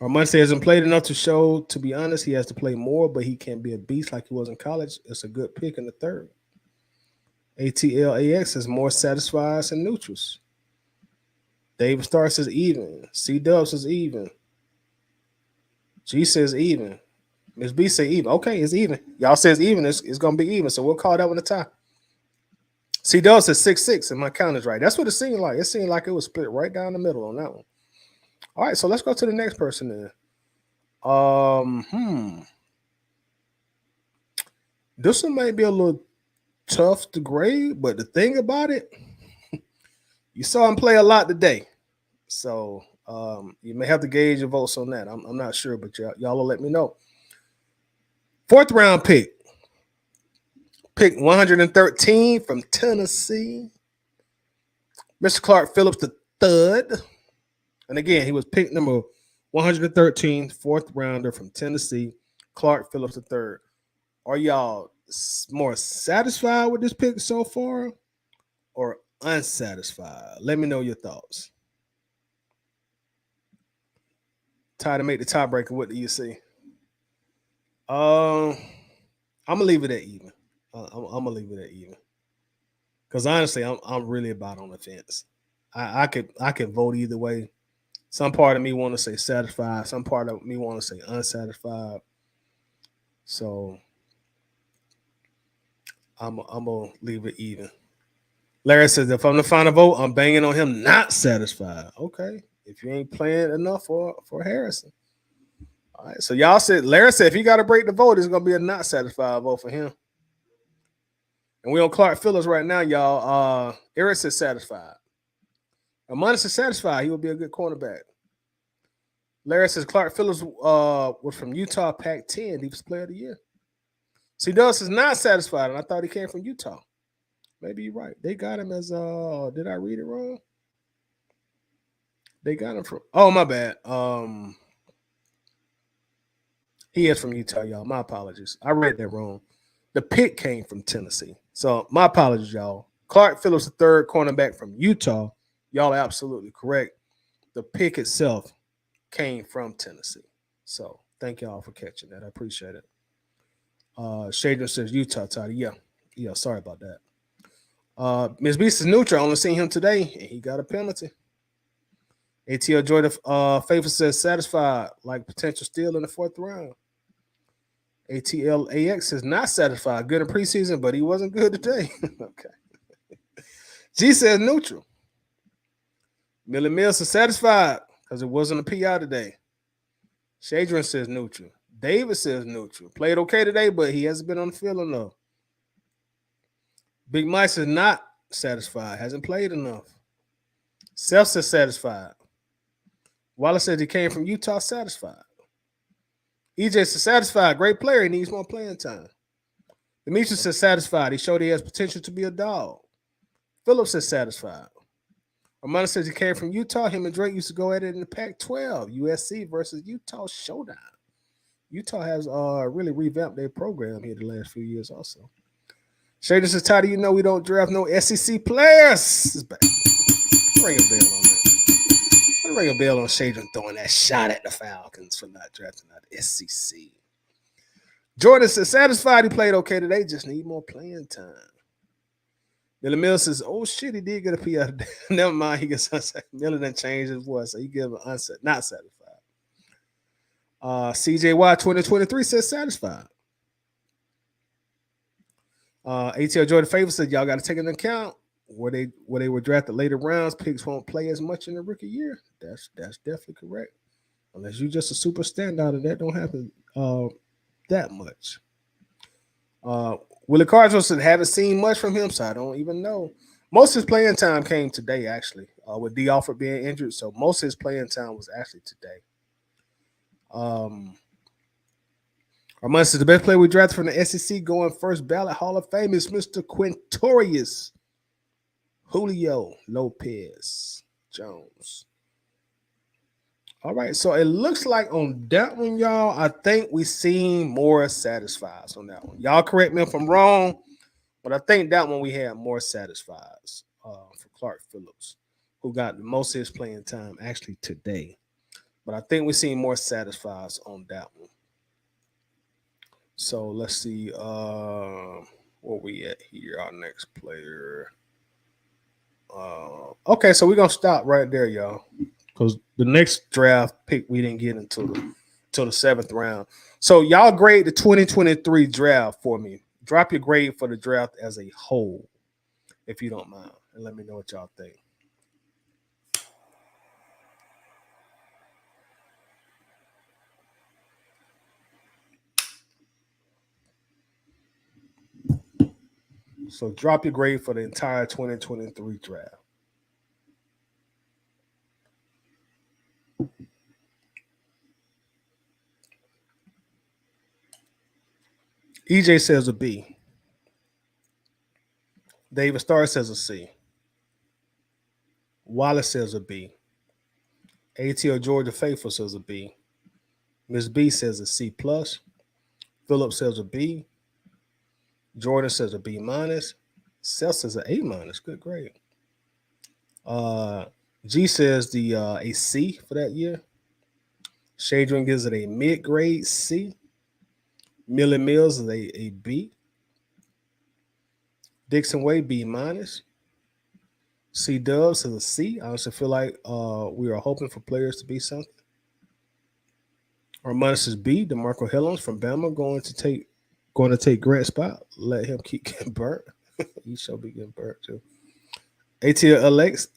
Speaker 1: Armand hasn't played enough to show, to be honest, he has to play more, but he can't be a beast like he was in college. It's a good pick in the third. ATLAX is more satisfied than neutrals. David Starr says even. C-Dub says even. G says even. Ms. B say even. Okay, it's even. Y'all says even. It's going to be even, so we'll call that one a tie. C-Dub says 6-6, and my count is right. That's what it seemed like. It seemed like it was split right down the middle on that one. All right, so let's go to the next person then. This one might be a little tough to grade, but the thing about it, you saw him play a lot today. So you may have to gauge your votes on that. I'm not sure, but y'all will let me know. 4th round pick. Pick 113 from Tennessee. Mr. Clark Phillips III. And again, he was pick number 113, 4th rounder from Tennessee, Clark Phillips III. Are y'all more satisfied with this pick so far or unsatisfied? Let me know your thoughts. Ty to make the tiebreaker. What do you see? I'm gonna leave it at even. I'm gonna leave it at even. Because honestly, I'm really about on the fence. I could vote either way. Some part of me want to say satisfied. Some part of me want to say unsatisfied. So I'm gonna leave it even. Larry says if I'm the final vote, I'm banging on him not satisfied. Okay, if you ain't playing enough for Harrison. All right, so y'all said Larry said if he got to break the vote, it's gonna be a not satisfied vote for him. And we on Clark Phillips right now, y'all. Eric says satisfied. Amonis is satisfied. He will be a good cornerback. Larry says Clark Phillips was from Utah, Pac-10. He was player of the year. C. Dulles is not satisfied, and I thought he came from Utah. Maybe you're right. They got him as did I read it wrong? They got him from my bad. He is from Utah, y'all. My apologies. I read that wrong. The pick came from Tennessee. So my apologies, y'all. Clark Phillips, the third cornerback from Utah. Y'all are absolutely correct. The pick itself came from Tennessee. So thank y'all for catching that. I appreciate it. Shader says Utah title. Yeah, sorry about that. Miss Beast is neutral. I only seen him today, and he got a penalty. ATL Jordan Faithful says satisfied, like potential steal in the fourth round. ATL AX is not satisfied. Good in preseason, but he wasn't good today. Okay. G says neutral. Millie Mills is satisfied because it wasn't a PI today. Shadron says neutral. David says neutral. Played okay today, but he hasn't been on the field enough. Big Mike is not satisfied. Hasn't played enough. Self says satisfied. Wallace says he came from Utah satisfied. EJ says satisfied. Great player. He needs more playing time. Demetrius says satisfied. He showed he has potential to be a dog. Phillips says satisfied. Armando says he came from Utah. Him and Drake used to go at it in the Pac-12. USC versus Utah showdown. Utah has really revamped their program here the last few years also. Shaden says, Ty, you know we don't draft no SEC players. Ring a bell on that. Ring a bell on Shaden throwing that shot at the Falcons for not drafting out the SEC. Jordan says, satisfied he played okay today. Just need more playing time. Miller Mill says, oh shit, he did get a PI today. Never mind, he gets unsatisfied. Miller didn't change his voice, so he gave an not satisfied. CJY 2023 says satisfied. ATL Jordan Favor said, y'all got to take into account where they were drafted later rounds. Picks won't play as much in the rookie year. That's definitely correct. Unless you're just a super standout, and that don't happen that much. Willie Cardinals said, haven't seen much from him, so I don't even know. Most of his playing time came today, actually, with D. Alford being injured. So most of his playing time was actually today. Armand says the best player we drafted from the SEC going first ballot Hall of Fame is Mr. Quintorius Julio Lopez Jones. All right, so it looks like on that one, y'all, I think we seen more satisfies on that one. Y'all correct me if I'm wrong, but I think that one we had more satisfies for Clark Phillips, who got the most of his playing time actually today. But I think we seen more satisfies on that one. So let's see where we at here. Our next player. Okay, so we're gonna stop right there, y'all, because the next draft pick we didn't get until the seventh round. So y'all grade the 2023 draft for me. Drop your grade for the draft as a whole, if you don't mind, and let me know what y'all think. So drop your grade for the entire 2023 draft. EJ says a B. David Starr says a C. Wallace says a B. ATL Georgia Faithful says a B. Miss B says a C plus. Philip says a B. Jordan says a B minus. Seth says an A minus. Good grade. G says the a C for that year. Shadron gives it a mid grade C. Millie Mills is a B. Dixon Way B minus. C Dubs is a C. I also feel like we are hoping for players to be something. Armandus is B. DeMarco Hillams from Bama going to take Grant's spot. Let him keep getting burnt. He shall be getting burnt too. ATLAX,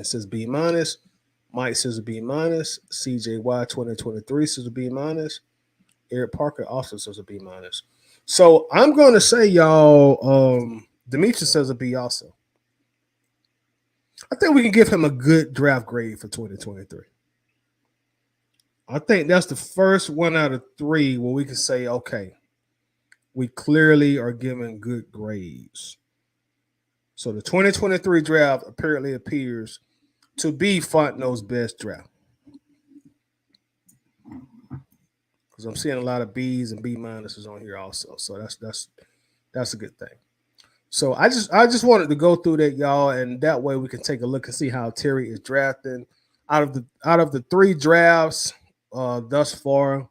Speaker 1: says B minus. Mike says a B minus. CJY 2023 says a B minus. Eric Parker also says a B minus. So I'm going to say, y'all, Demetrius says a B also. I think we can give him a good draft grade for 2023. I think that's the first one out of three where we can say, okay, we clearly are giving good grades. So the 2023 draft apparently appears to be Fontenot's best draft. Because I'm seeing a lot of B's and B minuses on here also. So that's a good thing. So I just wanted to go through that, y'all, and that way we can take a look and see how Terry is drafting. Out of the three drafts thus far,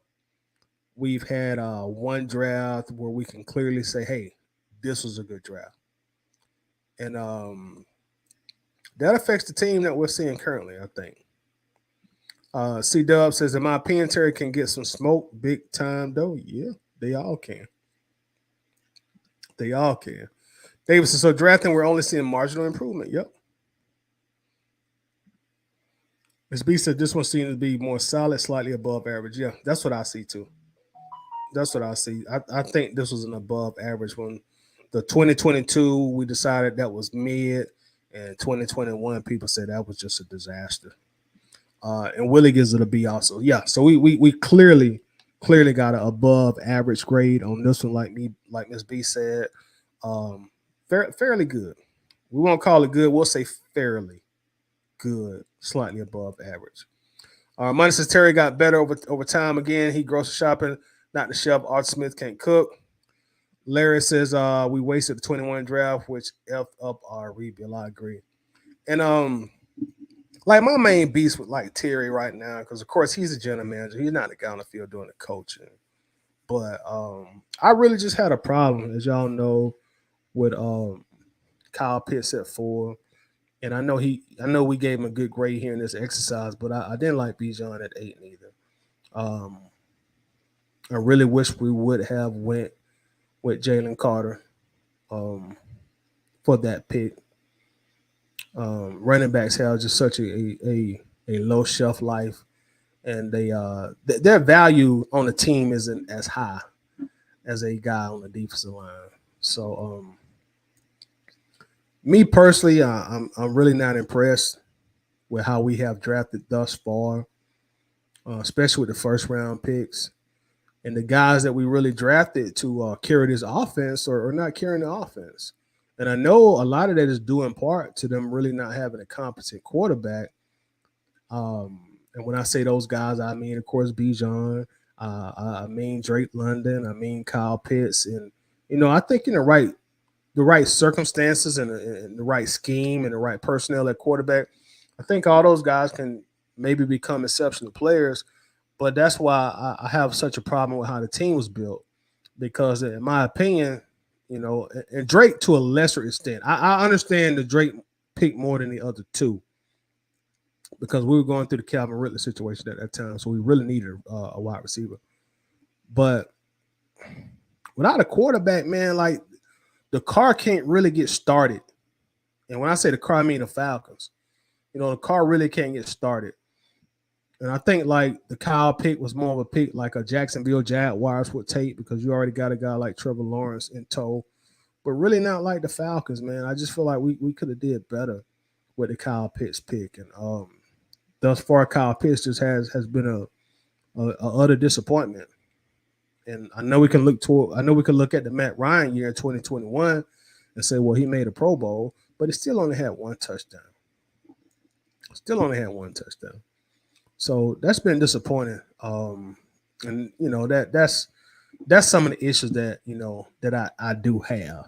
Speaker 1: we've had one draft where we can clearly say, "Hey, this was a good draft," and that affects the team that we're seeing currently. I think. C Dub says, in my opinion, Terry can get some smoke big time though. Yeah, they all can. They all can. Davis says, so drafting, we're only seeing marginal improvement. Yep. Ms. B said this one seems to be more solid, slightly above average. Yeah, that's what I see too. That's what I see. I think this was an above average one. The 2022, we decided that was mid, and 2021, people said that was just a disaster. And Willie gives it a B also. Yeah, so we clearly got an above average grade on this one, like Miss B said. Fairly good. We won't call it good. We'll say fairly good, slightly above average. Money says Terry got better over time again. He grocery shopping, not the chef. Art Smith can't cook. Larry says we wasted the 21 draft, which f up our rebuild. I agree. And like my main beast with like Terry right now, because of course he's a general manager. He's not the guy on the field doing the coaching. But I really just had a problem, as y'all know, with Kyle Pitts at 4. And I know we gave him a good grade here in this exercise, but I didn't like Bijan at 8 either. Um, I really wish we would have went with Jalen Carter um, for that pick. Running backs have just such a low shelf life, and their value on the team isn't as high as a guy on the defensive line. So me personally, I'm really not impressed with how we have drafted thus far, especially with the first round picks. And the guys that we really drafted to carry this offense are not carrying the offense. And I know a lot of that is due in part to them really not having a competent quarterback. And when I say those guys, I mean, of course, Bijan. I mean Drake London. I mean Kyle Pitts. And I think in the right circumstances and the right scheme and the right personnel at quarterback, I think all those guys can maybe become exceptional players. But that's why I have such a problem with how the team was built. Because in my opinion, and Drake to a lesser extent, I understand the Drake pick more than the other two because we were going through the Calvin Ridley situation at that time, so we really needed a wide receiver. But without a quarterback, man, like the car can't really get started. And when I say the car, I mean the Falcons. The car really can't get started. And I think like the Kyle pick was more of a pick like a Jacksonville Jaguars would take because you already got a guy like Trevor Lawrence in tow, but really not like the Falcons, man. I just feel like we could have did better with the Kyle Pitts pick, and thus far Kyle Pitts just has been a utter disappointment. And I know we can look at the Matt Ryan year in 2021 and say, well, he made a Pro Bowl, but he still only had one touchdown. Still only had one touchdown. So that's been disappointing. And that's some of the issues that I do have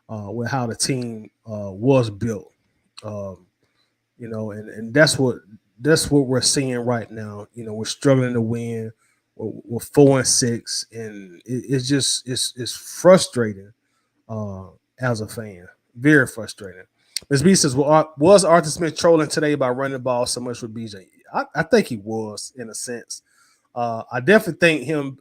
Speaker 1: with how the team was built. Um, and that's what we're seeing right now. We're struggling to win. We're 4-6, and it's frustrating uh, as a fan. Very frustrating. Ms. B says, well, was Arthur Smith trolling today by running the ball so much with BJ? I think he was, in a sense. I definitely think him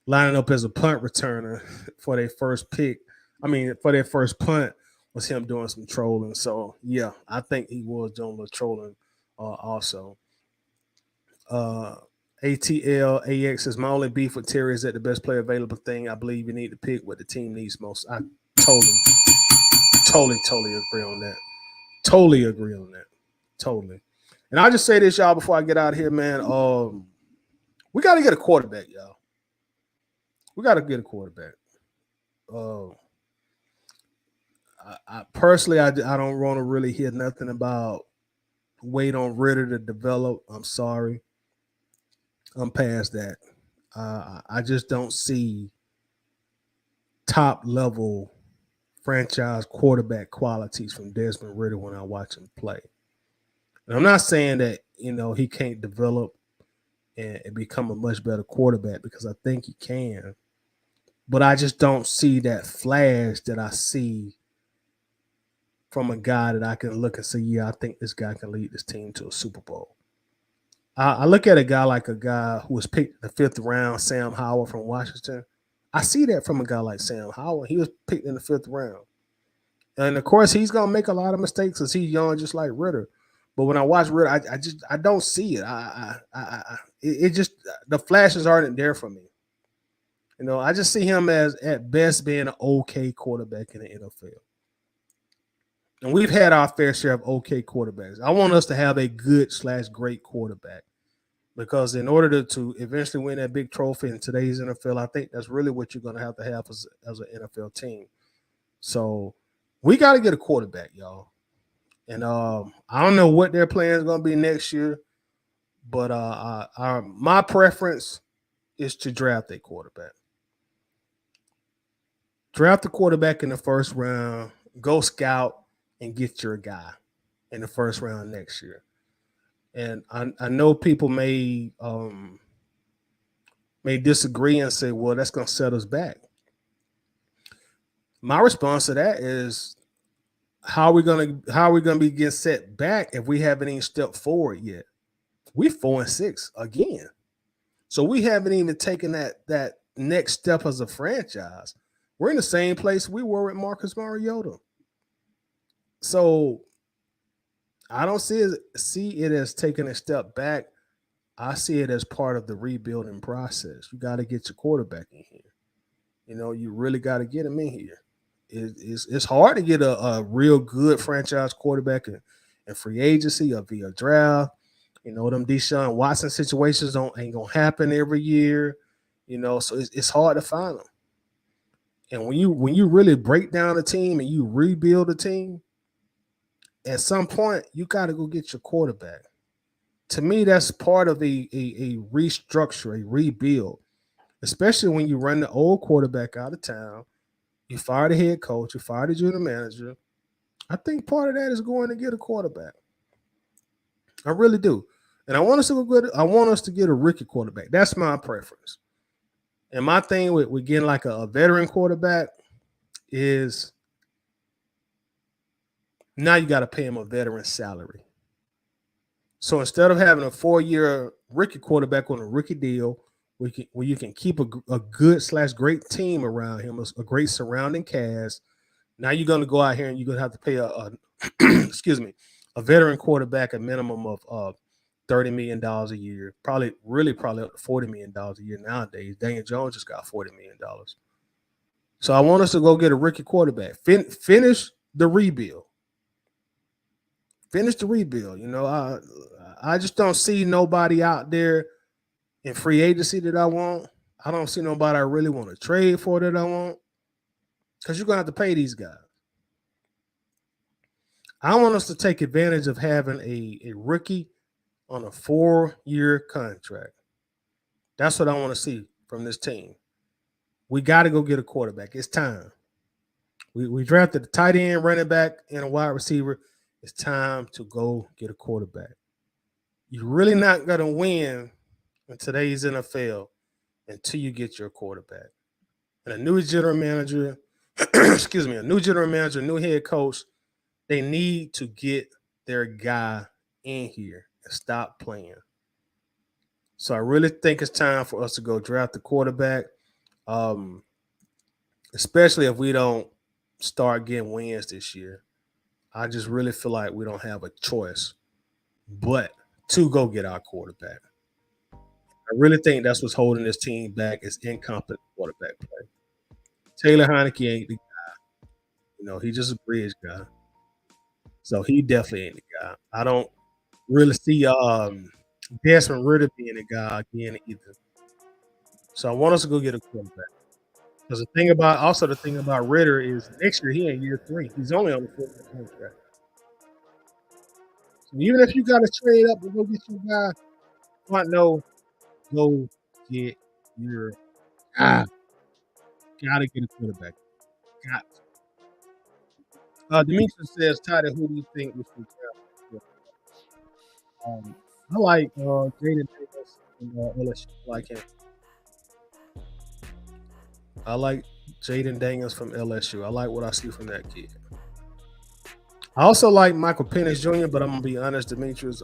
Speaker 1: lining up as a punt returner for their first pick. I mean, for their first punt was him doing some trolling. So, yeah, I think he was doing a little trolling also. Uh, ATL AX is my only beef with Terry is that the best player available thing. I believe you need to pick what the team needs most. I totally agree on that. Totally agree on that. Totally. And I'll just say this, y'all, before I get out of here, man. We got to get a quarterback, y'all. We got to get a quarterback. Uh, I personally, I don't want to really hear nothing about wait on Ritter to develop. I'm sorry. I'm past that. I just don't see top level. franchise quarterback qualities from Desmond Ridder when I watch him play. And I'm not saying that, he can't develop and become a much better quarterback, because I think he can. But I just don't see that flash that I see from a guy that I can look and say, yeah, I think this guy can lead this team to a Super Bowl. I look at a guy who was picked in the 5th round, Sam Howell from Washington. I see that from a guy like Sam Howell. He was picked in the 5th round. And of course, he's gonna make a lot of mistakes because he's young, just like Ritter. But when I watch Ritter, I don't see it. It just, the flashes aren't there for me. I just see him as at best being an okay quarterback in the NFL. And we've had our fair share of okay quarterbacks. I want us to have a good/great quarterback, because in order to eventually win that big trophy in today's NFL, I think that's really what you're going to have as an NFL team. So we got to get a quarterback, y'all. And I don't know what their plan is going to be next year, but my preference is to draft a quarterback. Draft a quarterback in the 1st round, go scout, and get your guy in the 1st round next year. And I know people may disagree and say, well, that's going to set us back. My response to that is, how are we going to be getting set back if we haven't even stepped forward yet? We're 4-6 again. So we haven't even taken that next step as a franchise. We're in the same place we were with Marcus Mariota. So I don't see it as taking a step back. I see it as part of the rebuilding process. You got to get your quarterback in here. You really got to get him in here. It's hard to get a real good franchise quarterback in free agency or via draft. Them Deshaun Watson situations ain't gonna happen every year. So it's hard to find them. And when you really break down a team and you rebuild a team, at some point you got to go get your quarterback. To me, that's part of a restructure, a rebuild, especially when you run the old quarterback out of town. You fire the head coach, you fire the general manager. I think part of that is going to get a quarterback. I really do. And I want us to get a rookie quarterback. That's my preference. And my thing with getting like a veteran quarterback is, now you got to pay him a veteran salary. So instead of having a 4-year rookie quarterback on a rookie deal, where you can keep a good/great team around him, a great surrounding cast, now you're going to go out here and you're going to have to pay a veteran quarterback a minimum of $30 million a year, probably up to $40 million a year nowadays. Daniel Jones just got $40 million. So I want us to go get a rookie quarterback. Finish the rebuild. Finish the rebuild. I just don't see nobody out there in free agency that I want. I don't see nobody I really want to trade for that I want, because you're going to have to pay these guys. I want us to take advantage of having a rookie on a 4-year contract. That's what I want to see from this team. We got to go get a quarterback. It's time. We drafted a tight end, running back, and a wide receiver. It's time to go get a quarterback. You're really not going to win in today's NFL until you get your quarterback. And a new general manager, new head coach, they need to get their guy in here and stop playing. So I really think it's time for us to go draft the quarterback, especially if we don't start getting wins this year. I just really feel like we don't have a choice but to go get our quarterback. I really think that's what's holding this team back, is incompetent quarterback play. Taylor Heineke ain't the guy. He's just a bridge guy. So he definitely ain't the guy. I don't really see Desmond Ridder being the guy again either. So I want us to go get a quarterback. Because the thing about Ridder is, next year he in year 3. He's only on the 4th contract. So even if you got to trade up and go get your guy, go get your guy. Gotta get a quarterback. Got to. Demetrius says, Toddy, who do you think we should draft? I like Jaden Davis from LSU. I like him. I like Jaden Daniels from LSU. I like what I see from that kid. I also like Michael Penix Jr., but I'm gonna be honest, Demetrius.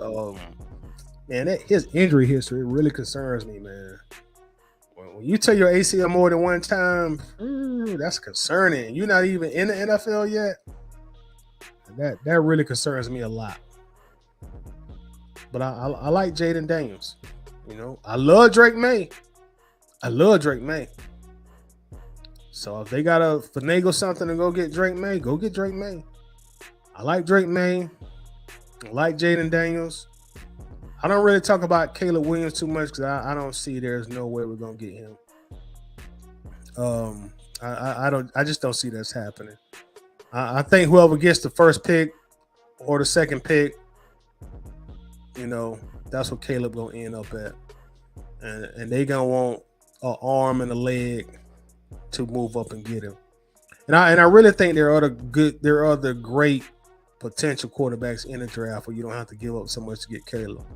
Speaker 1: Man, his injury history really concerns me, man. When you tear your ACL more than one time, that's concerning. You're not even in the NFL yet. That really concerns me a lot. But I like Jaden Daniels. You know, I love Drake May. So if they gotta finagle something and go get Drake May, go get Drake May. I like Drake May. I like Jaden Daniels. I don't really talk about Caleb Williams too much because I don't see there's no way we're gonna get him. I just don't see that's happening. I think whoever gets the first pick or the second pick, you know, that's what Caleb gonna end up at, and they gonna want an arm and a leg to move up and get him. And I really think there are other great potential quarterbacks in the draft where you don't have to give up so much to get Caleb.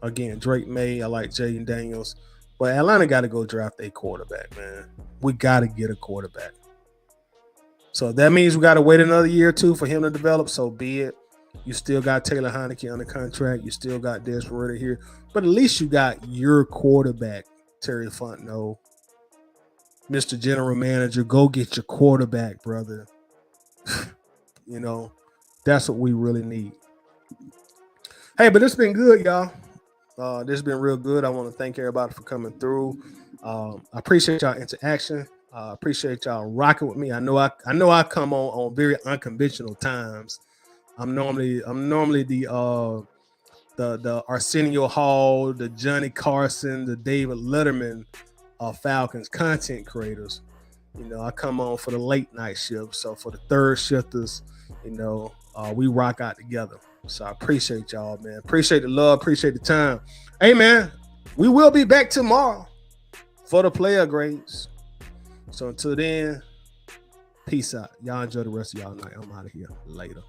Speaker 1: Again, Drake May, I like Jaden Daniels, but Atlanta got to go draft a quarterback, man. We got to get a quarterback. So that means we got to wait another year or two for him to develop. So be it. You still got Taylor Heineke under contract. You still got Des Ritter here, but at least you got your quarterback, Terry Fontenot, Mr. General Manager. Go get your quarterback, brother. You know, that's what we really need. Hey, but it's been good, y'all. This has been real good. I want to thank everybody for coming through. I appreciate y'all interaction. I appreciate y'all rocking with me. I know I come on very unconventional times. I'm normally the Arsenio Hall, the Johnny Carson, the David Letterman Falcons content creators. You know, I come on for the late night shift. So for the third shifters, you know, we rock out together. So I appreciate y'all, man. Appreciate the love. Appreciate the time. Hey, man, we will be back tomorrow for the player grades. So until then, peace out. Y'all enjoy the rest of y'all night. I'm out of here. Later.